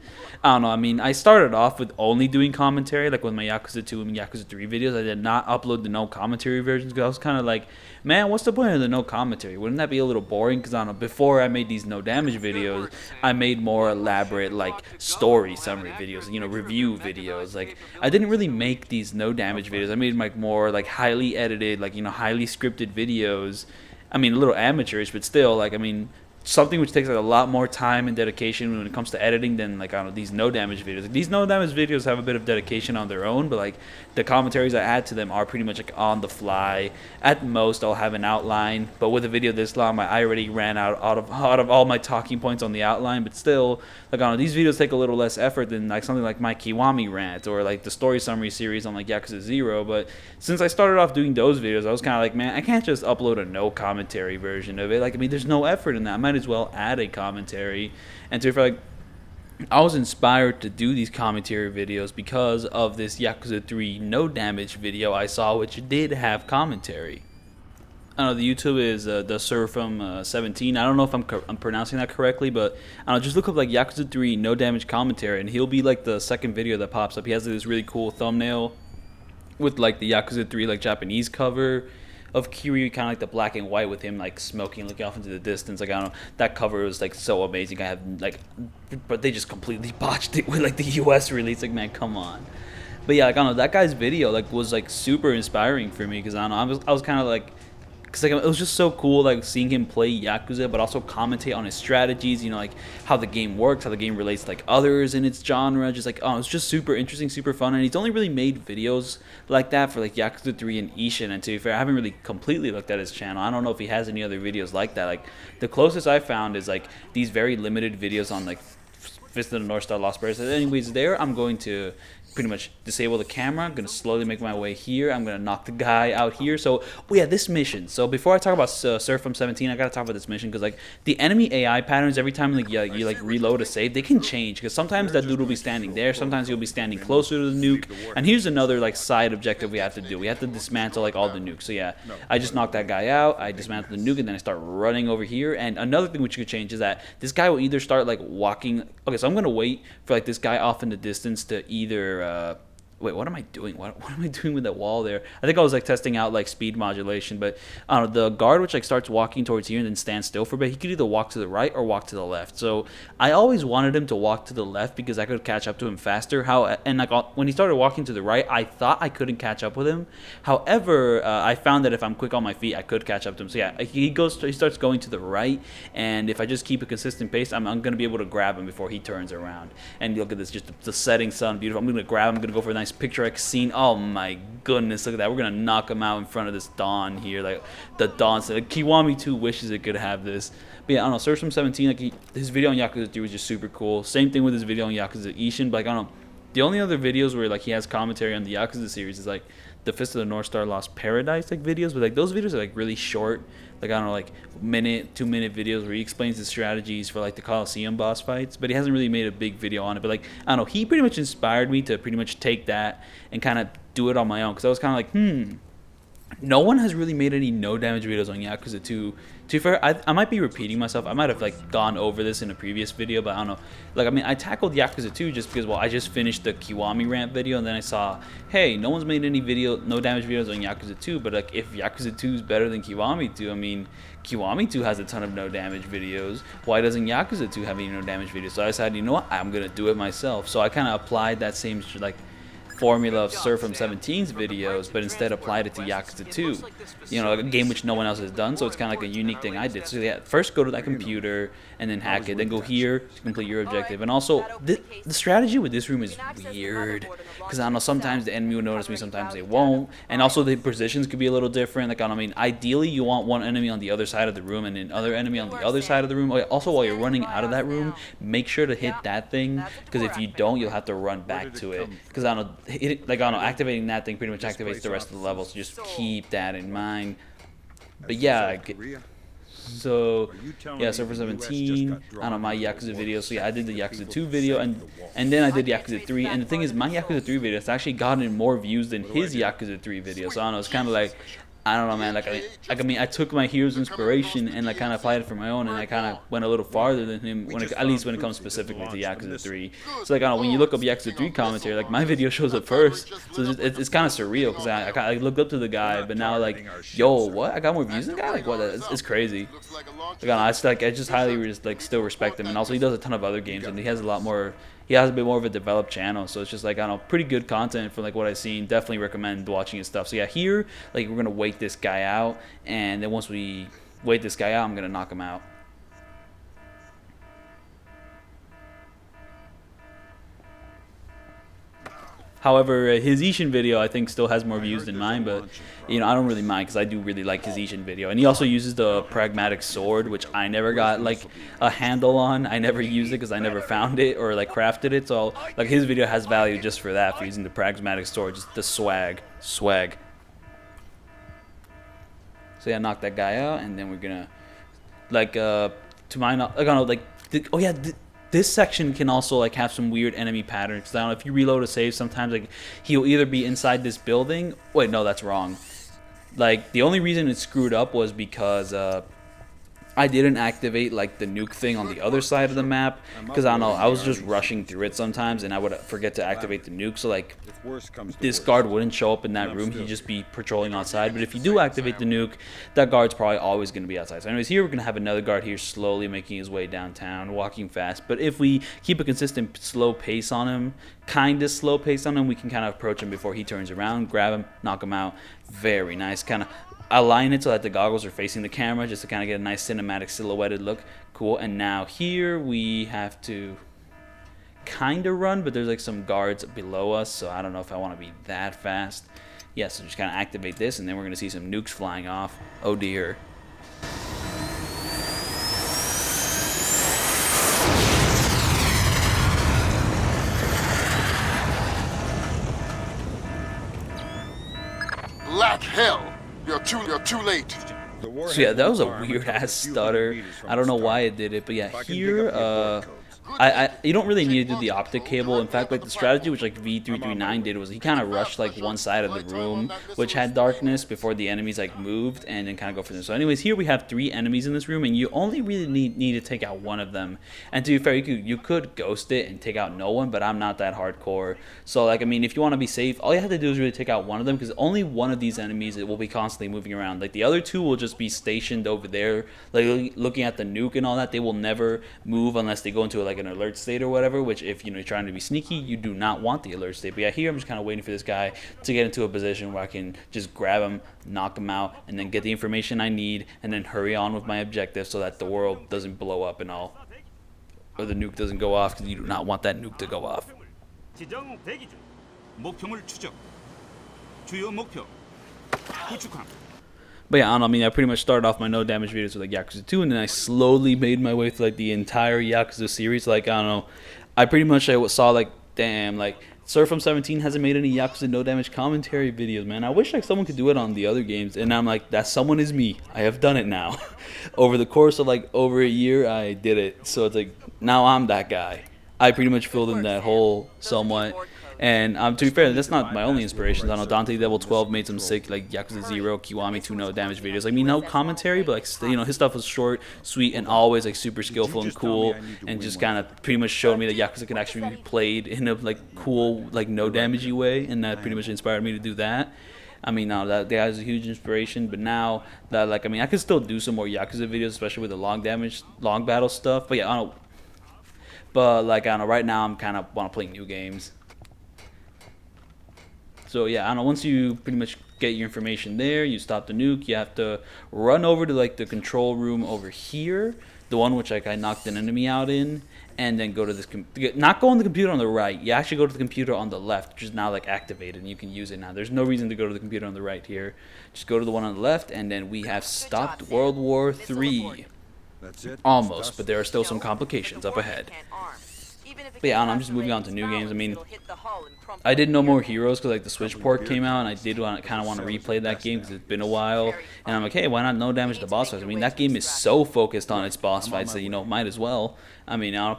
S1: I don't know. I mean, I started off with only doing commentary, like with my Yakuza 2 and Yakuza 3 videos. I did not upload the no commentary versions because I was kind of like, man, what's the point of the no commentary? Wouldn't that be a little boring? Because I don't know, before I made these no damage videos, I made more elaborate like story summary videos, you know, review videos. Like I didn't really make these no damage videos. I made like more like highly edited, like, you know, highly scripted videos. I mean, a little amateurish, but still, like, I mean, something which takes like a lot more time and dedication when it comes to editing than like I don't know, these no damage videos. Like, these no damage videos have a bit of dedication on their own, but like the commentaries I add to them are pretty much like on the fly. At most, I'll have an outline, but with a video this long, I already ran out of all my talking points on the outline. But still, like I don't know, these videos take a little less effort than like something like my Kiwami rant or like the story summary series on like Yakuza 0. But since I started off doing those videos, I was kind of like, man, I can't just upload a no commentary version of it. Like, I mean, there's no effort in that. I might as well add a commentary. And so, like, I was inspired to do these commentary videos because of this Yakuza 3 no damage video I saw, which did have commentary. I don't know, the YouTube is the Sir from 17. I don't know if I'm pronouncing that correctly, but I don't know, just look up like Yakuza 3 no damage commentary, and he'll be like the second video that pops up. He has this really cool thumbnail with like the Yakuza 3 like Japanese cover of Kiryu, kind of like the black and white with him like smoking, looking off into the distance. Like I don't know, that cover was like so amazing. I have like, but they just completely botched it with like the US release. Like, man, come on. But yeah, like I don't know, that guy's video like was like super inspiring for me because I don't know, I was kind of like, because like, it was just so cool, like seeing him play Yakuza, but also commentate on his strategies. You know, like how the game works, how the game relates to like others in its genre. Just like, oh, it's just super interesting, super fun. And he's only really made videos like that for like Yakuza 3 and Ishin. And to be fair, I haven't really completely looked at his channel. I don't know if he has any other videos like that. Like the closest I found is like these very limited videos on like Fist of the North Star Lost Bears. Anyways, there I'm going to pretty much disable the camera. I'm going to slowly make my way here. I'm going to knock the guy out here. So, oh yeah, this mission. So before I talk about Sir from 17, I got to talk about this mission because like the enemy AI patterns, every time like you like reload a save, they can change because sometimes that dude will be standing there. Sometimes he'll be standing closer to the nuke. And here's another like side objective we have to do. We have to dismantle like all the nukes. So yeah, I just knocked that guy out. I dismantled the nuke and then I start running over here. And another thing which you could change is that this guy will either start like walking. Okay, so I'm going to wait for like this guy off in the distance to either wait, what am I doing? What am I doing with that wall there? I think I was like testing out like speed modulation, but the guard which like starts walking towards here and then stands still for a bit, he could either walk to the right or walk to the left. So I always wanted him to walk to the left because I could catch up to him faster. And like when he started walking to the right, I thought I couldn't catch up with him. However, I found that if I'm quick on my feet, I could catch up to him. So yeah, he starts going to the right, and if I just keep a consistent pace, I'm gonna be able to grab him before he turns around. And look at this, just the setting sun, beautiful. I'm gonna grab him. I'm gonna go for a nice picturesque scene. Oh my goodness, look at that. We're gonna knock him out in front of this Dawn here, like the Dawn. So Kiwami 2 wishes it could have this. But yeah, I don't know, Search from 17, like his video on Yakuza 3 was just super cool. Same thing with his video on Yakuza Ishin, but like I don't know, the only other videos where like he has commentary on the Yakuza series is like the Fist of the North Star Lost Paradise like videos, but like those videos are like really short, like I don't know, like minute, 2-minute videos where he explains the strategies for like the Coliseum boss fights, but he hasn't really made a big video on it. But like I don't know, he pretty much inspired me to pretty much take that and kind of do it on my own, because I was kind of like, no one has really made any no damage videos on Yakuza 2 To be fair, I might be repeating myself. I might have like gone over this in a previous video, but I don't know. Like, I mean, I tackled Yakuza 2 just because, well, I just finished the Kiwami rant video, and then I saw, hey, no one's made any no damage videos on Yakuza 2, but like, if Yakuza 2 is better than Kiwami 2, I mean, Kiwami 2 has a ton of no damage videos. Why doesn't Yakuza 2 have any no damage videos? So I decided, you know what, I'm gonna do it myself. So I kind of applied that same like formula of Sir from 17's videos, but instead applied it to Yakuza 2, you know, a game which no one else has done. So it's kind of like a unique thing I did. So yeah, first go to that computer and then hack it, then go here to complete your objective. And also the strategy with this room is weird, because I don't know, sometimes the enemy will notice me, sometimes they won't, and also the positions could be a little different. Like, I don't know, I mean, ideally you want one enemy on the other side of the room and another enemy on the other side of the room. Also, while you're running out of that room, make sure to hit that thing, because if you don't, you'll have to run back to it. Because I don't know, like, I don't know, activating that thing pretty much activates the rest of the level, so just keep that in mind. But yeah, so yeah, Surfer 17, I don't know, my Yakuza video. So yeah, I did the Yakuza 2 video, and then I did Yakuza 3. And the thing is, my Yakuza 3 video has actually gotten more views than his Yakuza 3 video. So I don't know, it's kind of like, I don't know, man. Like, I mean, I took my hero's inspiration and like kind of applied it for my own, and I kind of went a little farther than him at least when it comes specifically to Yakuza 3. So like, I don't know, when you look up Yakuza 3 commentary, like my video shows up first, so it's kind of surreal, because I looked up to the guy, but now like, yo, what? I got more views than the guy? Like, what? It's crazy. Like, I just highly still respect him, and also he does a ton of other games, and he has a lot more. He has a bit more of a developed channel, so it's just like, I don't know, pretty good content for like what I've seen. Definitely recommend watching his stuff. So yeah, here, like, we're gonna wait this guy out, and then once we wait this guy out, I'm gonna knock him out. However, his Ishin video, I think, still has more views than mine, but, you know, I don't really mind, because I do really like his Ishin video. And he also uses the pragmatic sword, which I never got, like, a handle on. I never used it because I never found it or, like, crafted it. So, like, his video has value just for that, for using the pragmatic sword, just the swag. So, yeah, knock that guy out, and then we're gonna, like, to my, like, I don't know, like, oh, yeah, this section can also like have some weird enemy patterns. I don't know, if you reload a save, sometimes like he'll either be inside this building. Wait, no, that's wrong. Like, the only reason it screwed up was because I didn't activate like the nuke thing on the other side of the map, because I don't know, I was just rushing through it sometimes, and I would forget to activate the nuke. So like, this guard wouldn't show up in that room, he'd just be patrolling outside. But if you do activate the nuke, that guard's probably always going to be outside. So anyways, here we're going to have another guard here slowly making his way downtown, walking fast. But if we keep a consistent slow pace on him, kind of slow pace on him, we can kind of approach him before he turns around, grab him, knock him out. Very nice. Kind of align it so that the goggles are facing the camera, just to kind of get a nice cinematic silhouetted look. Cool. And now here we have to kind of run, but there's like some guards below us, so I don't know if I want to be that fast. Yeah, so just kind of activate this, and then we're going to see some nukes flying off. Oh dear.
S7: Black hell! You're too late.
S1: So yeah, that was a weird ass stutter. I don't know why it did it, but yeah, here you don't really need to do the optic cable. In fact, like the strategy which like V339 did was he kind of rushed like one side of the room which had darkness before the enemies like moved, and then kind of go for them. So anyways, here we have 3 enemies in this room, and you only really need to take out one of them. And to be fair, you could ghost it and take out no one, but I'm not that hardcore. So like, I mean, if you want to be safe, all you have to do is really take out one of them, because only one of these enemies, it will be constantly moving around. Like, the other 2 will just be stationed over there, like looking at the nuke and all that. They will never move unless they go into like an alert state or whatever, which if you're trying to be sneaky, you do not want the alert state. But yeah, here I'm just kind of waiting for this guy to get into a position where I can just grab him, knock him out, and then get the information I need, and then hurry on with my objective so that the world doesn't blow up and all, or the nuke doesn't go off, because you do not want that nuke to go off. But yeah, I don't know, I mean, I pretty much started off my no damage videos with like Yakuza 2, and then I slowly made my way through like the entire Yakuza series. Like, I don't know, I pretty much saw like, damn, like Sir from 17 hasn't made any Yakuza no damage commentary videos, man. I wish like someone could do it on the other games, and I'm like, that someone is me. I have done it now. Over the course of like over a year, I did it. So it's like, now I'm that guy. I pretty much filled in that hole somewhat. And to be fair, that's not my only inspirations. I know Dante Devil 12 made some sick like Yakuza 0, Kiwami 2 no damage videos. Like, I mean, no commentary, but like you know, his stuff was short, sweet, and always like super skillful and cool, and just kind of pretty much showed me that Yakuza can actually be played in a like cool, like no damagey way, and that pretty much inspired me to do that. I mean, now that guy is a huge inspiration, but now that like I mean, I could still do some more Yakuza videos, especially with the long battle stuff. But yeah, I don't. But like I don't know, right now I'm kind of want to play new games. So yeah, I don't know. Once you pretty much get your information there, you stop the nuke. You have to run over to like the control room over here, the one which like I knocked an enemy out in, and then go to this. Not go on the computer on the right. You actually go to the computer on the left, which is now like activated, and you can use it now. There's no reason to go to the computer on the right here. Just go to the one on the left, and then we have stopped World War III.
S4: That's it?
S1: Almost, but there are still some complications up ahead. But yeah, I don't know, I'm just moving on to new games. I mean, I did No More Heroes because like the Switch port came out, and I did kind of want to replay that game because it's been a while. And I'm like, hey, why not No Damage to boss fights? I mean, that game is so focused on its boss fights that, you know, might as well. I mean, I'm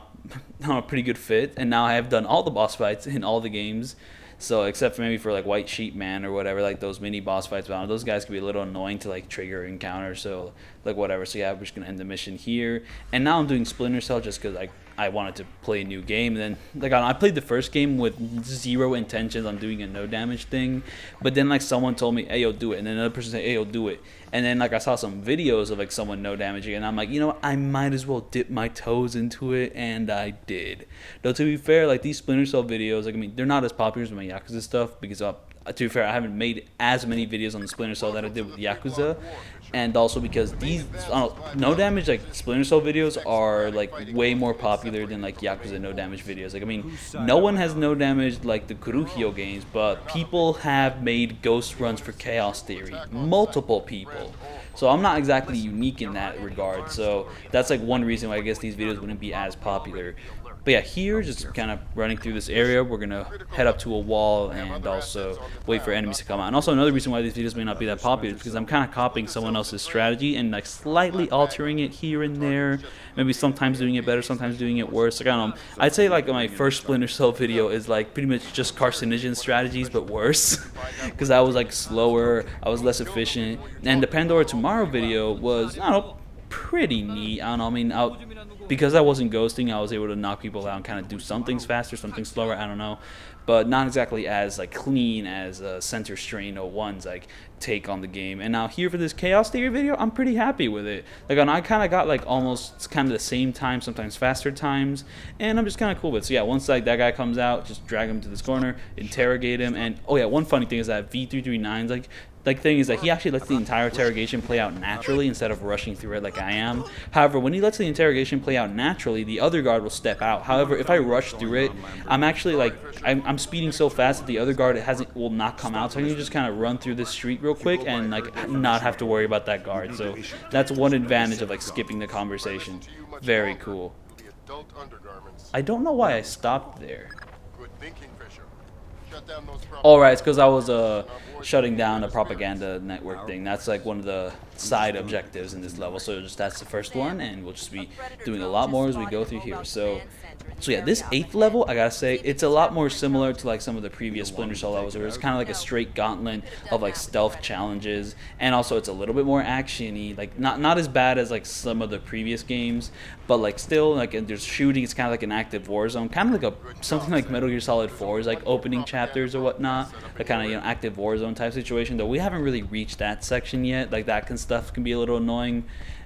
S1: a pretty good fit, and now I have done all the boss fights in all the games. So except for maybe for like White Sheep Man or whatever, like those mini boss fights, but those guys can be a little annoying to like trigger encounters. So like whatever. So yeah, we're just gonna end the mission here. And now I'm doing Splinter Cell just because I wanted to play a new game. And then like I played the first game with zero intentions on doing a no damage thing, but then like someone told me, hey yo, do it, and then another person said, hey yo, do it. And then like I saw some videos of like someone no damaging, and I'm like, you know what, I might as well dip my toes into it, and I did. Though to be fair, like these Splinter Cell videos, like I mean, they're not as popular as my Yakuza stuff because to be fair, I haven't made as many videos on the Splinter Cell that I did with Yakuza, and also because these no damage like Splinter Cell videos are like way more popular than like Yakuza no damage videos. Like I mean, no one has no damage like the Kuruhyo games, but people have made ghost runs for Chaos Theory, multiple people. So I'm not exactly unique in that regard. So that's like one reason why I guess these videos wouldn't be as popular. But yeah, here, just kind of running through this area, we're going to head up to a wall and also wait for enemies to come out. And also another reason why these videos may not be that popular is because I'm kind of copying someone else's strategy and like slightly altering it here and there. Maybe sometimes doing it better, sometimes doing it worse. Like I don't know. I'd say like my first Splinter Cell video is like pretty much just carcinogen strategies, but worse. Because I was like slower, I was less efficient. And the Pandora Tomorrow video was, I don't know, pretty neat. I don't know, I mean, because I wasn't ghosting, I was able to knock people out and kind of do some things faster, some things slower, I don't know. But not exactly as like clean as Center Strain 01's like take on the game. And now here for this Chaos Theory video, I'm pretty happy with it. Like I kind of got like almost kind of the same time, sometimes faster times, and I'm just kind of cool with it. So yeah, once like that guy comes out, just drag him to this corner, interrogate him. And oh yeah, one funny thing is that V339's like thing is that he actually lets the entire interrogation play out naturally instead of rushing through it like I am. However, when he lets the interrogation play out naturally, the other guard will step out. However, if I rush through it, I'm actually like I'm speeding so fast that the other guard will not come out. So I can just kind of run through this street real quick and like not have to worry about that guard. So that's one advantage of like skipping the conversation. Very cool. I don't know why I stopped there. Alright, it's because I was shutting down the propaganda network thing. That's like one of the side objectives in this level. So that's the first one, and we'll just be doing a lot more as we go through here. So yeah, this 8th level, I gotta say, it's a lot more similar to like some of the previous Splinter Cell levels, where it's kind of like a straight gauntlet of like stealth challenges, and also it's a little bit more action-y, like not as bad as like some of the previous games, but like still like there's shooting. It's kind of like an active war zone, kind of like something like Metal Gear Solid 4's like opening chapters or whatnot, like kind of, you know, active war zone type situation. Though we haven't really reached that section yet. Like that stuff can be a little annoying.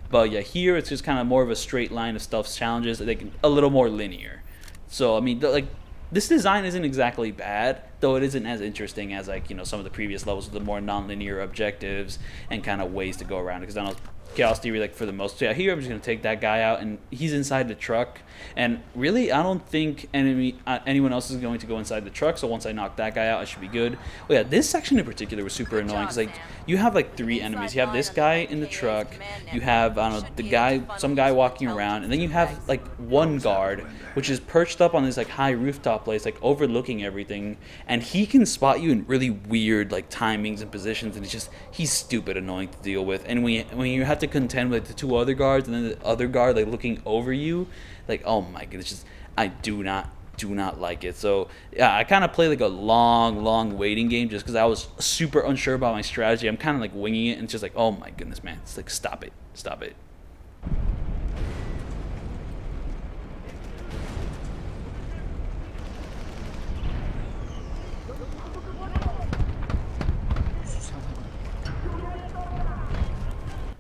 S1: But yeah, here it's just kind of more of a straight line of stealth challenges, like a little more linear. So I mean, like this design isn't exactly bad, though it isn't as interesting as like, you know, some of the previous levels with the more non-linear objectives and kind of ways to go around it. Because I know Chaos Theory, like for the most, yeah, here I'm just gonna take that guy out, and he's inside the truck, and really I don't think anyone else is going to go inside the truck. So once I knock that guy out, I should be good. Oh yeah, this section in particular was super annoying because like you have like 3 enemies. You have this guy in the truck, you have, I don't know, some guy walking around, and then you have like one guard which is perched up on this like high rooftop place, like overlooking everything, and he can spot you in really weird like timings and positions, and he's stupid annoying to deal with. And when you have to contend with the 2 other guards and then the other guard like looking over you, like, oh my goodness, I do not do not like it. So yeah, I kind of play like a long waiting game just because I was super unsure about my strategy. I'm kind of like winging it, and it's just like, oh my goodness, man, it's like, stop it.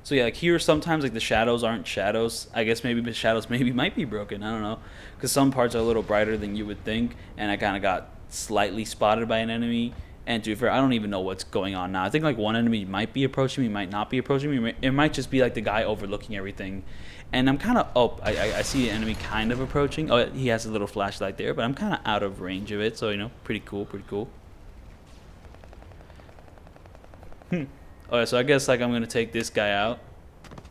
S1: So yeah, like here sometimes like the shadows aren't shadows. I guess maybe the shadows might be broken. I don't know, because some parts are a little brighter than you would think, and I kind of got slightly spotted by an enemy. And to be fair, I don't even know what's going on now. I think like one enemy might be approaching me, might not be approaching me. It might just be like the guy overlooking everything. And I'm kind of, I see an enemy kind of approaching. Oh, he has a little flashlight there, but I'm kind of out of range of it. So, you know, pretty cool. Alright, so I guess like I'm gonna take this guy out.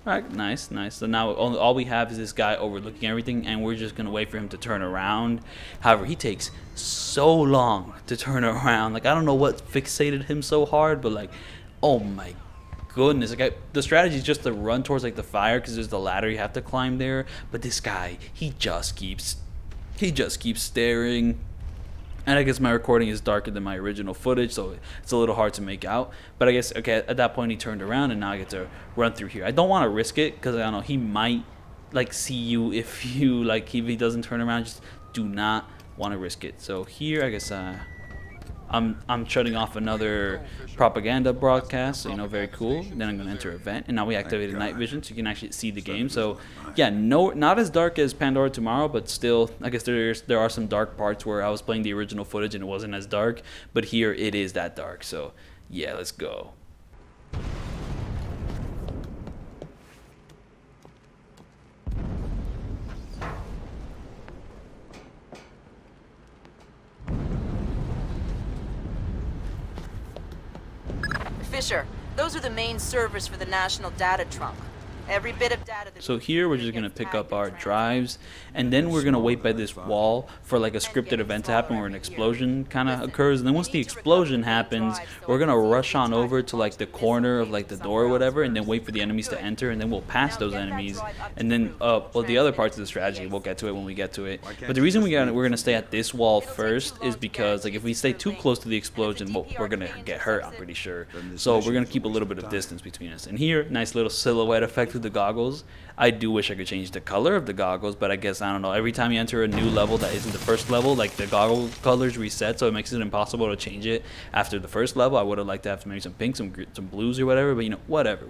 S1: Alright, nice. So now all we have is this guy overlooking everything, and we're just gonna wait for him to turn around. However, he takes so long to turn around. Like, I don't know what fixated him so hard, but like, oh my goodness. Like, the strategy is just to run towards like the fire, because there's the ladder you have to climb there. But this guy, he just keeps staring. And I guess my recording is darker than my original footage, so it's a little hard to make out. But I guess, okay, at that point he turned around, and now I get to run through here. I don't want to risk it, because I don't know, he might like see you if he doesn't turn around. Just do not want to risk it. So here, I guess I'm shutting off another propaganda broadcast, so, you know, very cool. Then I'm gonna enter event, and now we activated night vision, so you can actually see the game. So yeah, not as dark as Pandora Tomorrow, but still, I guess there are some dark parts where I was playing the original footage and it wasn't as dark, but here it is that dark. So yeah, let's go.
S2: Fisher, those are the main servers for the National Data Trunk. Every bit of data that
S1: So here we're just going to pick up our drives, and then we're going to wait by this wall for like a scripted event to happen where an explosion kind of occurs. And then once the explosion happens, we're going to rush on over to like the corner of like the door or whatever, and then wait for the enemies to enter, and then we'll pass those enemies. And then well, the other parts of the strategy, we'll get to it when we get to it. But the reason we're going to stay at this wall first is because like if we stay too close to the explosion, well, we're going to get hurt, I'm pretty sure. So we're going to keep a little bit of distance between us. And here, nice little silhouette effect with the goggles. I do wish I could change the color of the goggles, but I guess, I don't know, every time you enter a new level that isn't the first level, like the goggle colors reset, so it makes it impossible to change it after the first level. I would have liked to have maybe some pinks, some blues or whatever, but you know, whatever.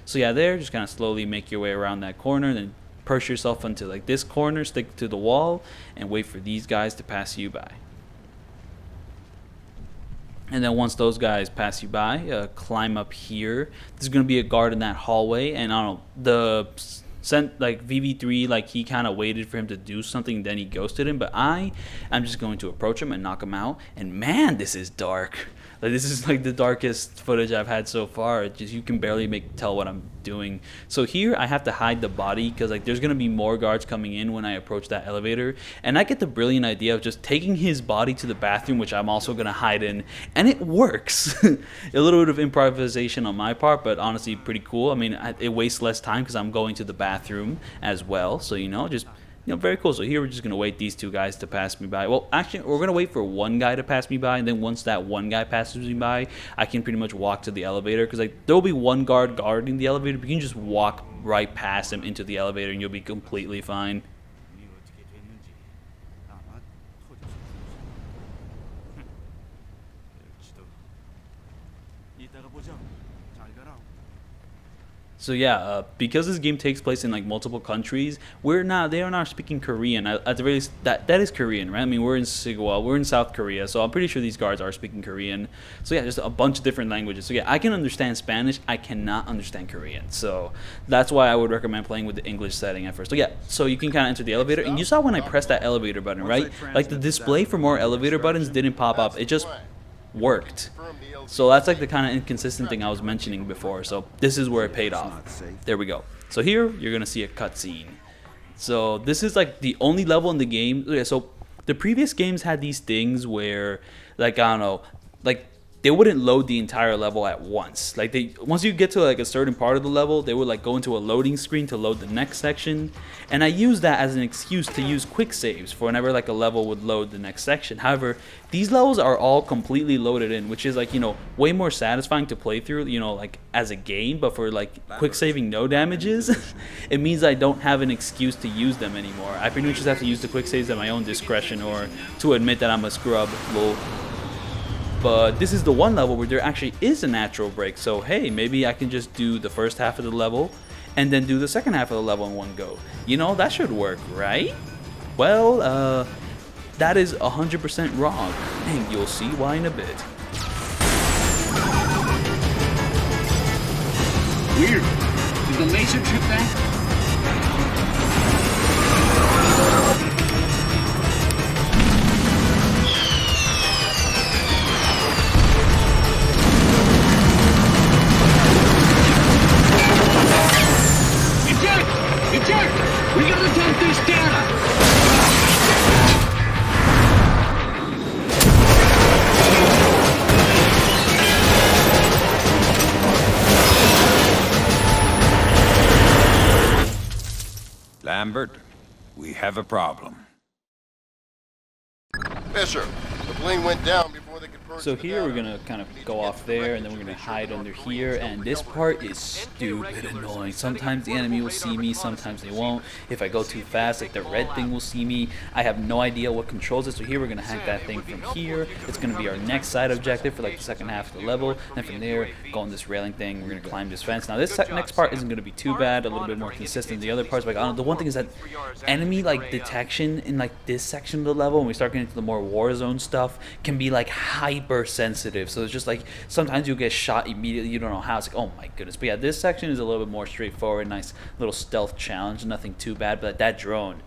S1: So yeah, there, just kind of slowly make your way around that corner, then push yourself into like this corner, stick to the wall, and wait for these guys to pass you by. And then once those guys pass you by, climb up here. There's going to be a guard in that hallway, and I don't know, like VV3, like he kind of waited for him to do something, then he ghosted him, but I'm just going to approach him and knock him out. And man, this is dark. Like, this is like the darkest footage I've had so far. Just, you can barely tell what I'm doing. So here I have to hide the body, because like there's gonna be more guards coming in when I approach that elevator, and I get the brilliant idea of just taking his body to the bathroom, which I'm also gonna hide in, and it works. A little bit of improvisation on my part, but honestly pretty cool. I mean, it wastes less time because I'm going to the bathroom as well, so you know, just, you know, very cool. So here we're just gonna wait these two guys to pass me by. Well, actually, we're gonna wait for one guy to pass me by, and then once that one guy passes me by, I can pretty much walk to the elevator, because like there'll be one guard guarding the elevator, but you can just walk right past him into the elevator, and you'll be completely fine. So yeah, because this game takes place in like multiple countries, they are not speaking Korean. At the very least, that is Korean, right? I mean, we're in Seoul, we're in South Korea, so I'm pretty sure these guards are speaking Korean. So yeah, just a bunch of different languages. So yeah, I can understand Spanish, I cannot understand Korean. So that's why I would recommend playing with the English setting at first. So yeah, so you can kind of enter the elevator, and you saw when I pressed that elevator button, right? Like the display for more elevator buttons didn't pop up, it just worked. So that's like the kind of inconsistent thing I was mentioning before. So this is where it paid off. There we go. So here you're gonna see a cutscene. So this is like the only level in the game. So the previous games had these things where, like, I don't know, like they wouldn't load the entire level at once. Like once you get to like a certain part of the level, they would like go into a loading screen to load the next section. And I use that as an excuse to use quick saves for whenever like a level would load the next section. However, these levels are all completely loaded in, which is like, you know, way more satisfying to play through, you know, like as a game. But for like quick saving no damages, it means I don't have an excuse to use them anymore. I pretty much just have to use the quick saves at my own discretion, or to admit that I'm a scrub. Lol. But this is the one level where there actually is a natural break. So hey, maybe I can just do the first half of the level and then do the second half of the level in one go. You know, that should work, right? Well, that is 100% wrong, and you'll see why in a bit.
S5: Weird. Did the laser trip back? We gotta dump this data!
S4: Lambert, we have a problem.
S7: Fisher, the plane went down before they could purge
S1: So
S7: the
S1: here we're
S7: data.
S1: gonna kind of go off there, and then we're gonna hide under here, and this part is stupid annoying. Sometimes the enemy will see me, sometimes they won't. If I go too fast, like the red thing will see me. I have no idea what controls it, so here we're gonna hack that thing from here. It's gonna be our next side objective for like the second half of the level. And from there, go on this railing thing, we're gonna climb this fence. Now this next part isn't gonna be too bad, a little bit more consistent than the other parts, but the one thing is that enemy like detection in like this section of the level, when we start getting into the more war zone stuff, can be like hypersensitive. So it's just like sometimes you'll get shot immediately, you don't know how. It's like, oh my goodness. But yeah, this section is a little bit more straightforward, nice little stealth challenge, nothing too bad. But that drone,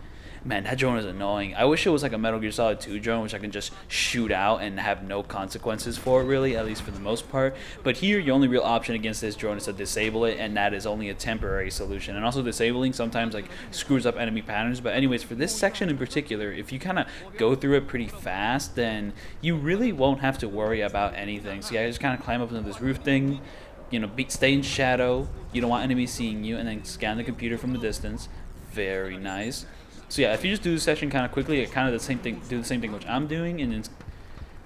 S1: man, that drone is annoying. I wish it was like a Metal Gear Solid 2 drone, which I can just shoot out and have no consequences for it, really, at least for the most part. But here, your only real option against this drone is to disable it, and that is only a temporary solution. And also, disabling sometimes like screws up enemy patterns. But anyways, for this section in particular, if you kind of go through it pretty fast, then you really won't have to worry about anything. So yeah, I just kind of climb up into this roof thing, you know, stay in shadow. You don't want enemies seeing you, and then scan the computer from the distance. Very nice. So yeah, if you just do this section kind of quickly, it kind of do the same thing which I'm doing, and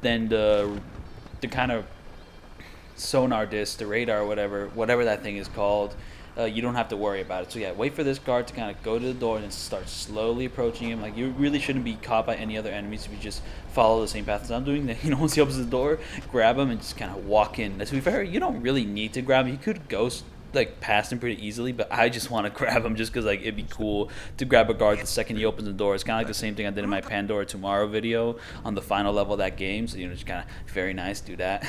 S1: then the kind of sonar disc, the radar, whatever that thing is called, you don't have to worry about it. So yeah, wait for this guard to kind of go to the door and then start slowly approaching him. Like, you really shouldn't be caught by any other enemies if you just follow the same path as I'm doing. Then, you know, once he opens the door, grab him and just kind of walk in. To be fair, you don't really need to grab him. You could ghost like past him pretty easily, but I just want to grab him just because like it'd be cool to grab a guard the second he opens the door. It's kind of like the same thing I did in my Pandora Tomorrow video on the final level of that game. So, you know, just kind of very nice, do that.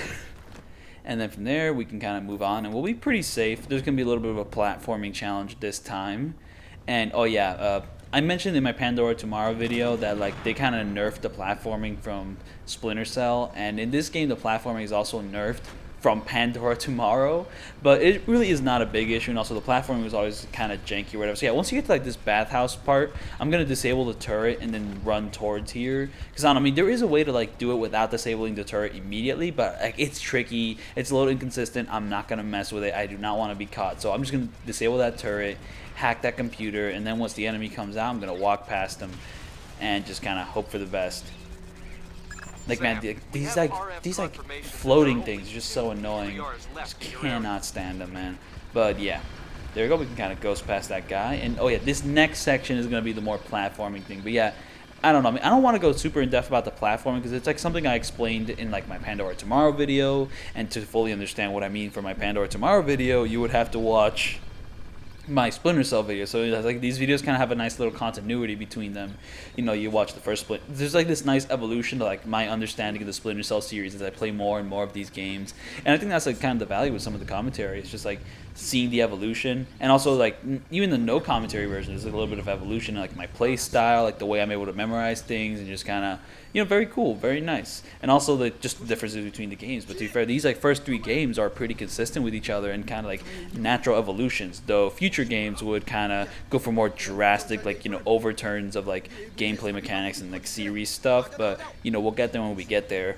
S1: And then from there we can kind of move on, and we'll be pretty safe. There's gonna be a little bit of a platforming challenge this time. And oh yeah, I mentioned in my Pandora Tomorrow video that like they kind of nerfed the platforming from Splinter Cell, and in this game the platforming is also nerfed from Pandora Tomorrow, but it really is not a big issue. And also the platforming was always kind of janky or whatever. So yeah, once you get to like this bathhouse part, I'm gonna disable the turret and then run towards here, because I mean there is a way to like do it without disabling the turret immediately, but like it's tricky, it's a little inconsistent. I'm not gonna mess with it. I do not want to be caught, so I'm just gonna disable that turret, hack that computer, and then once the enemy comes out, I'm gonna walk past them and just kind of hope for the best. Like, man, these floating things are just so annoying. Just cannot stand them, man. But yeah, there we go. We can kind of ghost past that guy. And oh yeah, this next section is gonna be the more platforming thing. But yeah, I don't know. I mean, I don't want to go super in depth about the platforming because it's like something I explained in like my Pandora Tomorrow video. And to fully understand what I mean for my Pandora Tomorrow video, you would have to watch my Splinter Cell video. So like these videos kind of have a nice little continuity between them. You know, you watch the first Splinter, there's like this nice evolution to like my understanding of the Splinter Cell series as I play more and more of these games. And I think that's like kind of the value with some of the commentary. It's just like seeing the evolution, and also like even the no commentary version is a little bit of evolution, like my play style, like the way I'm able to memorize things, and just kind of, you know, very cool, very nice. And also the just the differences between the games. But to be fair, these like first three games are pretty consistent with each other and kind of like natural evolutions, though future games would kind of go for more drastic, like, you know, overturns of like gameplay mechanics and like series stuff. But you know, we'll get there when we get there.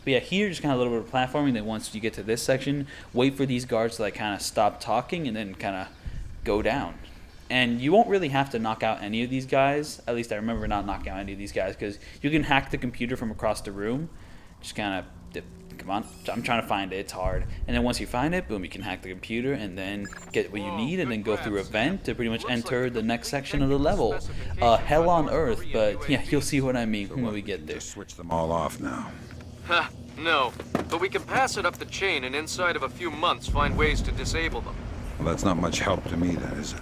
S1: But But yeah, here just kind of a little bit of platforming. Then once you get to this section, wait for these guards to like kind of stop talking and then kind of go down. And you won't really have to knock out any of these guys. At least I remember not knocking out any of these guys, because you can hack the computer from across the room. Just kind of, come on, I'm trying to find it, it's hard. And then once you find it, boom, you can hack the computer and then get what you need and then go through a vent to pretty much enter the next section of the level. Hell on Earth, but yeah, you'll see what I mean when we get there.
S4: Just switch them all off now.
S3: Ha, no. But we can pass it up the chain and inside of a few months find ways to disable them.
S4: Well, that's not much help to me then, is it?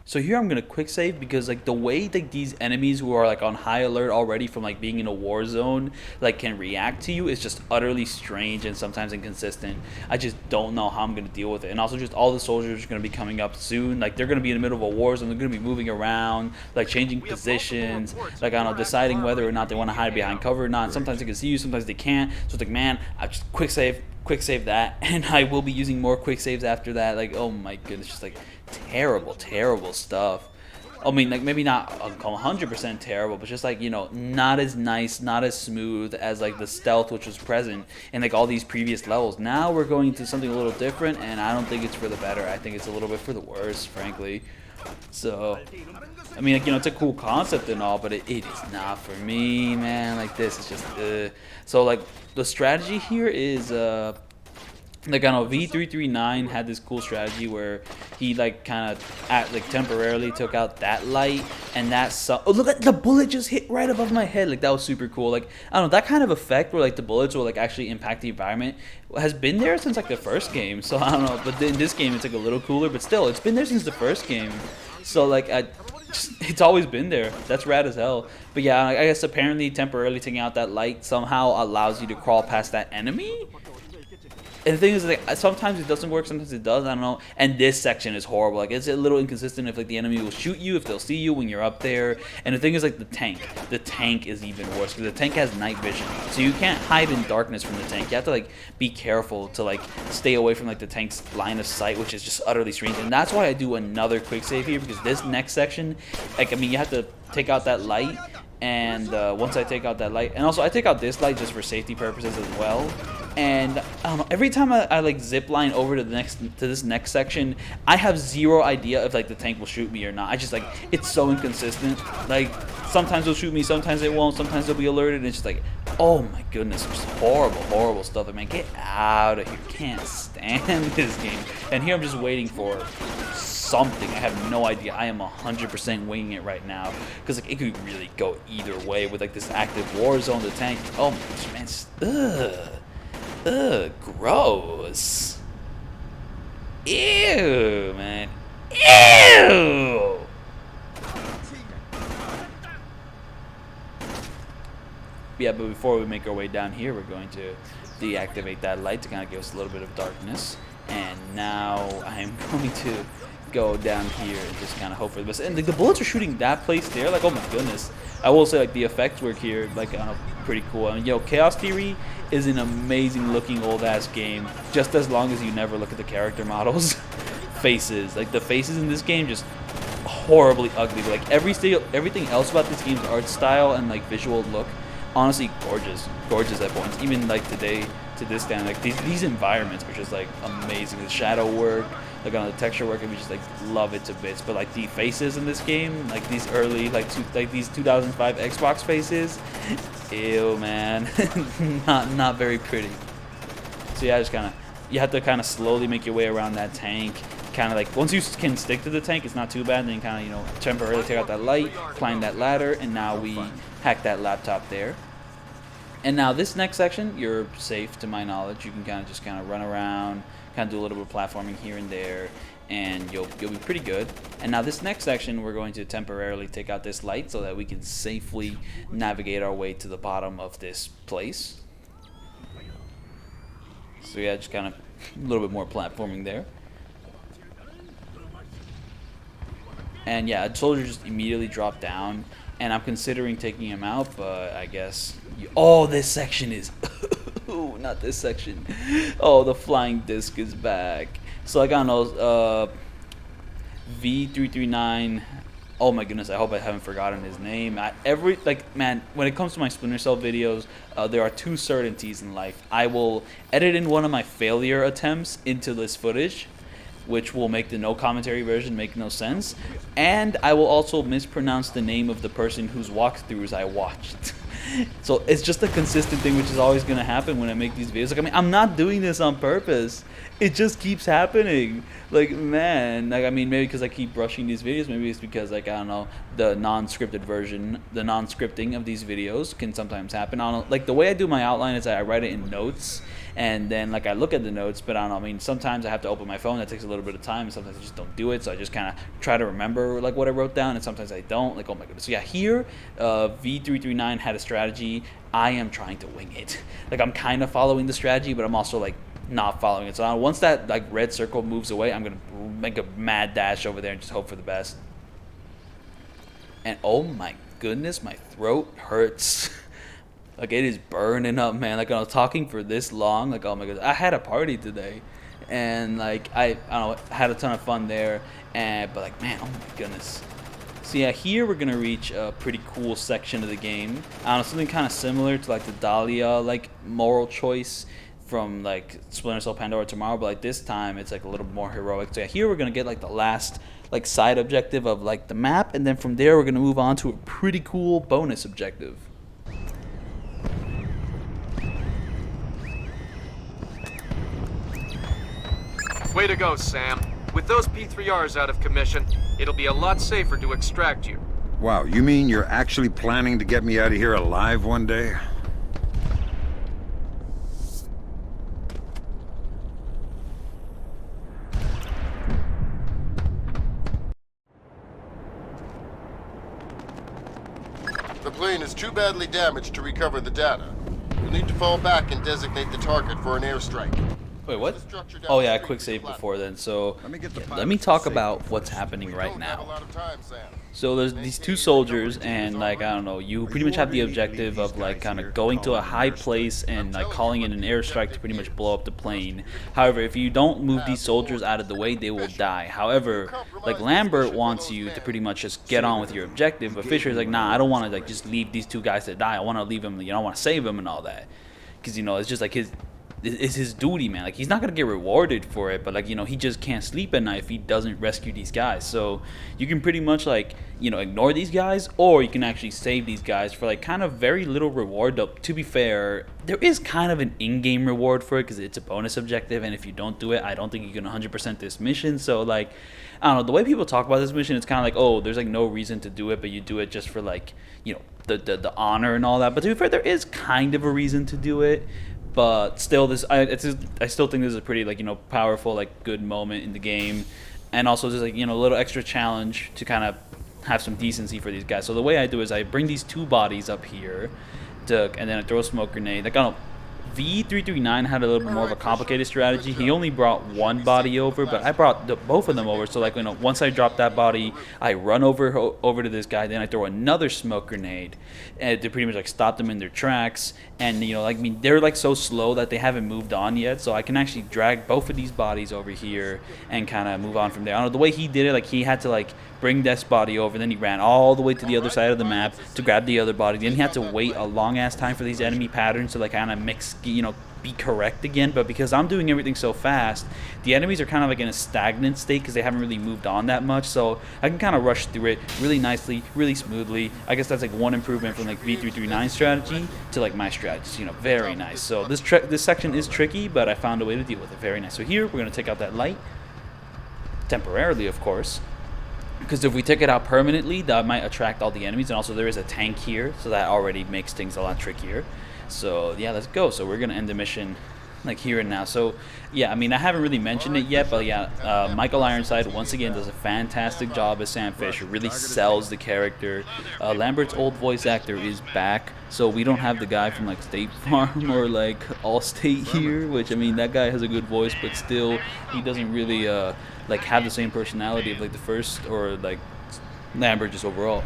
S1: So here I'm gonna quick save because like the way like these enemies who are like on high alert already from like being in a war zone like can react to you is just utterly strange and sometimes inconsistent. I just don't know how I'm gonna deal with it. And also just all the soldiers are gonna be coming up soon. Like they're gonna be in the middle of a war zone. They're gonna be moving around, like changing positions, like I don't know, deciding whether or not they want to hide behind cover or not. And sometimes they can see you, sometimes they can't. So it's like, man, I just quick save that, and I will be using more quick saves after that. Like, oh my goodness, just like terrible stuff. I mean, like maybe not 100% terrible, but just like, you know, not as nice, not as smooth as like the stealth which was present in like all these previous levels. Now we're going to something a little different, and I don't think it's for the better. I think it's a little bit for the worse, frankly. So I mean, like, you know, it's a cool concept and all, but it is not for me, man. Like this is just so like the strategy here is like I know V339 had this cool strategy where he like kind of temporarily took out that light, and that oh, look at the bullet just hit right above my head. Like that was super cool. Like I don't know, that kind of effect where like the bullets will like actually impact the environment has been there since like the first game. So I don't know, but in this game it's like a little cooler, but still it's been there since the first game. So like it's always been there. That's rad as hell. But yeah, I guess apparently temporarily taking out that light somehow allows you to crawl past that enemy. And the thing is, like, sometimes it doesn't work, sometimes it does, I don't know. And this section is horrible. Like, it's a little inconsistent if, like, the enemy will shoot you, if they'll see you when you're up there. And the thing is, like, the tank is even worse, because the tank has night vision. So you can't hide in darkness from the tank. You have to, like, be careful to, like, stay away from, like, the tank's line of sight, which is just utterly strange. And that's why I do another quick save here, because this next section, like, I mean, you have to take out that light. And once I take out that light, and also I take out this light just for safety purposes as well. And I don't know, every time I like zip line over to this next section, I have zero idea if like the tank will shoot me or not. I just like, it's so inconsistent. Like sometimes they'll shoot me, sometimes they won't, sometimes they'll be alerted, and it's just like, oh my goodness, it's horrible stuff. I mean, get out of here, can't stand this game. And here I'm just waiting for something. I have no idea. I am 100% winging it right now, because like it could really go either way with like this active war zone, the tank. Oh my gosh, man, gross. Ew, man. Ew. Yeah, but before we make our way down here, we're going to deactivate that light to kind of give us a little bit of darkness. And now I am going to go down here and just kind of hope for the best. And like, the bullets are shooting that place there. Like, oh my goodness. I will say, like, the effects work here, like, pretty cool. I mean, you know, Chaos Theory is an amazing looking old ass game, just as long as you never look at the character models. Faces, like the faces in this game, just horribly ugly. But, like everything else about this game's art style and like visual look, honestly gorgeous at points. Even like today, to this day, like these environments are just like amazing. The shadow work, like on the texture work, and we just like love it to bits. But like the faces in this game, like these early these 2005 Xbox faces, ew, man. not very pretty. So yeah, you have to kind of slowly make your way around that tank. Kind of like once you can stick to the tank, it's not too bad. Then kind of, you know, temporarily take out that light, climb that ladder, and now we hack that laptop there. And now this next section, you're safe to my knowledge. You can just kind of run around, kind of do a little bit of platforming here and there, and you'll be pretty good. And now this next section, we're going to temporarily take out this light so that we can safely navigate our way to the bottom of this place. So yeah, just kind of a little bit more platforming there. And yeah, a soldier just immediately dropped down, and I'm considering taking him out, but I guess oh, this section is Ooh, not this section. Oh, the flying disc is back. So like I don't know, V339. Oh my goodness, I hope I haven't forgotten his name. Man, when it comes to my Splinter Cell videos, there are two certainties in life. I will edit in one of my failure attempts into this footage, which will make the no commentary version make no sense, and I will also mispronounce the name of the person whose walkthroughs I watched. So it's just a consistent thing, which is always going to happen when I make these videos. Like, I mean, I'm not doing this on purpose. It just keeps happening. Like, man, like, I mean, maybe because I keep rushing these videos. Maybe it's because, like, I don't know, the non-scripted version, the non-scripting of these videos can sometimes happen. I don't know, like, the way I do my outline is that I write it in notes, and then, like, I look at the notes, but I don't know, I mean, sometimes I have to open my phone. That takes a little bit of time, and sometimes I just don't do it, so I just kind of try to remember, like, what I wrote down, and sometimes I don't. Like, oh my goodness. So, yeah, here, V339 had a strategy. I am trying to wing it. Like, I'm kind of following the strategy, but I'm also, like, not following it. So once that, like, red circle moves away, I'm going to make a mad dash over there and just hope for the best. And, oh my goodness, my throat hurts. Like, it is burning up, man. Like, I was talking for this long. Like, oh my goodness. I had a party today. And, like, I don't know, had a ton of fun there. But, like, man, oh my goodness. So, yeah, here we're going to reach a pretty cool section of the game. I don't know, something kind of similar to, like, the Dahlia, like, moral choice from, like, Splinter Cell Pandora Tomorrow. But, like, this time it's, like, a little more heroic. So, yeah, here we're going to get, like, the last, like, side objective of, like, the map. And then from there we're going to move on to a pretty cool bonus objective.
S3: Way to go, Sam. With those P3Rs out of commission, it'll be a lot safer to extract you.
S4: Wow, you mean you're actually planning to get me out of here alive one day?
S7: The plane is too badly damaged to recover the data. You'll need to fall back and designate the target for an airstrike.
S1: Wait, what? Oh yeah, quick save before then. So let me talk about what's happening right now. So there's these two soldiers, and, like, I don't know, you pretty much have the objective of, like, kind of going to a high place and, like, calling in an airstrike to pretty much blow up the plane. However, if you don't move these soldiers out of the way, they will die. However, like, Lambert wants you to pretty much just get on with your objective, but Fisher's like, nah, I don't want to, like, just leave these two guys to die. I want to leave them, you know, I want to save them and all that, because, you know, it's just like it's his duty, man. Like, he's not gonna get rewarded for it, but, like, you know, he just can't sleep at night if he doesn't rescue these guys. So you can pretty much, like, you know, ignore these guys, or you can actually save these guys for, like, kind of very little reward. Though, to be fair, there is kind of an in-game reward for it because it's a bonus objective, and if you don't do it, I don't think you can 100% this mission. So, like, I don't know, the way people talk about this mission, it's kind of like, oh, there's, like, no reason to do it, but you do it just for, like, you know, the honor and all that. But to be fair, there is kind of a reason to do it. But still, I still think this is a pretty, like, you know, powerful, like, good moment in the game, and also just, like, you know, a little extra challenge to kind of have some decency for these guys. So the way I do is I bring these two bodies up here, and then I throw a smoke grenade. Like, I don't know, V339 had a little bit more of a complicated strategy. He only brought one body over, but I brought both of them over. So, like, you know, once I drop that body, I run over to this guy, then I throw another smoke grenade, and to pretty much, like, stop them in their tracks. And, you know, like, I mean, they're, like, so slow that they haven't moved on yet, so I can actually drag both of these bodies over here and kind of move on from there. I don't know, the way he did it, like, he had to, like, bring this body over, then he ran all the way to the other side of the map to grab the other body. Then he had to wait a long ass time for these enemy patterns to, like, kind of mix, you know, be correct again. But because I'm doing everything so fast, the enemies are kind of, like, in a stagnant state because they haven't really moved on that much. So I can kind of rush through it really nicely, really smoothly. I guess that's, like, one improvement from, like, V339 strategy to, like, my strategy. You know, very nice. So this section is tricky, but I found a way to deal with it. Very nice. So here we're gonna take out that light temporarily, of course. Because if we take it out permanently, that might attract all the enemies. And also there is a tank here, so that already makes things a lot trickier. So yeah, let's go. So we're going to end the mission, like, here and now. So yeah, I mean, I haven't really mentioned it yet, but yeah, Michael Ironside once again does a fantastic job as Sam Fisher. Really sells the character. Lambert's old voice actor is back, so we don't have the guy from, like, State Farm or, like, Allstate here, which, I mean, that guy has a good voice, but still he doesn't really like, have the same personality of, like, the first, or, like, Lambert just overall.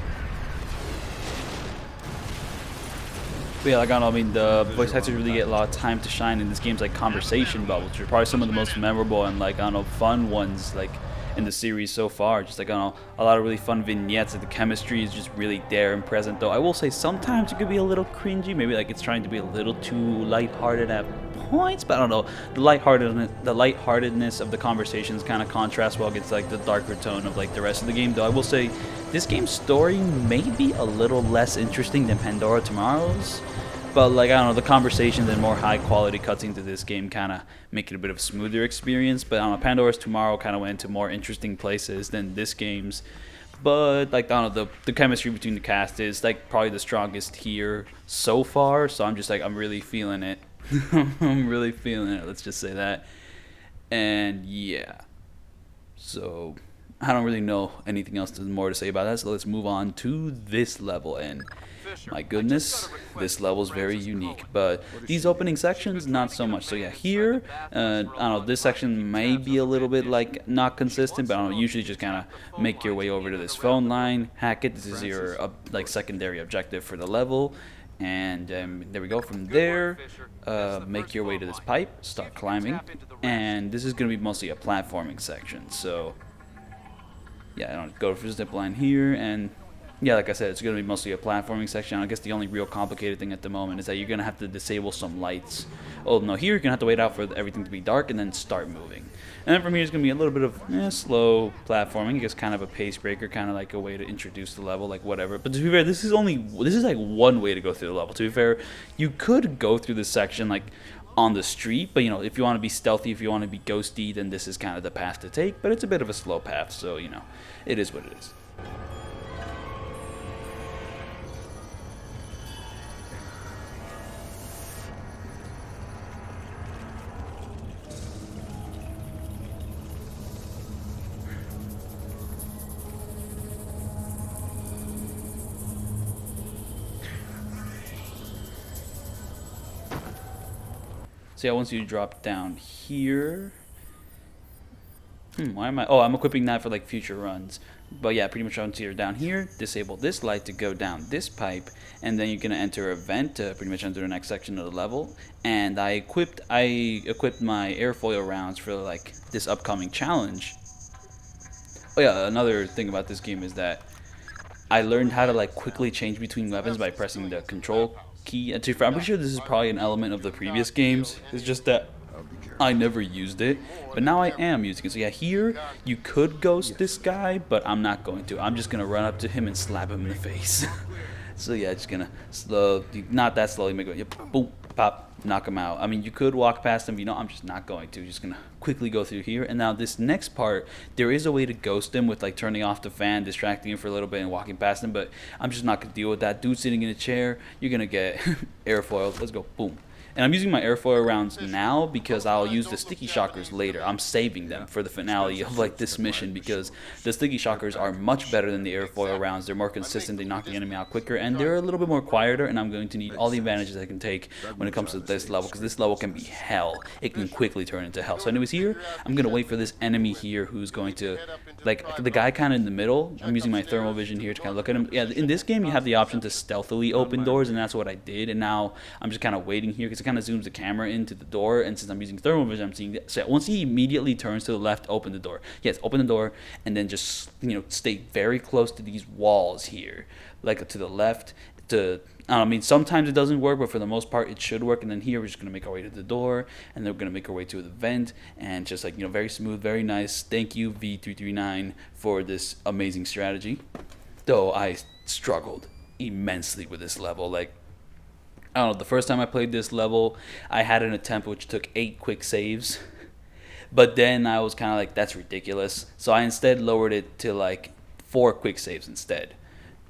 S1: But yeah, like I don't know, I mean, the voice actors really get a lot of time to shine in this game's like conversation bubbles, which are probably some of the most memorable and like I don't know, fun ones like in the series so far. Just like I don't know, a lot of really fun vignettes. Like the chemistry is just really there and present. Though I will say sometimes it could be a little cringy. Maybe like it's trying to be a little too lighthearted at points, but I don't know. The lightheartedness of the conversations kind of contrasts well against like the darker tone of like the rest of the game. Though I will say this game's story may be a little less interesting than Pandora Tomorrow's. But like I don't know, the conversations and more high quality cutscenes to this game kind of make it a bit of a smoother experience. But I don't know, Pandora's Tomorrow kind of went into more interesting places than this game's. But like I don't know, the chemistry between the cast is like probably the strongest here so far. So I'm just like I'm really feeling it. I'm really feeling it. Let's just say that. And yeah, so I don't really know anything else more to say about that. So let's move on to this level and. My goodness, this level is very unique, but these opening sections, not so much. So yeah, here, I don't know, this section may be a little bit like not consistent, but I don't know, usually just kind of make your way over to this phone line, hack it. This is your like secondary objective for the level, and there we go. From there, make your way to this pipe, start climbing, and this is going to be mostly a platforming section. So yeah, I don't go for the zip line here and. Yeah, like I said, it's going to be mostly a platforming section. I guess the only real complicated thing at the moment is that you're going to have to disable some lights. Oh, no, here you're going to have to wait out for everything to be dark and then start moving. And then from here, it's going to be a little bit of slow platforming. I guess kind of a pace breaker, kind of like a way to introduce the level, like whatever. But to be fair, this is like one way to go through the level. To be fair, you could go through this section like on the street, but you know, if you want to be stealthy, if you want to be ghosty, then this is kind of the path to take. But it's a bit of a slow path, so you know, it is what it is. So yeah, once you drop down here, why am I? Oh, I'm equipping that for like future runs. But yeah, pretty much once you're down here, disable this light to go down this pipe, and then you're gonna enter a vent to pretty much enter the next section of the level. And I equipped my airfoil rounds for like this upcoming challenge. Oh yeah, another thing about this game is that I learned how to like quickly change between weapons by pressing the control key. And I'm pretty sure this is probably an element of the previous games. It's just that I never used it, but now I am using it. So yeah, here you could ghost this guy, but I'm not going to. I'm just gonna run up to him and slap him in the face. So yeah, just gonna not that slowly, make it boom, pop, knock him out. I mean, you could walk past him, but you know, I'm just not going to. Just gonna quickly go through here. And now this next part, there is a way to ghost him with like turning off the fan, distracting him for a little bit and walking past him, but I'm just not gonna deal with that. Dude sitting in a chair, you're gonna get airfoiled. Let's go, boom. And I'm using my airfoil rounds now because I'll use the sticky shockers later. I'm saving them for the finale of like this mission because the sticky shockers are much better than the airfoil rounds. They're more consistent, they knock the enemy out quicker, and they're a little bit more quieter, and I'm going to need all the advantages I can take when it comes to this level because this level can be hell. It can quickly turn into hell. So anyways, here, I'm going to wait for this enemy here who's going to, like the guy kind of in the middle. I'm using my thermal vision here to kind of look at him. Yeah, in this game you have the option to stealthily open doors, and that's what I did, and now I'm just kind of waiting here because it kind of zooms the camera into the door, and since I'm using thermal vision, I'm seeing that. So once he immediately turns to the left, open the door. Yes, open the door, and then just, you know, stay very close to these walls here, like to the left. I mean, sometimes it doesn't work, but for the most part, it should work. And then here, we're just gonna make our way to the door, and then we're gonna make our way to the vent, and just like, you know, very smooth, very nice. Thank you, V339, for this amazing strategy. Though I struggled immensely with this level, like. I don't know, the first time I played this level, I had an attempt which took 8 quick saves. But then I was kind of like, that's ridiculous. So I instead lowered it to like 4 quick saves instead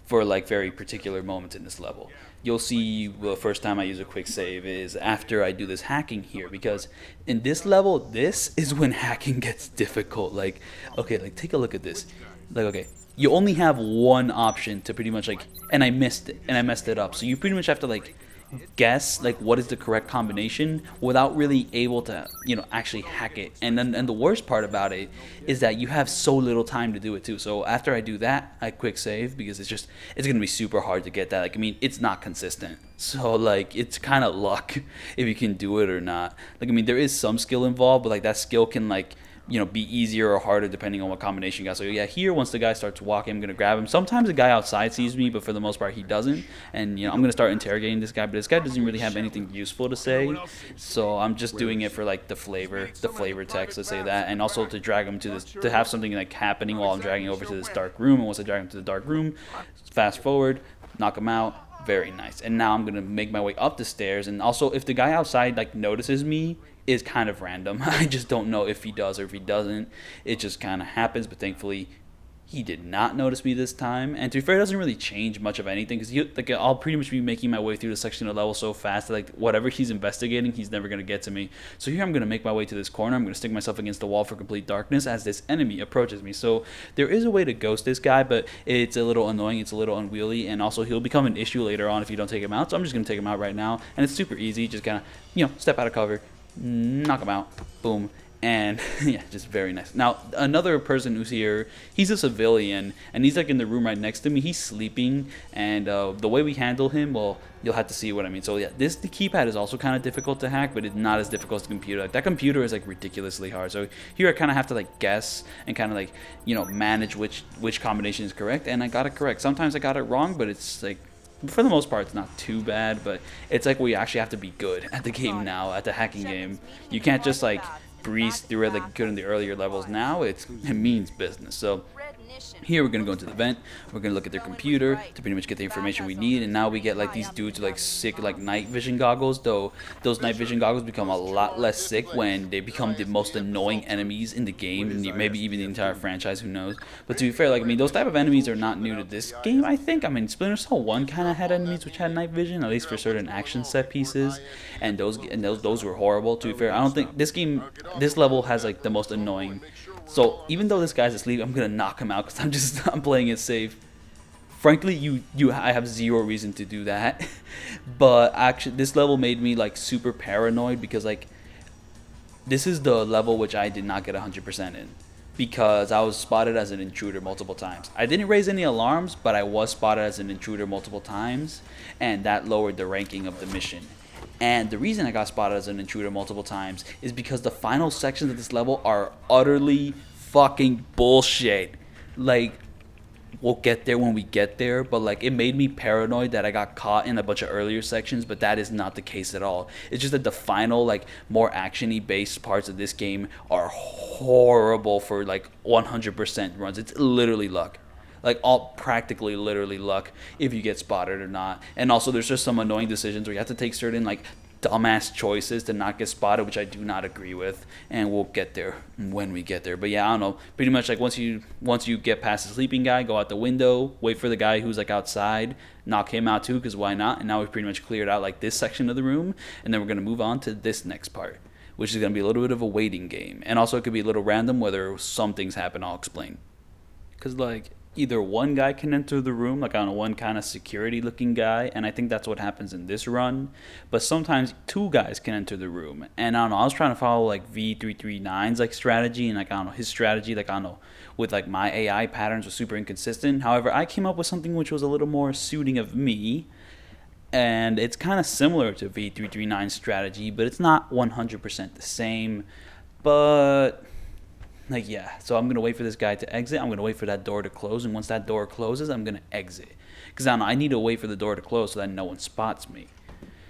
S1: for like very particular moments in this level. You'll see the first time I use a quick save is after I do this hacking here, because in this level, this is when hacking gets difficult. Like, okay, like take a look at this. Like, okay, you only have one option to pretty much like, and I missed it, and I messed it up. So you pretty much have to like, guess like what is the correct combination without really able to, you know, actually hack it. And then the worst part about it is that you have so little time to do it too. So after I do that, I quick save because it's gonna be super hard to get that. Like, I mean, it's not consistent, so like it's kind of luck if you can do it or not. Like, I mean, there is some skill involved, but like that skill can, like, you know, be easier or harder depending on what combination you got. So yeah, here, once the guy starts walking, I'm gonna grab him. Sometimes the guy outside sees me, but for the most part he doesn't. And, you know, I'm gonna start interrogating this guy, but this guy doesn't really have anything useful to say, so I'm just doing it for like the flavor text, let's say that, and also to drag him to this, to have something like happening while I'm dragging over to this dark room. And once I drag him to the dark room, fast forward, knock him out. Very nice. And now I'm gonna make my way up the stairs. And also, if the guy outside like notices me, is kind of random. I just don't know if he does or if he doesn't. It just kind of happens. But thankfully, he did not notice me this time. And to be fair, it doesn't really change much of anything, because like, I'll pretty much be making my way through the section of level so fast that like whatever he's investigating, he's never gonna get to me. So here I'm gonna make my way to this corner. I'm gonna stick myself against the wall for complete darkness as this enemy approaches me. So there is a way to ghost this guy, but it's a little annoying. It's a little unwieldy, and also he'll become an issue later on if you don't take him out. So I'm just gonna take him out right now, and it's super easy. Just kind of, you know, step out of cover, knock him out, boom. And yeah, just very nice. Now, another person who's here, he's a civilian, and he's like in the room right next to me. He's sleeping, and the way we handle him, well, you'll have to see what I mean. So yeah, the keypad is also kind of difficult to hack, but it's not as difficult as the computer. Like, that computer is like ridiculously hard. So here I kind of have to like guess and kind of like, you know, manage which combination is correct, and I got it correct. Sometimes I got it wrong, but it's like, for the most part, it's not too bad. But it's like we actually have to be good at the game now, at the hacking game. You can't just like breeze through it like you could in the earlier levels. Now it means business. So here we're gonna go into the vent. We're gonna look at their computer to pretty much get the information we need. And now we get like these dudes with like sick like night vision goggles. Though those night vision goggles become a lot less sick when they become the most annoying enemies in the game, and maybe even the entire franchise. Who knows? But to be fair, like, I mean, those type of enemies are not new to this game, I think. I mean, Splinter Cell 1 kind of had enemies which had night vision, at least for certain action set pieces, and those were horrible. To be fair, I don't think this level has like the most annoying. So even though this guy's asleep, I'm gonna knock him out because I'm playing it safe. Frankly, I have zero reason to do that. But actually, this level made me like super paranoid, because like this is the level which I did not get 100% in, because I was spotted as an intruder multiple times. I didn't raise any alarms, but I was spotted as an intruder multiple times, and that lowered the ranking of the mission. And the reason I got spotted as an intruder multiple times is because the final sections of this level are utterly fucking bullshit. Like, we'll get there when we get there, but like, it made me paranoid that I got caught in a bunch of earlier sections, but that is not the case at all. It's just that the final, like, more action-y based parts of this game are horrible for like 100% runs. It's literally luck. Like, all practically literally luck if you get spotted or not. And also there's just some annoying decisions where you have to take certain like dumbass choices to not get spotted, which I do not agree with, and we'll get there when we get there. But yeah, I don't know, pretty much like once you get past the sleeping guy, go out the window, wait for the guy who's like outside, knock him out too, because why not? And now we've pretty much cleared out like this section of the room, and then we're going to move on to this next part, which is going to be a little bit of a waiting game. And also it could be a little random whether some things happen. I'll explain. Because like, either one guy can enter the room, like, I don't know, one kind of security looking guy, and I think that's what happens in this run, but sometimes two guys can enter the room. And I don't know, I was trying to follow like V339's like strategy, and like, I don't know, his strategy, like, I don't know, with like my AI patterns was super inconsistent. However, I came up with something which was a little more suiting of me, and it's kind of similar to V339's strategy, but it's not 100% the same. But like, yeah, so I'm going to wait for this guy to exit. I'm going to wait for that door to close. And once that door closes, I'm going to exit. Because I don't know, I need to wait for the door to close so that no one spots me.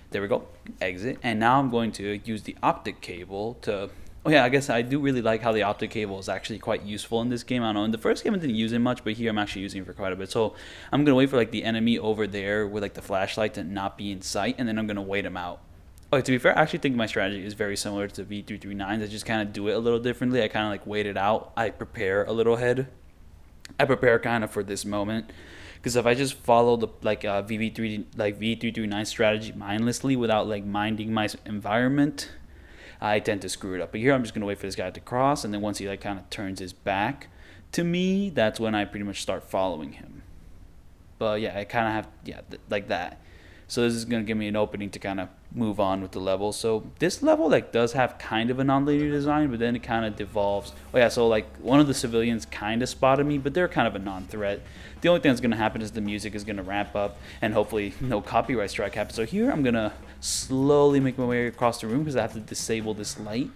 S1: There we go. Exit. And now I'm going to use the optic cable to... Oh, yeah, I guess I do really like how the optic cable is actually quite useful in this game. I don't know, in the first game I didn't use it much, but here I'm actually using it for quite a bit. So I'm going to wait for, like, the enemy over there with, like, the flashlight to not be in sight. And then I'm going to wait him out. Okay, to be fair, I actually think my strategy is very similar to V339's. I just kind of do it a little differently. I kind of like wait it out. I prepare a little ahead. I prepare kind of for this moment. Because if I just follow the like V339 strategy mindlessly without like minding my environment, I tend to screw it up. But here I'm just going to wait for this guy to cross. And then once he like kind of turns his back to me, that's when I pretty much start following him. But yeah, I kind of have, like that. So this is going to give me an opening to kind of move on with the level. So this level like does have kind of a non-linear design, but then it kind of devolves. Oh yeah, so like one of the civilians kind of spotted me, but they're kind of a non-threat. The only thing that's going to happen is the music is going to ramp up, and hopefully no copyright strike happens. So here I'm going to slowly make my way across the room because I have to disable this light.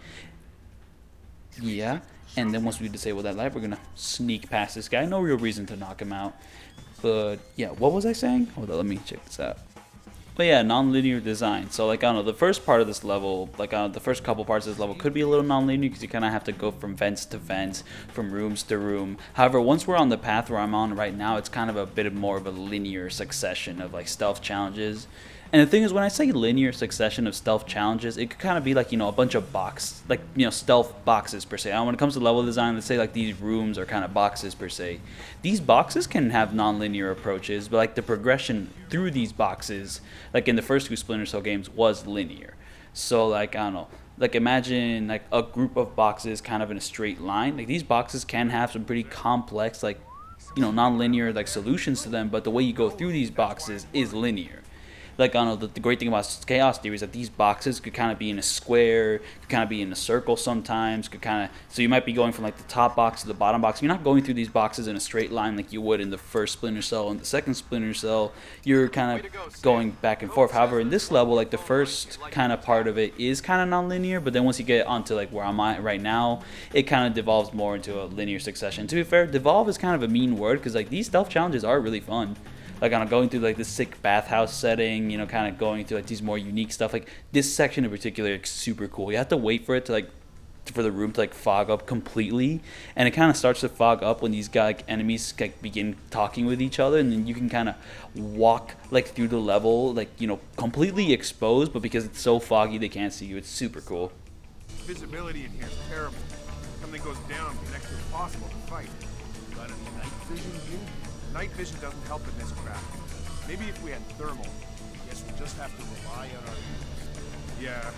S1: Yeah, and then once we disable that light, we're going to sneak past this guy. No real reason to knock him out. But yeah, what was I saying? Hold on, let me check this out. But yeah, non-linear design. So like, I don't know, the first part of this level, like the first couple parts of this level could be a little non-linear because you kind of have to go from vents to vents, from rooms to room. However, once we're on the path where I'm on right now, it's kind of a bit more of a linear succession of like stealth challenges. And the thing is, when I say linear succession of stealth challenges, it could kind of be like, you know, a bunch of stealth boxes per se. And when it comes to level design, let's say like these rooms are kind of boxes per se. These boxes can have non-linear approaches, but like the progression through these boxes, like in the first two Splinter Cell games, was linear. So like, I don't know, like imagine like a group of boxes kind of in a straight line. Like these boxes can have some pretty complex, like, you know, non-linear like solutions to them, but the way you go through these boxes is linear. Like, I don't know, the great thing about Chaos Theory is that these boxes could kind of be in a square, could kind of be in a circle sometimes, could kind of, so you might be going from like the top box to the bottom box. You're not going through these boxes in a straight line like you would in the first Splinter Cell and the second Splinter Cell. You're kind of going back and forth. However, in this level, like the first kind of part of it is kind of non-linear, but then once you get onto like where I'm at right now, it kind of devolves more into a linear succession. To be fair, devolve is kind of a mean word because like these stealth challenges are really fun. Like, I'm going through like this sick bathhouse setting, you know, kind of going through like these more unique stuff. Like this section in particular is super cool. You have to wait for it to like, for the room to like fog up completely, and it kind of starts to fog up when these guys, like enemies, like begin talking with each other, and then you can kind of walk like through the level, like, you know, completely exposed, but because it's so foggy they can't see you. It's super cool.
S9: Visibility in here is terrible. If something goes down, it's next to impossible to fight. Got any night vision view? Night vision doesn't help in this crap. Maybe if we had thermal. Guess we'll just have to rely on our ears. Yeah,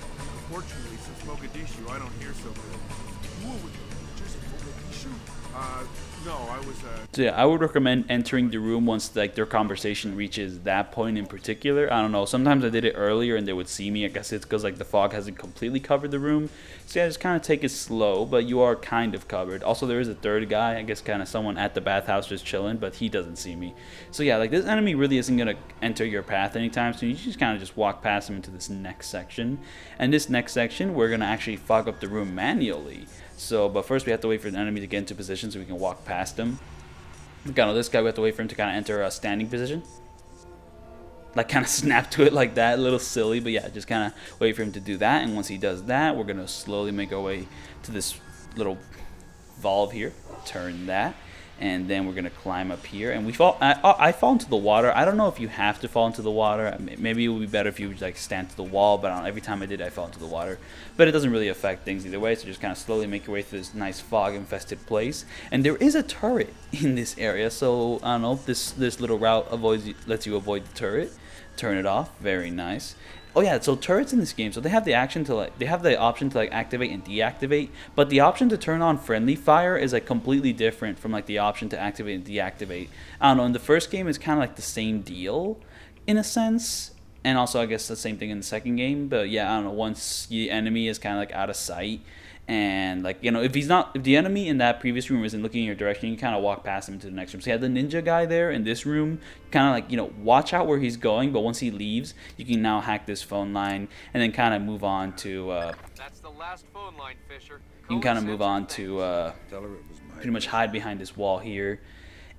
S9: unfortunately, since Mogadishu, I don't hear so good. You were with just Mogadishu? No, I was,
S1: So yeah, I would recommend entering the room once like their conversation reaches that point in particular. I don't know, sometimes I did it earlier and they would see me. I guess it's because like the fog hasn't completely covered the room. So yeah, just kind of take it slow, but you are kind of covered. Also, there is a third guy, I guess kind of someone at the bathhouse just chilling, but he doesn't see me. So yeah, like this enemy really isn't going to enter your path anytime soon. You just kind of just walk past him into this next section. And this next section, we're going to actually fog up the room manually. So, but first we have to wait for the enemy to get into position so we can walk past him. Kind of this guy, we have to wait for him to kind of enter a standing position. Like kind of snap to it like that, a little silly, but yeah, just kind of wait for him to do that. And once he does that, we're going to slowly make our way to this little valve here. Turn that. And then we're going to climb up here. And we fall. I fall into the water. I don't know if you have to fall into the water. Maybe it would be better if you like stand to the wall. But I don't know, every time I did, I fell into the water. But it doesn't really affect things either way. So just kind of slowly make your way through this nice fog-infested place. And there is a turret in this area. So I don't know. This little route lets you avoid the turret. Turn it off. Very nice. Oh yeah, so turrets in this game, so they have the option to activate and deactivate, but the option to turn on friendly fire is like completely different from like the option to activate and deactivate. I don't know, in the first game it's kind of like the same deal in a sense, and also I guess the same thing in the second game, but yeah, I don't know, once the enemy is kind of like out of sight, and like, you know, if the enemy in that previous room isn't looking in your direction, you kind of walk past him to the next room. So you have the ninja guy there in this room, kind of like, you know, watch out where he's going, but once he leaves, you can now hack this phone line and then kind of move on to
S3: That's the last phone line, Fisher.
S1: you can kind of move on to pretty much hide behind this wall here.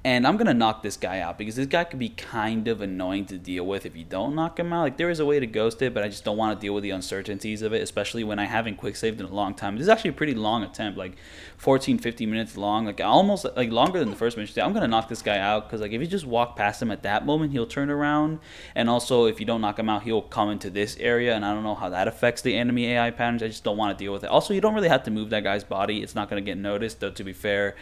S1: And I'm going to knock this guy out because this guy could be kind of annoying to deal with if you don't knock him out. Like, there is a way to ghost it, but I just don't want to deal with the uncertainties of it, especially when I haven't quick saved in a long time. This is actually a pretty long attempt, like 14, 15 minutes long, like almost like longer than the first mission. I'm going to knock this guy out because like if you just walk past him at that moment, he'll turn around. And also, if you don't knock him out, he'll come into this area, and I don't know how that affects the enemy AI patterns. I just don't want to deal with it. Also, you don't really have to move that guy's body. It's not going to get noticed, though, to be fair.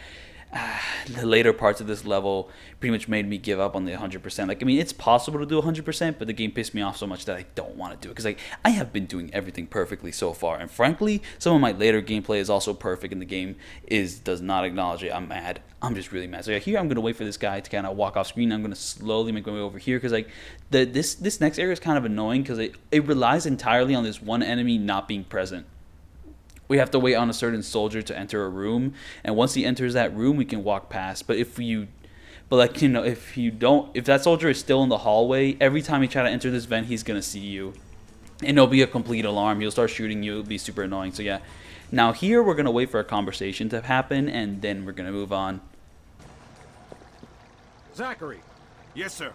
S1: the later parts of this level pretty much made me give up on the 100%. Like, I mean, it's possible to do 100%, but the game pissed me off so much that I don't want to do it. Because, like, I have been doing everything perfectly so far. And frankly, some of my later gameplay is also perfect, and the game does not acknowledge it. I'm mad. I'm just really mad. So yeah, here I'm going to wait for this guy to kind of walk off screen. I'm going to slowly make my way over here because, like, this next area is kind of annoying because it relies entirely on this one enemy not being present. We have to wait on a certain soldier to enter a room, and once he enters that room, we can walk past. But if that soldier is still in the hallway, every time you try to enter this vent, he's gonna see you, and it'll be a complete alarm. He'll start shooting you. It'll be super annoying. So yeah, now here we're gonna wait for a conversation to happen, and then we're gonna move on.
S10: Zachary,
S9: Yes, sir.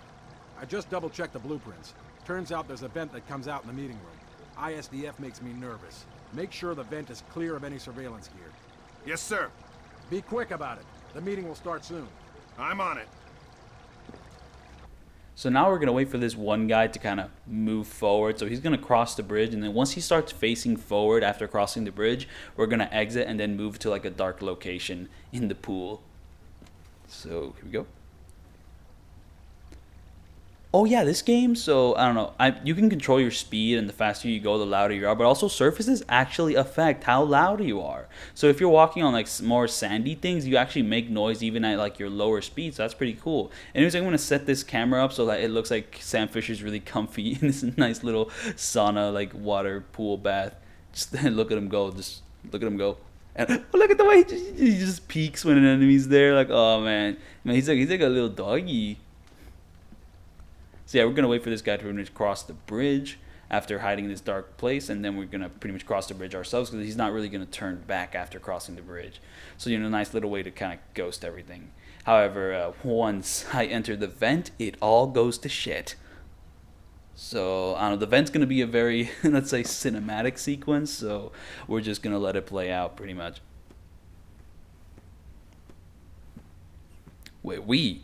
S10: I just double-checked the blueprints. Turns out there's a vent that comes out in the meeting room. ISDF makes me nervous. Make sure the vent is clear of any surveillance gear.
S9: Yes, sir.
S10: Be quick about it. The meeting will start soon.
S9: I'm on it.
S1: So now we're going to wait for this one guy to kind of move forward. So he's going to cross the bridge, and then once he starts facing forward after crossing the bridge, we're going to exit and then move to like a dark location in the pool. So here we go. Oh yeah, this game, so I don't know, you can control your speed, and the faster you go, the louder you are, but also surfaces actually affect how loud you are. So if you're walking on like more sandy things, you actually make noise even at like your lower speed, so that's pretty cool. Anyways, I'm going to set this camera up so that it looks like Sam Fisher's really comfy in this nice little sauna, like water pool bath. Just look at him go, just look at him go. And look at the way he just peeks when an enemy's there, like, oh man, he's like a little doggy. So yeah, we're going to wait for this guy to pretty much cross the bridge after hiding in this dark place, and then we're going to pretty much cross the bridge ourselves because he's not really going to turn back after crossing the bridge. So, you know, a nice little way to kind of ghost everything. However, once I enter the vent, it all goes to shit. So, I don't know, the vent's going to be a very, let's say, cinematic sequence, so we're just going to let it play out pretty much. Wait,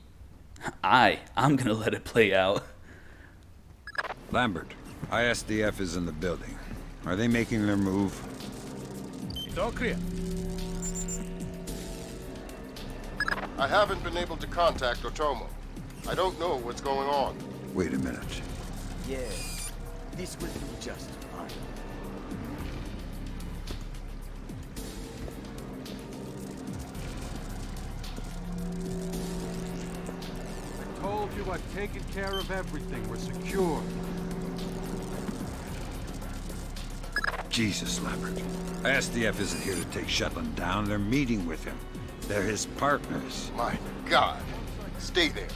S1: I'm going to let it play out.
S4: Lambert, ISDF is in the building. Are they making their move?
S9: It's all clear.
S7: I haven't been able to contact Otomo. I don't know what's going on.
S4: Wait a minute.
S5: Yeah, this will do just fine.
S10: I told you I've taken care of everything. We're secure.
S4: Jesus, Lambert. ISDF isn't here to take Shetland down. They're meeting with him. They're his partners.
S7: My God. Stay there.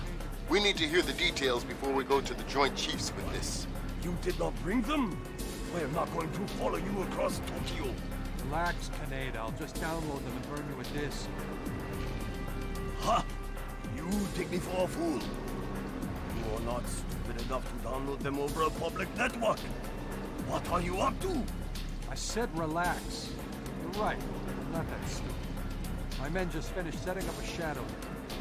S7: We need to hear the details before we go to the Joint Chiefs with this.
S5: You did not bring them? We're not going to follow you across Tokyo.
S10: Relax, Kaneda. I'll just download them and burn you with this.
S5: Ha! You take me for a fool. You are not stupid enough to download them over a public network. What are you up to?
S10: I said relax. You're right. I'm not that stupid. My men just finished setting up a shadow.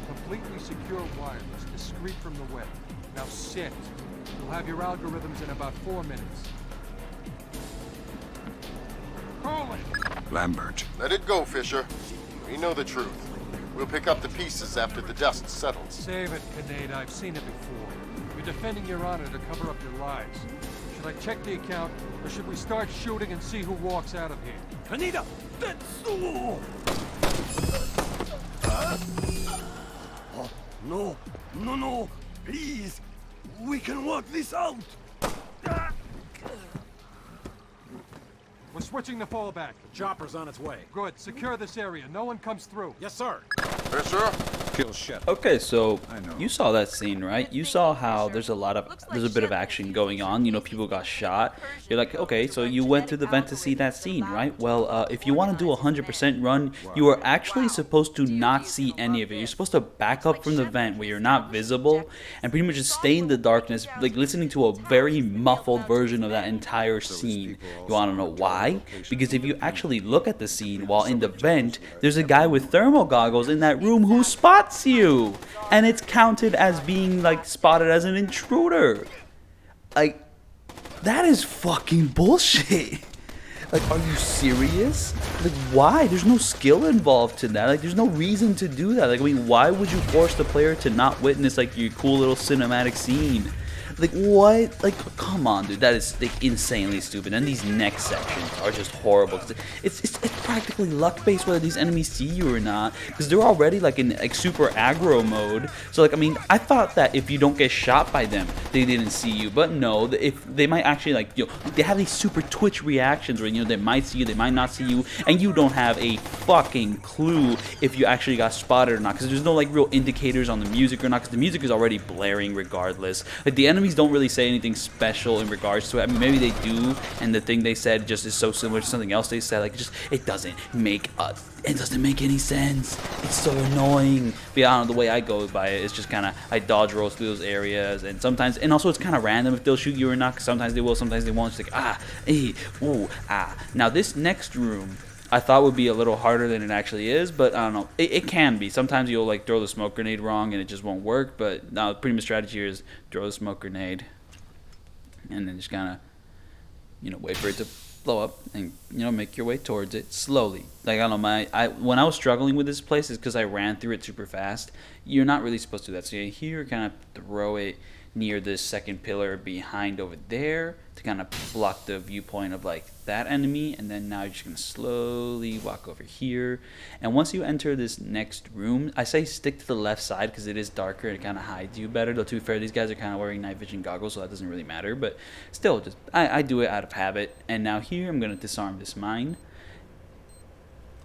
S10: Completely secure wireless, discreet from the web. Now sit. You'll have your algorithms in about 4 minutes. Call it!
S4: Lambert.
S7: Let it go, Fisher. We know the truth. We'll pick up the pieces after the dust settles.
S10: Save it, Kaneda. I've seen it before. You're defending your honor to cover up your lies. Should I check the account, or should we start shooting and see who walks out of here?
S5: Kaneda! That's so... Oh, no, no, please. We can work this out.
S10: We're switching the fallback. Chopper's on its way. Good. Secure this area. No one comes through. Yes, sir.
S7: Fisher?
S4: Kill Shetland.
S1: Okay, so
S4: I know.
S1: you saw that scene, right? You saw how there's a bit of action going on. You know, people got shot. You're like, okay, so you went through the vent to see that scene, right? Well, if you want to do a 100% run, you are actually supposed to not see any of it. You're supposed to back up from the vent where you're not visible and pretty much just stay in the darkness, like listening to a very muffled version of that entire scene. You want to know why? Because if you actually look at the scene while in the vent, there's a guy with thermal goggles in that room who spots you, and it's counted as being like spotted as an intruder. Like, that is fucking bullshit. Like, are you serious? Like, why? There's no skill involved to that. Like, there's no reason to do that. Like, I mean, why would you force the player to not witness, like, your cool little cinematic scene? Like, what? Like, come on, dude. That is, like, insanely stupid. And these next sections are just horrible. It's practically luck-based whether these enemies see you or not. Because they're already, like, in, like, super aggro mode. So, like, I mean, I thought that if you don't get shot by them, they didn't see you. But no, if they might actually, like, you know, they have these super twitch reactions where, you know, they might see you, they might not see you. And you don't have a fucking clue if you actually got spotted or not. Because there's no, like, real indicators on the music or not. Because the music is already blaring regardless. Like, the enemies don't really say anything special in regards to it. I mean, maybe they do, and the thing they said just is so similar to something else they said. Like, it doesn't make any sense. It's so annoying. But yeah, I don't know, the way I go by it is just kind of, I dodge rolls through those areas, and sometimes, and also it's kind of random if they'll shoot you or not, because sometimes they will, sometimes they won't. It's like, ooh, ah. Now, this next room, I thought would be a little harder than it actually is, but I don't know. It can be. Sometimes you'll like throw the smoke grenade wrong and it just won't work, but now pretty much strategy here is throw the smoke grenade and then just kind of, you know, wait for it to blow up and, you know, make your way towards it slowly. Like, I don't know, when I was struggling with this place, is because I ran through it super fast. You're not really supposed to do that. So here, kind of throw it near this second pillar behind over there to kind of block the viewpoint of like that enemy, and then now you're just gonna slowly walk over here, and once you enter this next room, I say stick to the left side because it is darker and it kind of hides you better. Though to be fair, these guys are kind of wearing night vision goggles, so that doesn't really matter, but still, just I do it out of habit. And now here I'm gonna disarm this mine.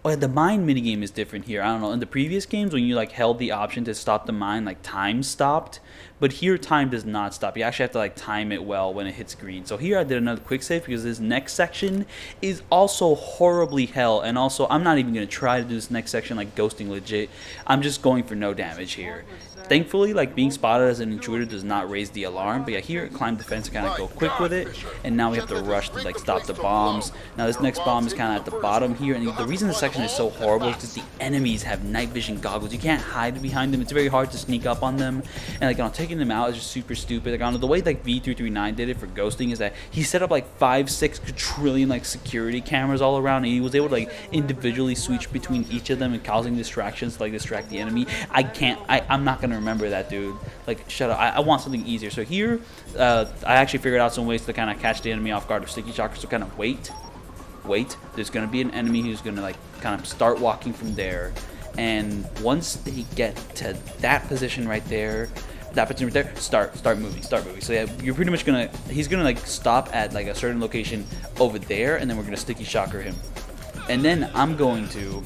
S1: Oh, yeah, the mine minigame is different here. I don't know. In the previous games, when you like held the option to stop the mine, like time stopped. But here, time does not stop. You actually have to like time it well when it hits green. So here I did another quick save because this next section is also horribly hell. And also, I'm not even going to try to do this next section like ghosting legit. I'm just going for no damage here. Thankfully, like being spotted as an intruder does not raise the alarm. But yeah, here climb defense and kind of go quick with it. And now we have to rush to like stop the bombs. Now this next bomb is kind of at the bottom here. And the reason this section is so horrible is because the enemies have night vision goggles. You can't hide behind them. It's very hard to sneak up on them. And like, you know, taking them out is just super stupid. Like, I don't know, the way like V339 did it for ghosting is that he set up like 5-6 trillion like security cameras all around, and he was able to like individually switch between each of them and causing distractions to like distract the enemy. I'm not gonna remember that, dude. Like, shut up. I want something easier. So here, I actually figured out some ways to kind of catch the enemy off guard with sticky shockers. So kind of wait. There's gonna be an enemy who's gonna like kind of start walking from there, and once they get to that position right there, start moving. So yeah, you're pretty much gonna, he's gonna like stop at like a certain location over there, and then we're gonna sticky shocker him, and then I'm going to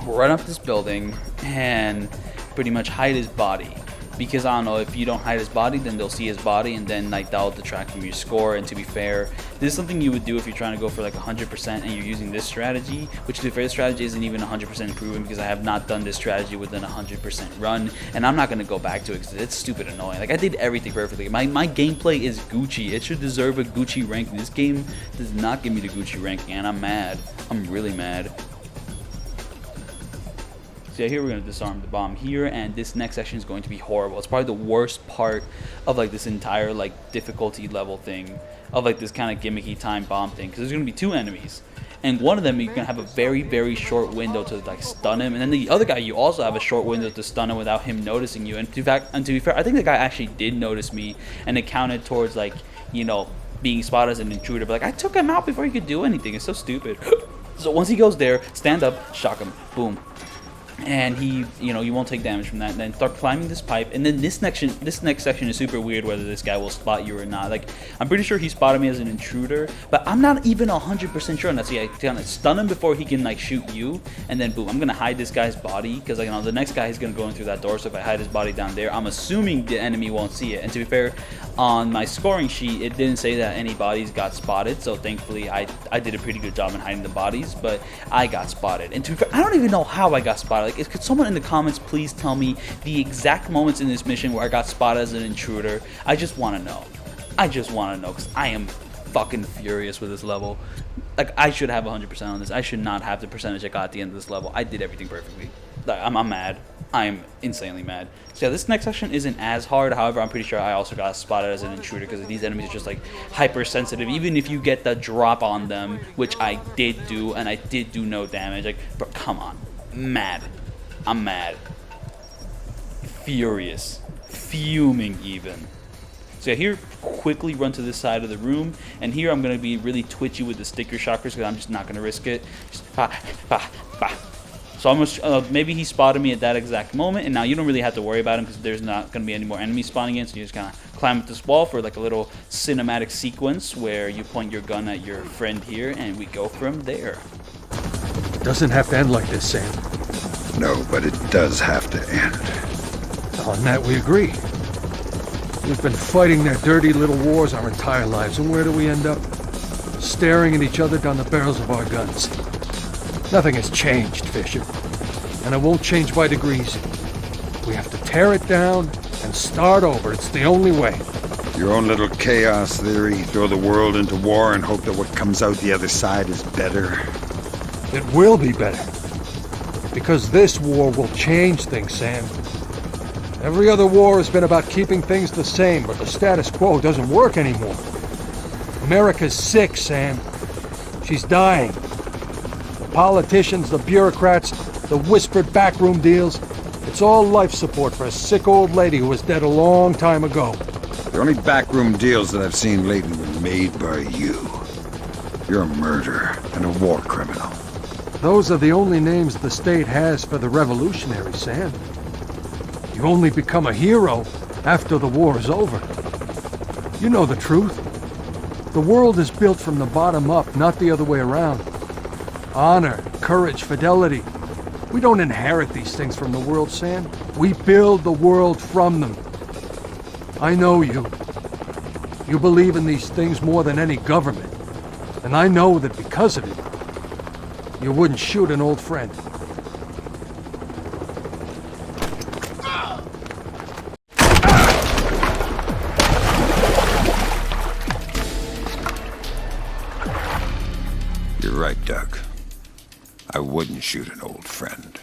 S1: run up this building and pretty much hide his body. Because I don't know, if you don't hide his body, then they'll see his body, and then like that'll detract from your score. And to be fair, this is something you would do if you're trying to go for like 100% and you're using this strategy, which to be fair, this strategy isn't even 100% proven because I have not done this strategy within a 100% run, and I'm not going to go back to it because it's stupid annoying. Like, I did everything perfectly. My gameplay is Gucci. It should deserve a Gucci ranking. This game does not give me the Gucci ranking, and I'm mad. I'm really mad. So yeah, here we're going to disarm the bomb here, and this next section is going to be horrible. It's probably the worst part of like this entire like difficulty level thing, of like this kind of gimmicky time bomb thing, because there's going to be two enemies, and one of them you're going to have a very, very short window to like stun him, and then the other guy you also have a short window to stun him without him noticing you. And to be fair, I think the guy actually did notice me, and it counted towards like, you know, being spotted as an intruder, but like I took him out before he could do anything. It's so stupid. So once he goes there, stand up, shock him, boom. And he, you know, you won't take damage from that. And then start climbing this pipe, and then this next section is super weird whether this guy will spot you or not. Like, I'm pretty sure he spotted me as an intruder, but I'm not even 100% sure on that. So yeah, I kind of stun him before he can like shoot you, and then boom, I'm gonna hide this guy's body because, like, you know, the next guy is gonna go in through that door. So if I hide his body down there, I'm assuming the enemy won't see it. And to be fair, on my scoring sheet, it didn't say that any bodies got spotted, so thankfully I did a pretty good job in hiding the bodies, but I got spotted. And to be fair, I don't even know how I got spotted. Like, could someone in the comments please tell me the exact moments in this mission where I got spotted as an intruder? I just want to know. Because I am fucking furious with this level. Like, I should have 100% on this. I should not have the percentage I got at the end of this level. I did everything perfectly. I'm mad. I'm insanely mad. So yeah, this next section isn't as hard. However, I'm pretty sure I also got spotted as an intruder because these enemies are just like hypersensitive. Even if you get the drop on them, which I did do, and I did do no damage. Like, bro, come on. Mad. I'm mad. Furious. Fuming even. So yeah, here, quickly run to this side of the room, and here I'm going to be really twitchy with the sticker shockers because I'm just not going to risk it. Just, So almost maybe he spotted me at that exact moment, and now you don't really have to worry about him because there's not going to be any more enemies spawning in, so you just kind of climb up this wall for like a little cinematic sequence where you point your gun at your friend here, and we go from there.
S10: It doesn't have to end like this, Sam.
S4: No, but it does have to end.
S10: On that we agree. We've been fighting their dirty little wars our entire lives, and where do we end up? Staring at each other down the barrels of our guns. Nothing has changed, Fisher. And it won't change by degrees. We have to tear it down and start over. It's the only way.
S4: Your own little chaos theory, throw the world into war and hope that what comes out the other side is better.
S10: It will be better. Because this war will change things, Sam. Every other war has been about keeping things the same, but the status quo doesn't work anymore. America's sick, Sam. She's dying. The politicians, the bureaucrats, the whispered backroom deals, it's all life support for a sick old lady who was dead a long time ago.
S4: The only backroom deals that I've seen lately were made by you. You're a murderer and a war criminal.
S10: Those are the only names the state has for the revolutionaries, Sam. You only become a hero after the war is over. You know the truth. The world is built from the bottom up, not the other way around. Honor, courage, fidelity. We don't inherit these things from the world, Sam. We build the world from them. I know you. You believe in these things more than any government. And I know that because of it, you wouldn't shoot an old friend.
S4: You're right, Doug. I wouldn't shoot an old friend.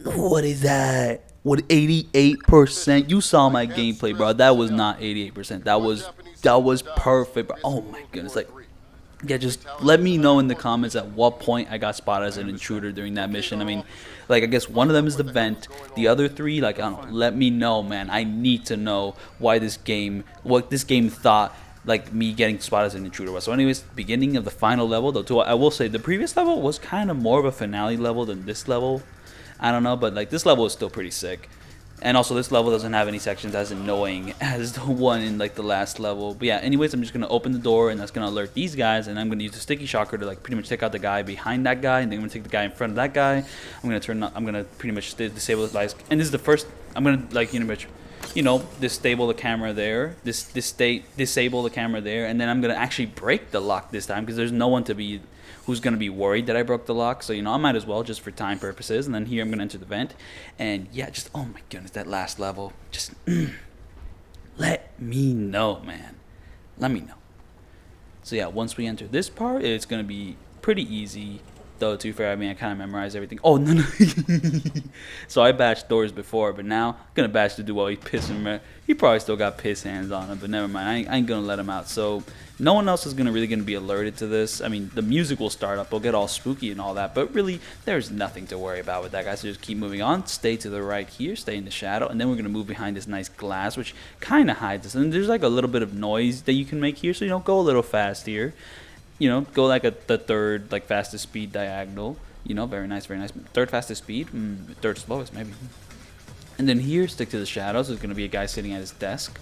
S1: What is that? What, 88%? You saw my gameplay, bro. That was not 88%. That was perfect, bro. Oh my goodness. Like, yeah, just let me know in the comments at what point I got spotted as an intruder during that mission. I mean, like, I guess one of them is the vent. The other three, like, I don't know, let me know, man. I need to know why this game, what this game thought, like, me getting spotted as an intruder was. So anyways, beginning of the final level, though, I will say the previous level was kind of more of a finale level than this level. I don't know, but, like, this level is still pretty sick. And also, this level doesn't have any sections as annoying as the one in, like, the last level. But yeah, anyways, I'm just going to open the door, and that's going to alert these guys, and I'm going to use the sticky shocker to, like, pretty much take out the guy behind that guy, and then I'm going to take the guy in front of that guy. I'm going to pretty much disable the lights. And this is the first, I'm going to, like, disable the camera there, disable the camera there, and then I'm going to actually break the lock this time, because there's no one who's going to be worried that I broke the lock. So, I might as well just for time purposes. And then here I'm going to enter the vent. And yeah, just, oh my goodness, that last level. Just, let me know, man. Let me know. So yeah, once we enter this part, it's going to be pretty easy. Though, to be fair, I mean, I kind of memorized everything. Oh, no. So I bashed doors before, but now I'm going to bash the dude while he pissing. He probably still got piss hands on him, but never mind. I ain't going to let him out. So no one else is really going to be alerted to this. I mean, the music will start up. It'll get all spooky and all that. But really, there's nothing to worry about with that, guys. So just keep moving on. Stay to the right here. Stay in the shadow. And then we're going to move behind this nice glass, which kind of hides us. And there's like a little bit of noise that you can make here. So, go a little fast here. Go like the third, like, fastest speed diagonal. Very nice, very nice. Third fastest speed. Third slowest, maybe. And then here, stick to the shadows. There's going to be a guy sitting at his desk.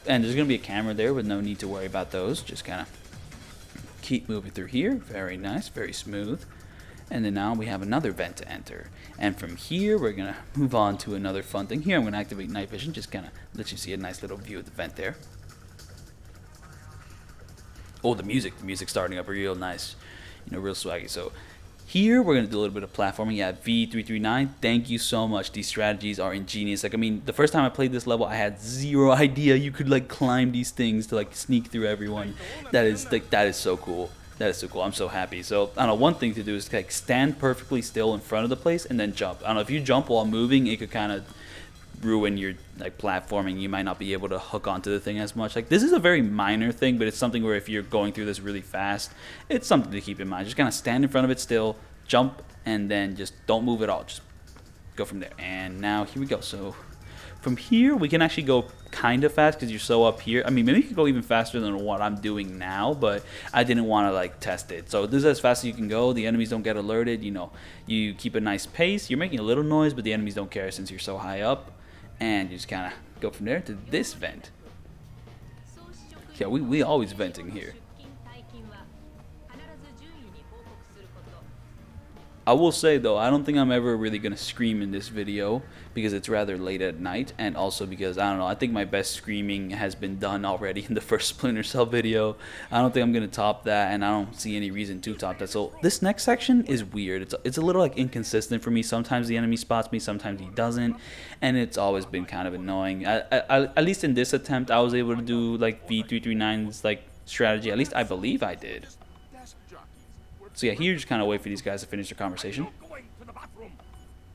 S1: And there's going to be a camera there with no need to worry about those. Just kind of keep moving through here. Very nice, very smooth. And then now we have another vent to enter. And from here, we're going to move on to another fun thing. Here, I'm going to activate night vision. Just kind of let you see a nice little view of the vent there. Oh, the music's starting up real nice. Real swaggy. So Here, we're going to do a little bit of platforming. Yeah, V339, thank you so much. These strategies are ingenious. Like, I mean, the first time I played this level, I had zero idea you could, like, climb these things to, like, sneak through everyone. That is so cool. That is so cool. I'm so happy. So, I don't know, one thing to do is, like, stand perfectly still in front of the place and then jump. I don't know, if you jump while moving, it could kind of ruin your like platforming. You might not be able to hook onto the thing as much. Like, this is a very minor thing, but it's something where if you're going through this really fast, it's something to keep in mind. Just kind of stand in front of it still, jump, and then just don't move at all. Just go from there. And now here we go. So from here we can actually go kind of fast because you're so up here. I mean, maybe you can go even faster than what I'm doing now, but I didn't want to like test it. So this is as fast as you can go. The enemies don't get alerted. You know, you keep a nice pace. You're making a little noise, but the enemies don't care since you're so high up. And you just kind of go from there to this vent. Yeah, we always venting here. I will say though, I don't think I'm ever really gonna scream in this video because it's rather late at night, and also because I don't know, I think my best screaming has been done already in the first Splinter Cell video. I don't think I'm gonna top that, and I don't see any reason to top that. So this next section is weird. It's a little like inconsistent for me. Sometimes the enemy spots me, sometimes he doesn't, and it's always been kind of annoying. At least in this attempt, I was able to do like V339's like strategy. At least I believe I did. So yeah, here just kind of wait for these guys to finish their conversation.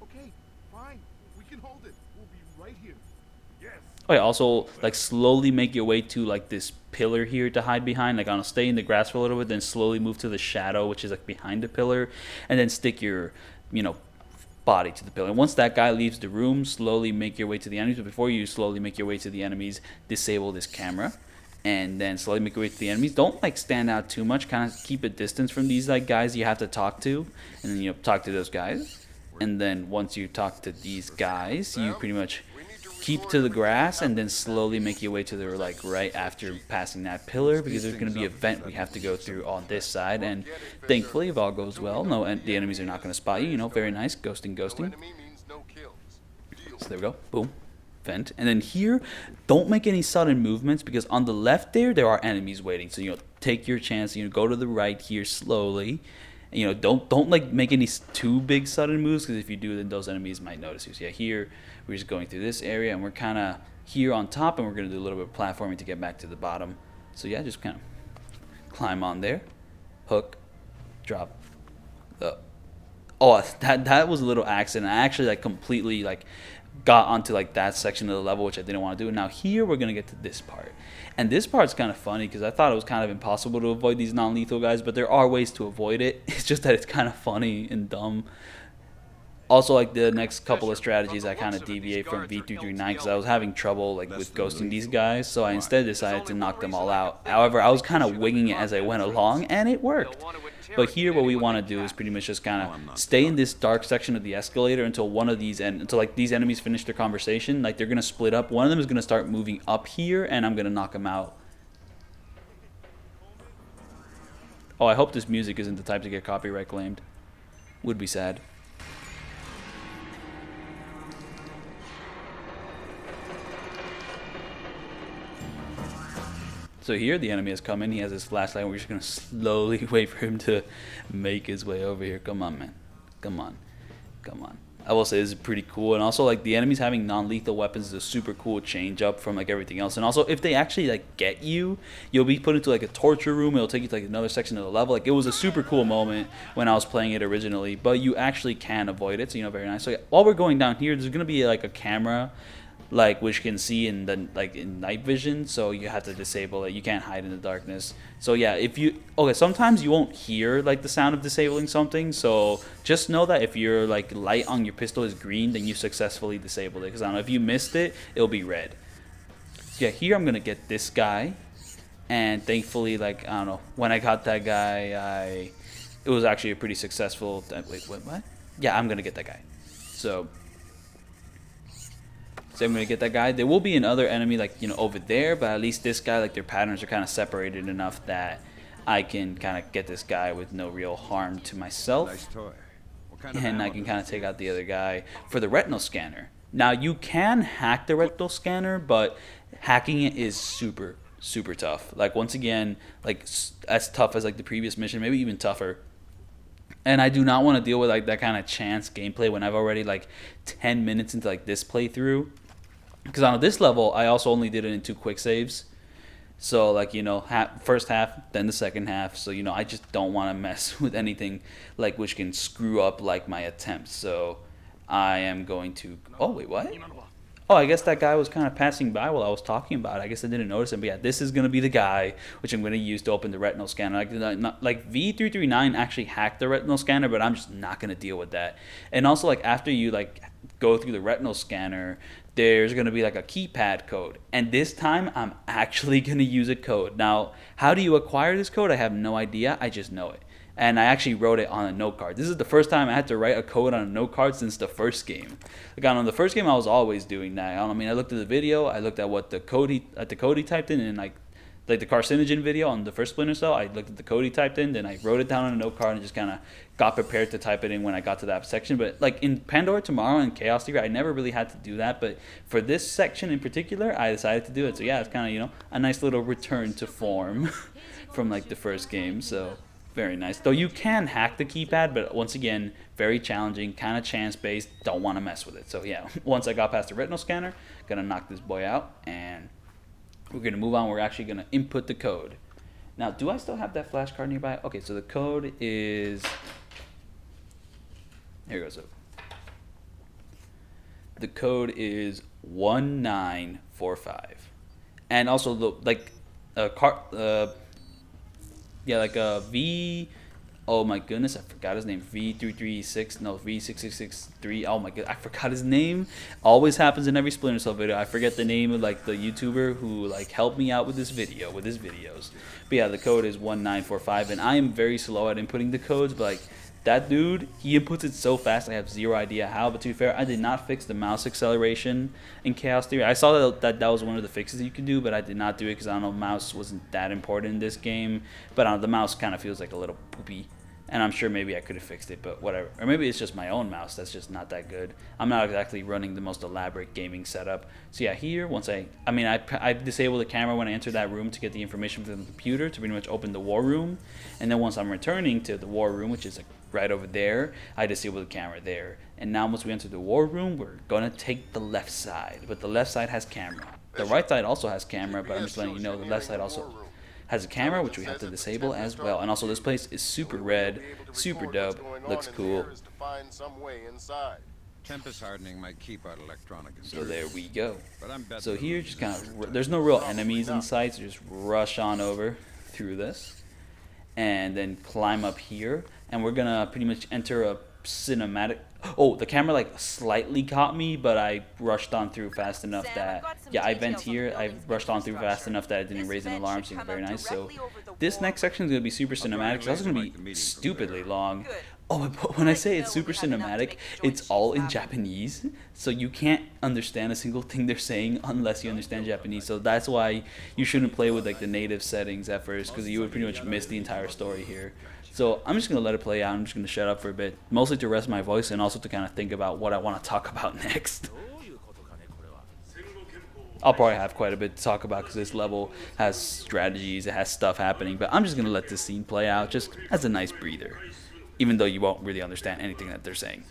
S9: Okay, fine. We can hold it. We'll be right here. Yes.
S1: Oh yeah, also like slowly make your way to like this pillar here to hide behind. Like, I don't know, stay in the grass for a little bit, then slowly move to the shadow, which is like behind the pillar, and then stick your, you know, body to the pillar. And once that guy leaves the room, slowly make your way to the enemies. But before you slowly make your way to the enemies, disable this camera. And then slowly make your way to the enemies. Don't like stand out too much. Kind of keep a distance from these like guys you have to talk to, and then you know, talk to those guys. And then once you talk to these guys, you pretty much keep to the grass, and then slowly make your way to the like right after passing that pillar, because there's going to be a vent we have to go through on this side. And thankfully, if all goes well, no, and the enemies are not going to spot you. You know, very nice, ghosting. So there we go. Boom. Vent. And then here, don't make any sudden movements, because on the left there are enemies waiting. So, you know, take your chance. You know, go to the right here slowly. And, you know, don't like make any too big sudden moves, because if you do, then those enemies might notice you. So yeah, here we're just going through this area, and we're kind of here on top, and we're going to do a little bit of platforming to get back to the bottom. So yeah, just kind of climb on there, hook, drop. Oh, that was a little accident. I actually like completely like got onto like that section of the level, which I didn't want to do. And now here we're gonna get to this part, and this part's kind of funny because I thought it was kind of impossible to avoid these non-lethal guys, but there are ways to avoid it. It's just that it's kind of funny and dumb. Also, like the next couple of strategies, I kind of deviate from V339 because I was having trouble like with ghosting these guys, so I instead decided to knock them all out. However, I was kind of winging it as I went along, and it worked. But here, what we want to do is pretty much just kind of stay in this dark section of the escalator until one of these until like these enemies finish their conversation. Like, they're gonna split up. One of them is gonna start moving up here, and I'm gonna knock him out. Oh, I hope this music isn't the type to get copyright claimed. Would be sad. So here the enemy has come in. He has his flashlight. We're just going to slowly wait for him to make his way over here. Come on, man. Come on. Come on. I will say this is pretty cool. And also, like, the enemies having non-lethal weapons is a super cool change up from like everything else. And also, if they actually like get you, you'll be put into like a torture room. It'll take you to like another section of the level. Like, it was a super cool moment when I was playing it originally, but you actually can avoid it. So, you know, very nice. So yeah, while we're going down here, there's going to be like a camera, like, which can see in the like in night vision, so you have to disable it. You can't hide in the darkness. So yeah, if you sometimes you won't hear like the sound of disabling something, so just know that if your like light on your pistol is green, then you successfully disabled it, because I don't know, if you missed it, it'll be red. So yeah, here I'm gonna get this guy, and thankfully, like, I don't know, when I got that guy, it was actually a pretty successful wait, what? Yeah, I'm gonna get that guy. So I'm going to get that guy. There will be another enemy, like, you know, over there, but at least this guy, like, their patterns are kind of separated enough that I can kind of get this guy with no real harm to myself.
S4: Nice toy. What kind of
S1: and I can kind of take out the other guy for the retinal scanner. Now, you can hack the retinal scanner, but hacking it is super, super tough. Like, once again, like, as tough as, like, the previous mission, maybe even tougher. And I do not want to deal with like that kind of chance gameplay when I've already like 10 minutes into like this playthrough. Because on this level, I also only did it in 2 quick saves. So like, you know, first half, then the second half. So, you know, I just don't want to mess with anything like which can screw up like my attempts. So I am going to... Oh, wait, what? Oh, I guess that guy was kind of passing by while I was talking about it. I guess I didn't notice him. But yeah, this is going to be the guy which I'm going to use to open the retinal scanner. Like V339 actually hacked the retinal scanner, but I'm just not going to deal with that. And also, like, after you like go through the retinal scanner, there's going to be like a keypad code. And this time, I'm actually going to use a code. Now, how do you acquire this code? I have no idea. I just know it. And I actually wrote it on a note card. This is the first time I had to write a code on a note card since the first game. Like on the first game, I was always doing that. I mean, I looked at the video, I looked at what the code he typed in, and like the carcinogen video on the first Splinter Cell, I looked at the code he typed in, then I wrote it down on a note card and just kind of got prepared to type it in when I got to that section. But like in Pandora Tomorrow and Chaos Theory, I never really had to do that. But for this section in particular, I decided to do it. So yeah, it's kind of, you know, a nice little return to form from like the first game. So very nice. Though you can hack the keypad, but once again, very challenging, kind of chance-based, don't want to mess with it. So yeah, once I got past the retinal scanner, gonna knock this boy out, and we're gonna move on. We're actually gonna input the code. Now, do I still have that flashcard nearby? Okay, so the code is... Here goes. The code is 1945. And also, the V, oh my goodness, I forgot his name, V336, no, V6663, oh my god, I forgot his name. Always happens in every Splinter Cell video. I forget the name of like the YouTuber who like helped me out with this video, with his videos. But yeah, the code is 1945, and I am very slow at inputting the codes, but like, that dude, he inputs it so fast, I have zero idea how. But to be fair, I did not fix the mouse acceleration in Chaos Theory. I saw that was one of the fixes that you could do, but I did not do it because I don't know, mouse wasn't that important in this game. But the mouse kind of feels like a little poopy, and I'm sure maybe I could have fixed it, but whatever. Or maybe it's just my own mouse that's just not that good. I'm not exactly running the most elaborate gaming setup. So yeah, here, once I disable the camera when I enter that room to get the information from the computer to pretty much open the war room. And then once I'm returning to the war room, which is like right over there, I disable the camera there. And now once we enter the war room, we're gonna take the left side, but the left side has camera. The right side also has camera, but I'm just letting you know the left side also has a camera, which we have to disable as well. And also this place is super red, super dope, looks cool.
S4: Tempest hardening might keep out electronic.
S1: So there we go. So here, just kind of, there's no real enemies in sight, so just rush on over through this, and then climb up here, and we're gonna pretty much enter a cinematic. Oh, the camera like slightly caught me, but I rushed on through fast enough that, yeah, I vent here, I rushed on through fast enough that I didn't raise an alarm, so very nice. So this next section is going to be super cinematic, it's also going to be stupidly long. Oh, but when I say it's super cinematic, it's all in Japanese, so you can't understand a single thing they're saying unless you understand Japanese. So that's why you shouldn't play with like the native settings at first, because you would pretty much miss the entire story here. So I'm just going to let it play out. I'm just going to shut up for a bit, mostly to rest my voice and also to kind of think about what I want to talk about next. I'll probably have quite a bit to talk about because this level has strategies, it has stuff happening, but I'm just going to let this scene play out just as a nice breather, even though you won't really understand anything that they're saying.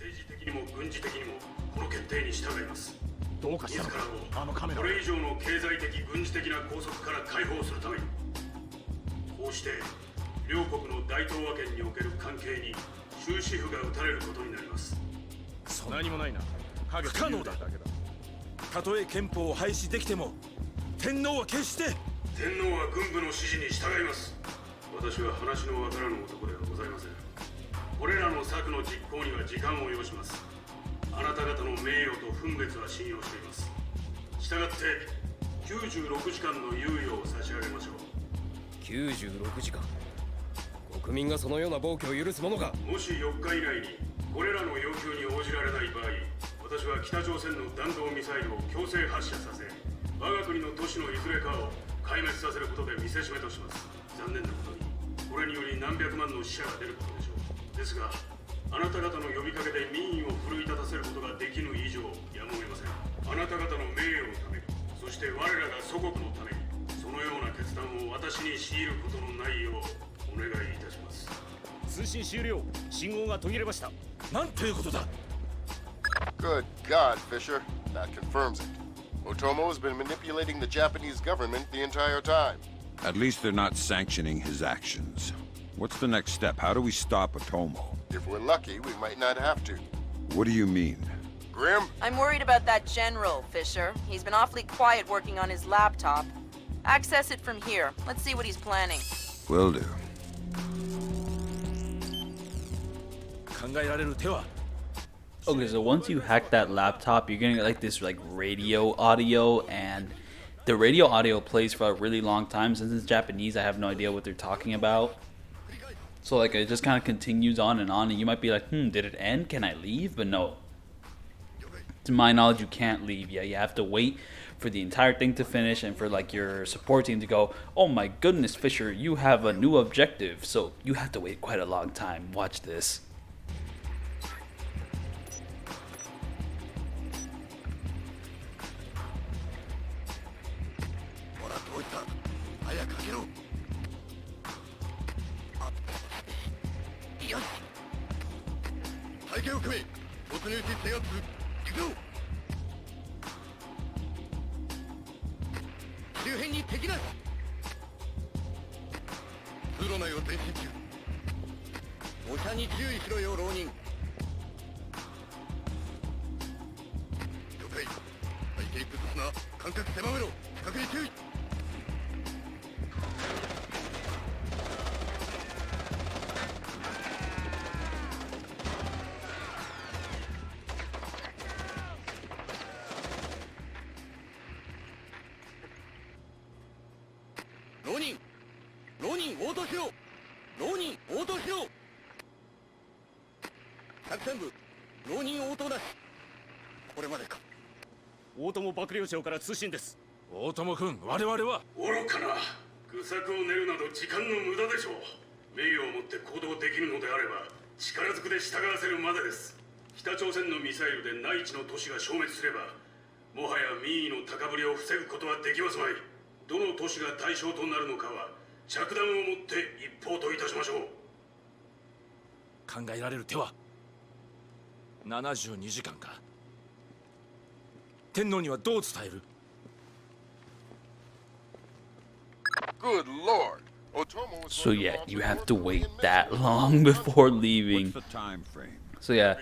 S7: Good God, Fisher. That confirms it. Otomo has been manipulating the Japanese government the entire time.
S4: At least they're not sanctioning his actions. What's the next step? How do we stop Otomo?
S7: If we're lucky, we might not have to.
S4: What do you mean?
S7: Grim?
S2: I'm worried about that general, Fisher. He's been awfully quiet working on his laptop. Access it from here. Let's see what he's planning.
S4: Will do.
S1: Okay, so once you hack that laptop, you're gonna get like this like radio audio, and the radio audio plays for a really long time. Since it's Japanese, I have no idea what they're talking about. So like it just kind of continues on, and you might be like, did it end? Can I leave? But no. To my knowledge, you can't leave. Yeah, you have to wait for the entire thing to finish and for like your support team to go, oh my goodness, Fisher, you have a new objective. So you have to wait quite a long time. Watch this.
S7: Good Lord. Otomo was
S1: So
S7: going to
S1: yeah,
S7: launch
S1: you
S7: a
S1: have to
S7: nuclear
S1: wait
S7: missile
S1: that
S7: with
S1: long before leaving.
S4: What's the time frame?
S1: So yeah,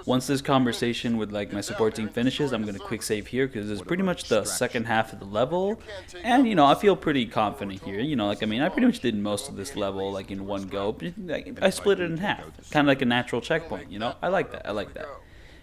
S1: once this conversation with like my support team finishes, I'm gonna quick save here because it's pretty much the second half of the level, and you know I feel pretty confident here. You know, like I mean, I pretty much did most of this level like in one go. I split it in half, kind of like a natural checkpoint. You know, I like that. I like that.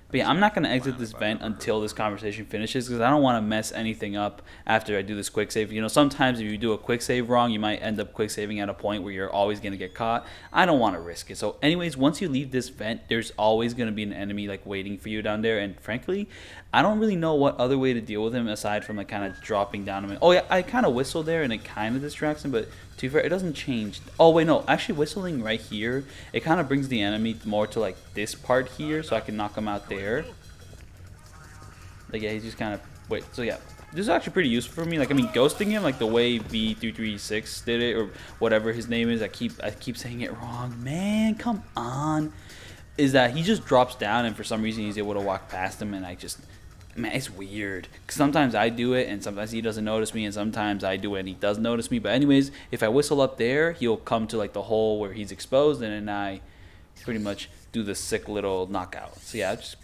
S1: But yeah, I'm not going to exit this vent until this conversation finishes because I don't want to mess anything up after I do this quick save. You know, sometimes if you do a quick save wrong, you might end up quick saving at a point where you're always going to get caught. I don't want to risk it. So anyways, once you leave this vent, there's always going to be an enemy like waiting for you down there. And frankly, I don't really know what other way to deal with him aside from like kind of dropping down him. Oh yeah, I kind of whistle there and it kind of distracts him, but to be fair, it doesn't change. Oh wait, no, actually whistling right here, it kind of brings the enemy more to like this part here, so I can knock him out there. Like yeah, he's just kind of wait. So yeah, this is actually pretty useful for me. Like I mean, ghosting him like the way V336 did it or whatever his name is. I keep saying it wrong. Man, come on. Is that he just drops down and for some reason he's able to walk past him, and man, it's weird. 'Cause sometimes I do it and sometimes he doesn't notice me, and sometimes I do it and he does notice me. But anyways, if I whistle up there, he'll come to like the hole where he's exposed, and then I pretty much do the sick little knockout. So yeah, I just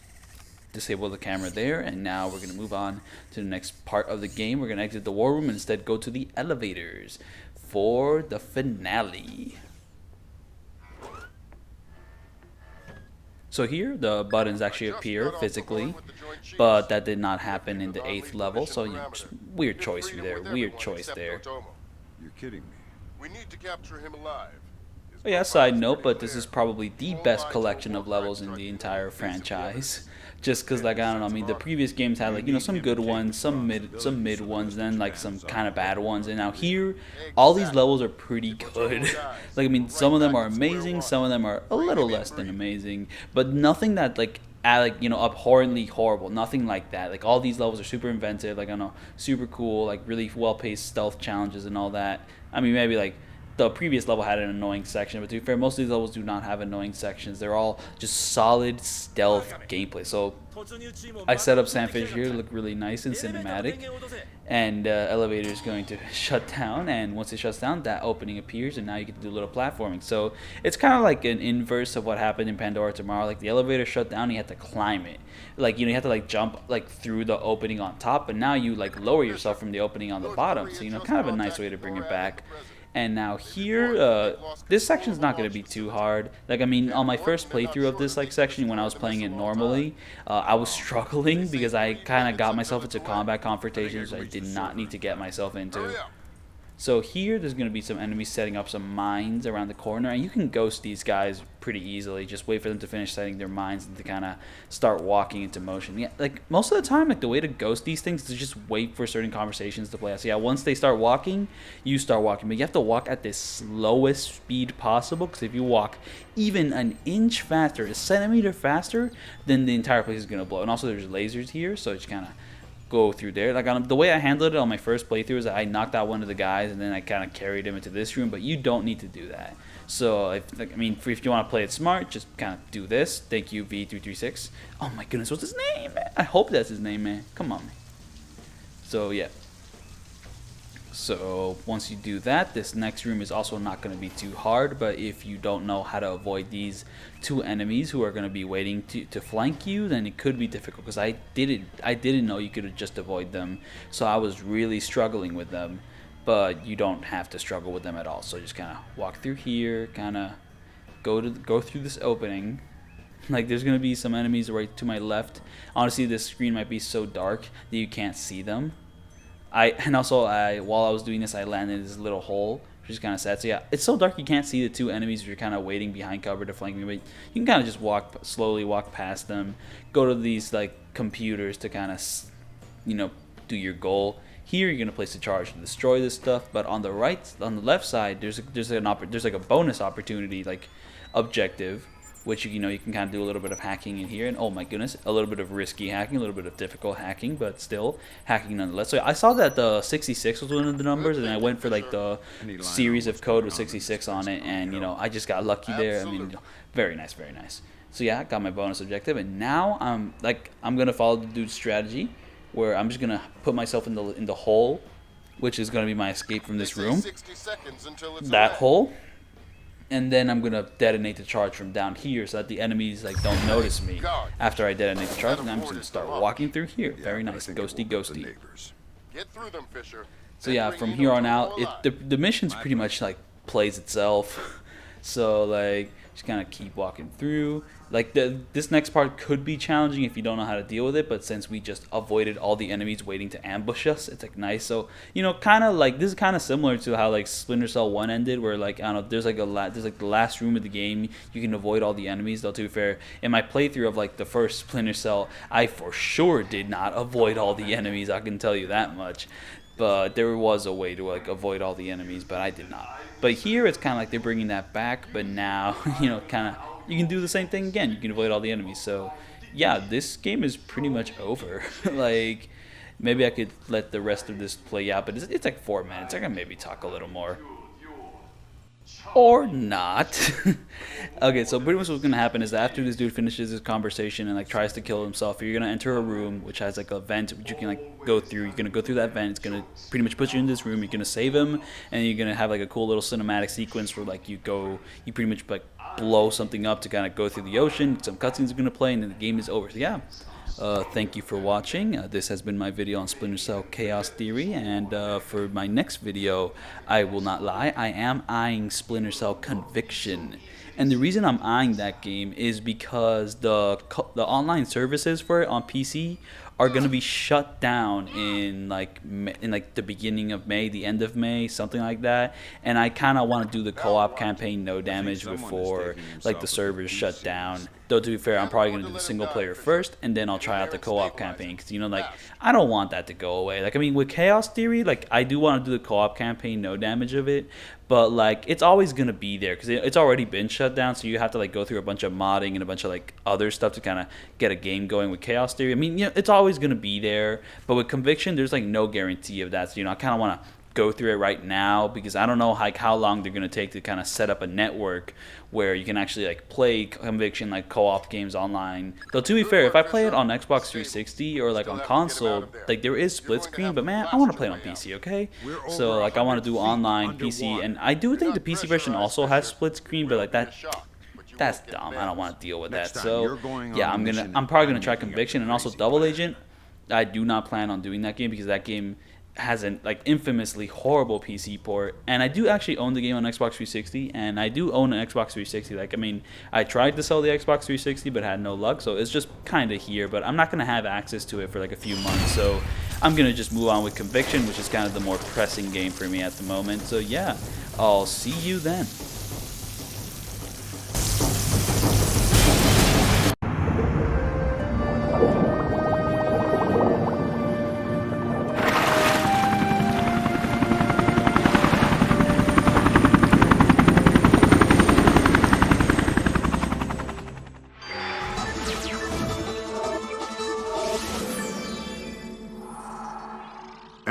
S1: disable the camera there, and now we're going to move on to the next part of the game. We're going to exit the war room and instead go to the elevators for the finale. So here, the buttons actually appear physically, but that did not happen in the 8th level, so you know, weird choice there, weird choice there.
S4: You're kidding me.
S7: We need to capture him alive.
S1: Oh yeah, side note, but this is probably the best collection of levels in the entire franchise. Just because, like, I don't know, I mean, the previous games had, like, you know, some good ones, some mid ones, then, like, some kind of bad ones. And now here, all these levels are pretty good. Like, I mean, some of them are amazing, some of them are a little less than amazing. But nothing that, like, you know, abhorrently horrible. Nothing like that. Like, all these levels are super inventive, like, I don't know, super cool, like, really well-paced stealth challenges and all that. I mean, maybe, like, the previous level had an annoying section, but to be fair, most of these levels do not have annoying sections. They're all just solid stealth gameplay. So I set up Sandfish here to look really nice and cinematic, and elevator is going to shut down, and once it shuts down, that opening appears, and now you get to do a little platforming. So it's kind of like an inverse of what happened in Pandora Tomorrow. Like the elevator shut down, you had to climb it. Like, you know, you have to like jump like through the opening on top, but now you like lower yourself from the opening on the bottom. So, you know, kind of a nice way to bring it back. And now here, this section's not going to be too hard. Like, I mean, on my first playthrough of this like section, when I was playing it normally, I was struggling because I kind of got myself into combat confrontations I did not need to get myself into. So here, there's going to be some enemies setting up some mines around the corner, and you can ghost these guys pretty easily. Just wait for them to finish setting their mines and to kind of start walking into motion. Yeah, like most of the time, like the way to ghost these things is just wait for certain conversations to play out. So yeah, once they start walking, you start walking, but you have to walk at the slowest speed possible, because if you walk even an inch faster, a centimeter faster, then the entire place is going to blow. And also, there's lasers here, so it's kind of go through there. Like the way I handled it on my first playthrough is that I knocked out one of the guys and then I kind of carried him into this room, but you don't need to do that. So if you want to play it smart, just kind of do this. Thank you, V336. Oh my goodness, what's his name, man? I hope that's his name, man. Come on, man. So yeah. So once you do that, this next room is also not going to be too hard, but if you don't know how to avoid these two enemies who are going to be waiting to flank you, then it could be difficult, because I didn't know you could just avoid them, so I was really struggling with them. But you don't have to struggle with them at all, so just kind of walk through here, kind of go through this opening. Like, there's going to be some enemies right to my left. Honestly, this screen might be so dark that you can't see them. While I was doing this, I landed in this little hole, which is kind of sad. So yeah, it's so dark you can't see the two enemies if you're kind of waiting behind cover to flank me, but you can kind of just slowly walk past them, go to these like computers to kind of, you know, do your goal. Here you're gonna place a charge to destroy this stuff, but on the left side, there's like a bonus opportunity, like objective, which you can kind of do a little bit of hacking in here, and oh my goodness, a little bit of risky hacking, a little bit of difficult hacking, but still hacking nonetheless. So I saw that the 66 was one of the numbers, and I went for like the series of code with 66 on it, and you know, I just got lucky there. I mean, very nice, very nice. So yeah, I got my bonus objective, and now I'm gonna follow the dude's strategy, where I'm just gonna put myself in the hole, which is gonna be my escape from this room. That hole. And then I'm gonna detonate the charge from down here so that the enemies like don't notice me after I detonate the charge. And I'm just gonna start walking through here. Very nice, ghosty.
S7: Get through them, Fisher.
S1: So yeah, from here on out, the mission's pretty much like plays itself. So like, just kind of keep walking through. Like this next part could be challenging if you don't know how to deal with it, but since we just avoided all the enemies waiting to ambush us, it's like nice. So you know, kind of like this is kind of similar to how like Splinter Cell 1 ended, where like I don't know, there's like the last room of the game you can avoid all the enemies. Though to be fair, in my playthrough of like the first Splinter Cell, I for sure did not avoid all the enemies. I can tell you that much. But there was a way to like avoid all the enemies, but I did not. But here it's kind of like they're bringing that back, but now you know, kind of. You can do the same thing again. You can avoid all the enemies. So, yeah, this game is pretty much over. Like, maybe I could let the rest of this play out, but it's like 4 minutes. I can maybe talk a little more. Or not. Okay, so pretty much what's going to happen is that after this dude finishes his conversation and, like, tries to kill himself, you're going to enter a room which has, like, a vent which you can, like, go through. You're going to go through that vent. It's going to pretty much put you in this room. You're going to save him, and you're going to have, like, a cool little cinematic sequence where, like, you pretty much, like, blow something up to kind of go through the ocean. Some cutscenes are going to play, and then the game is over. So, yeah. Thank you for watching. This has been my video on Splinter Cell Chaos Theory, and for my next video, I will not lie, I am eyeing Splinter Cell Conviction. And the reason I'm eyeing that game is because the online services for it on PC are going to be shut down in like the beginning of May, the end of May, something like that. And I kind of want to do the co-op campaign no damage before like the servers shut down. Though to be fair, I'm probably going to do the single player first, and then I'll try out the co-op campaign, because you know, like, I don't want that to go away. Like, I mean, with Chaos Theory, like, I do want to do the co-op campaign, no damage of it, but like, it's always going to be there because it's already been shut down, so you have to like go through a bunch of modding and a bunch of like other stuff to kind of get a game going. With Chaos Theory, I mean, you know, it's always going to be there, but with Conviction, there's like no guarantee of that. So you know, I kind of want to go through it right now because I don't know like how long they're gonna take to kind of set up a network where you can actually like play Conviction like co-op games online. Though to be fair, if I play it on Xbox 360 or like on console, like there is split screen, but man, I want to play it on PC, okay? So like I want to do online PC, and I do think the PC version also has split screen, but like that's dumb. I don't want to deal with that. So yeah, I'm probably gonna try Conviction and also Double Agent. I do not plan on doing that game because that game has an like infamously horrible PC port, and I do actually own the game on Xbox 360, and I do own an Xbox 360. Like I mean, I tried to sell the Xbox 360 but had no luck, so it's just kind of here, but I'm not gonna have access to it for like a few months, so I'm gonna just move on with Conviction, which is kind of the more pressing game for me at the moment. So yeah, I'll see you then.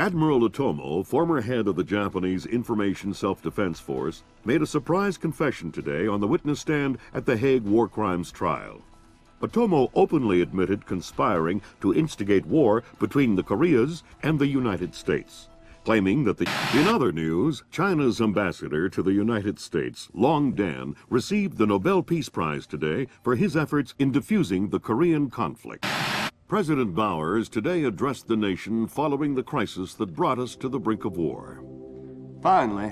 S11: Admiral Otomo, former head of the Japanese Information Self-Defense Force, made a surprise confession today on the witness stand at the Hague War Crimes trial. Otomo openly admitted conspiring to instigate war between the Koreas and the United States, claiming that In other news, China's ambassador to the United States, Long Dan, received the Nobel Peace Prize today for his efforts in diffusing the Korean conflict. President Bowers today addressed the nation following the crisis that brought us to the brink of war.
S12: Finally,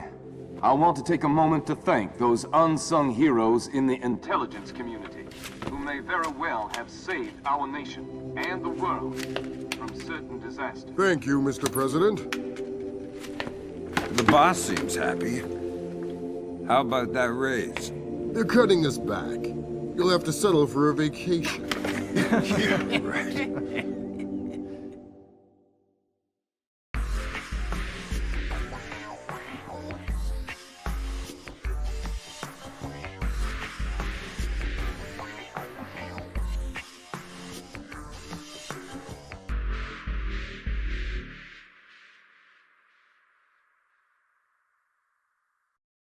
S12: I want to take a moment to thank those unsung heroes in the intelligence community who may very well have saved our nation and the world from certain disasters.
S7: Thank you, Mr. President.
S4: The boss seems happy. How about that raise?
S7: They're cutting us back. You'll have to settle for a vacation.
S4: Yeah, right.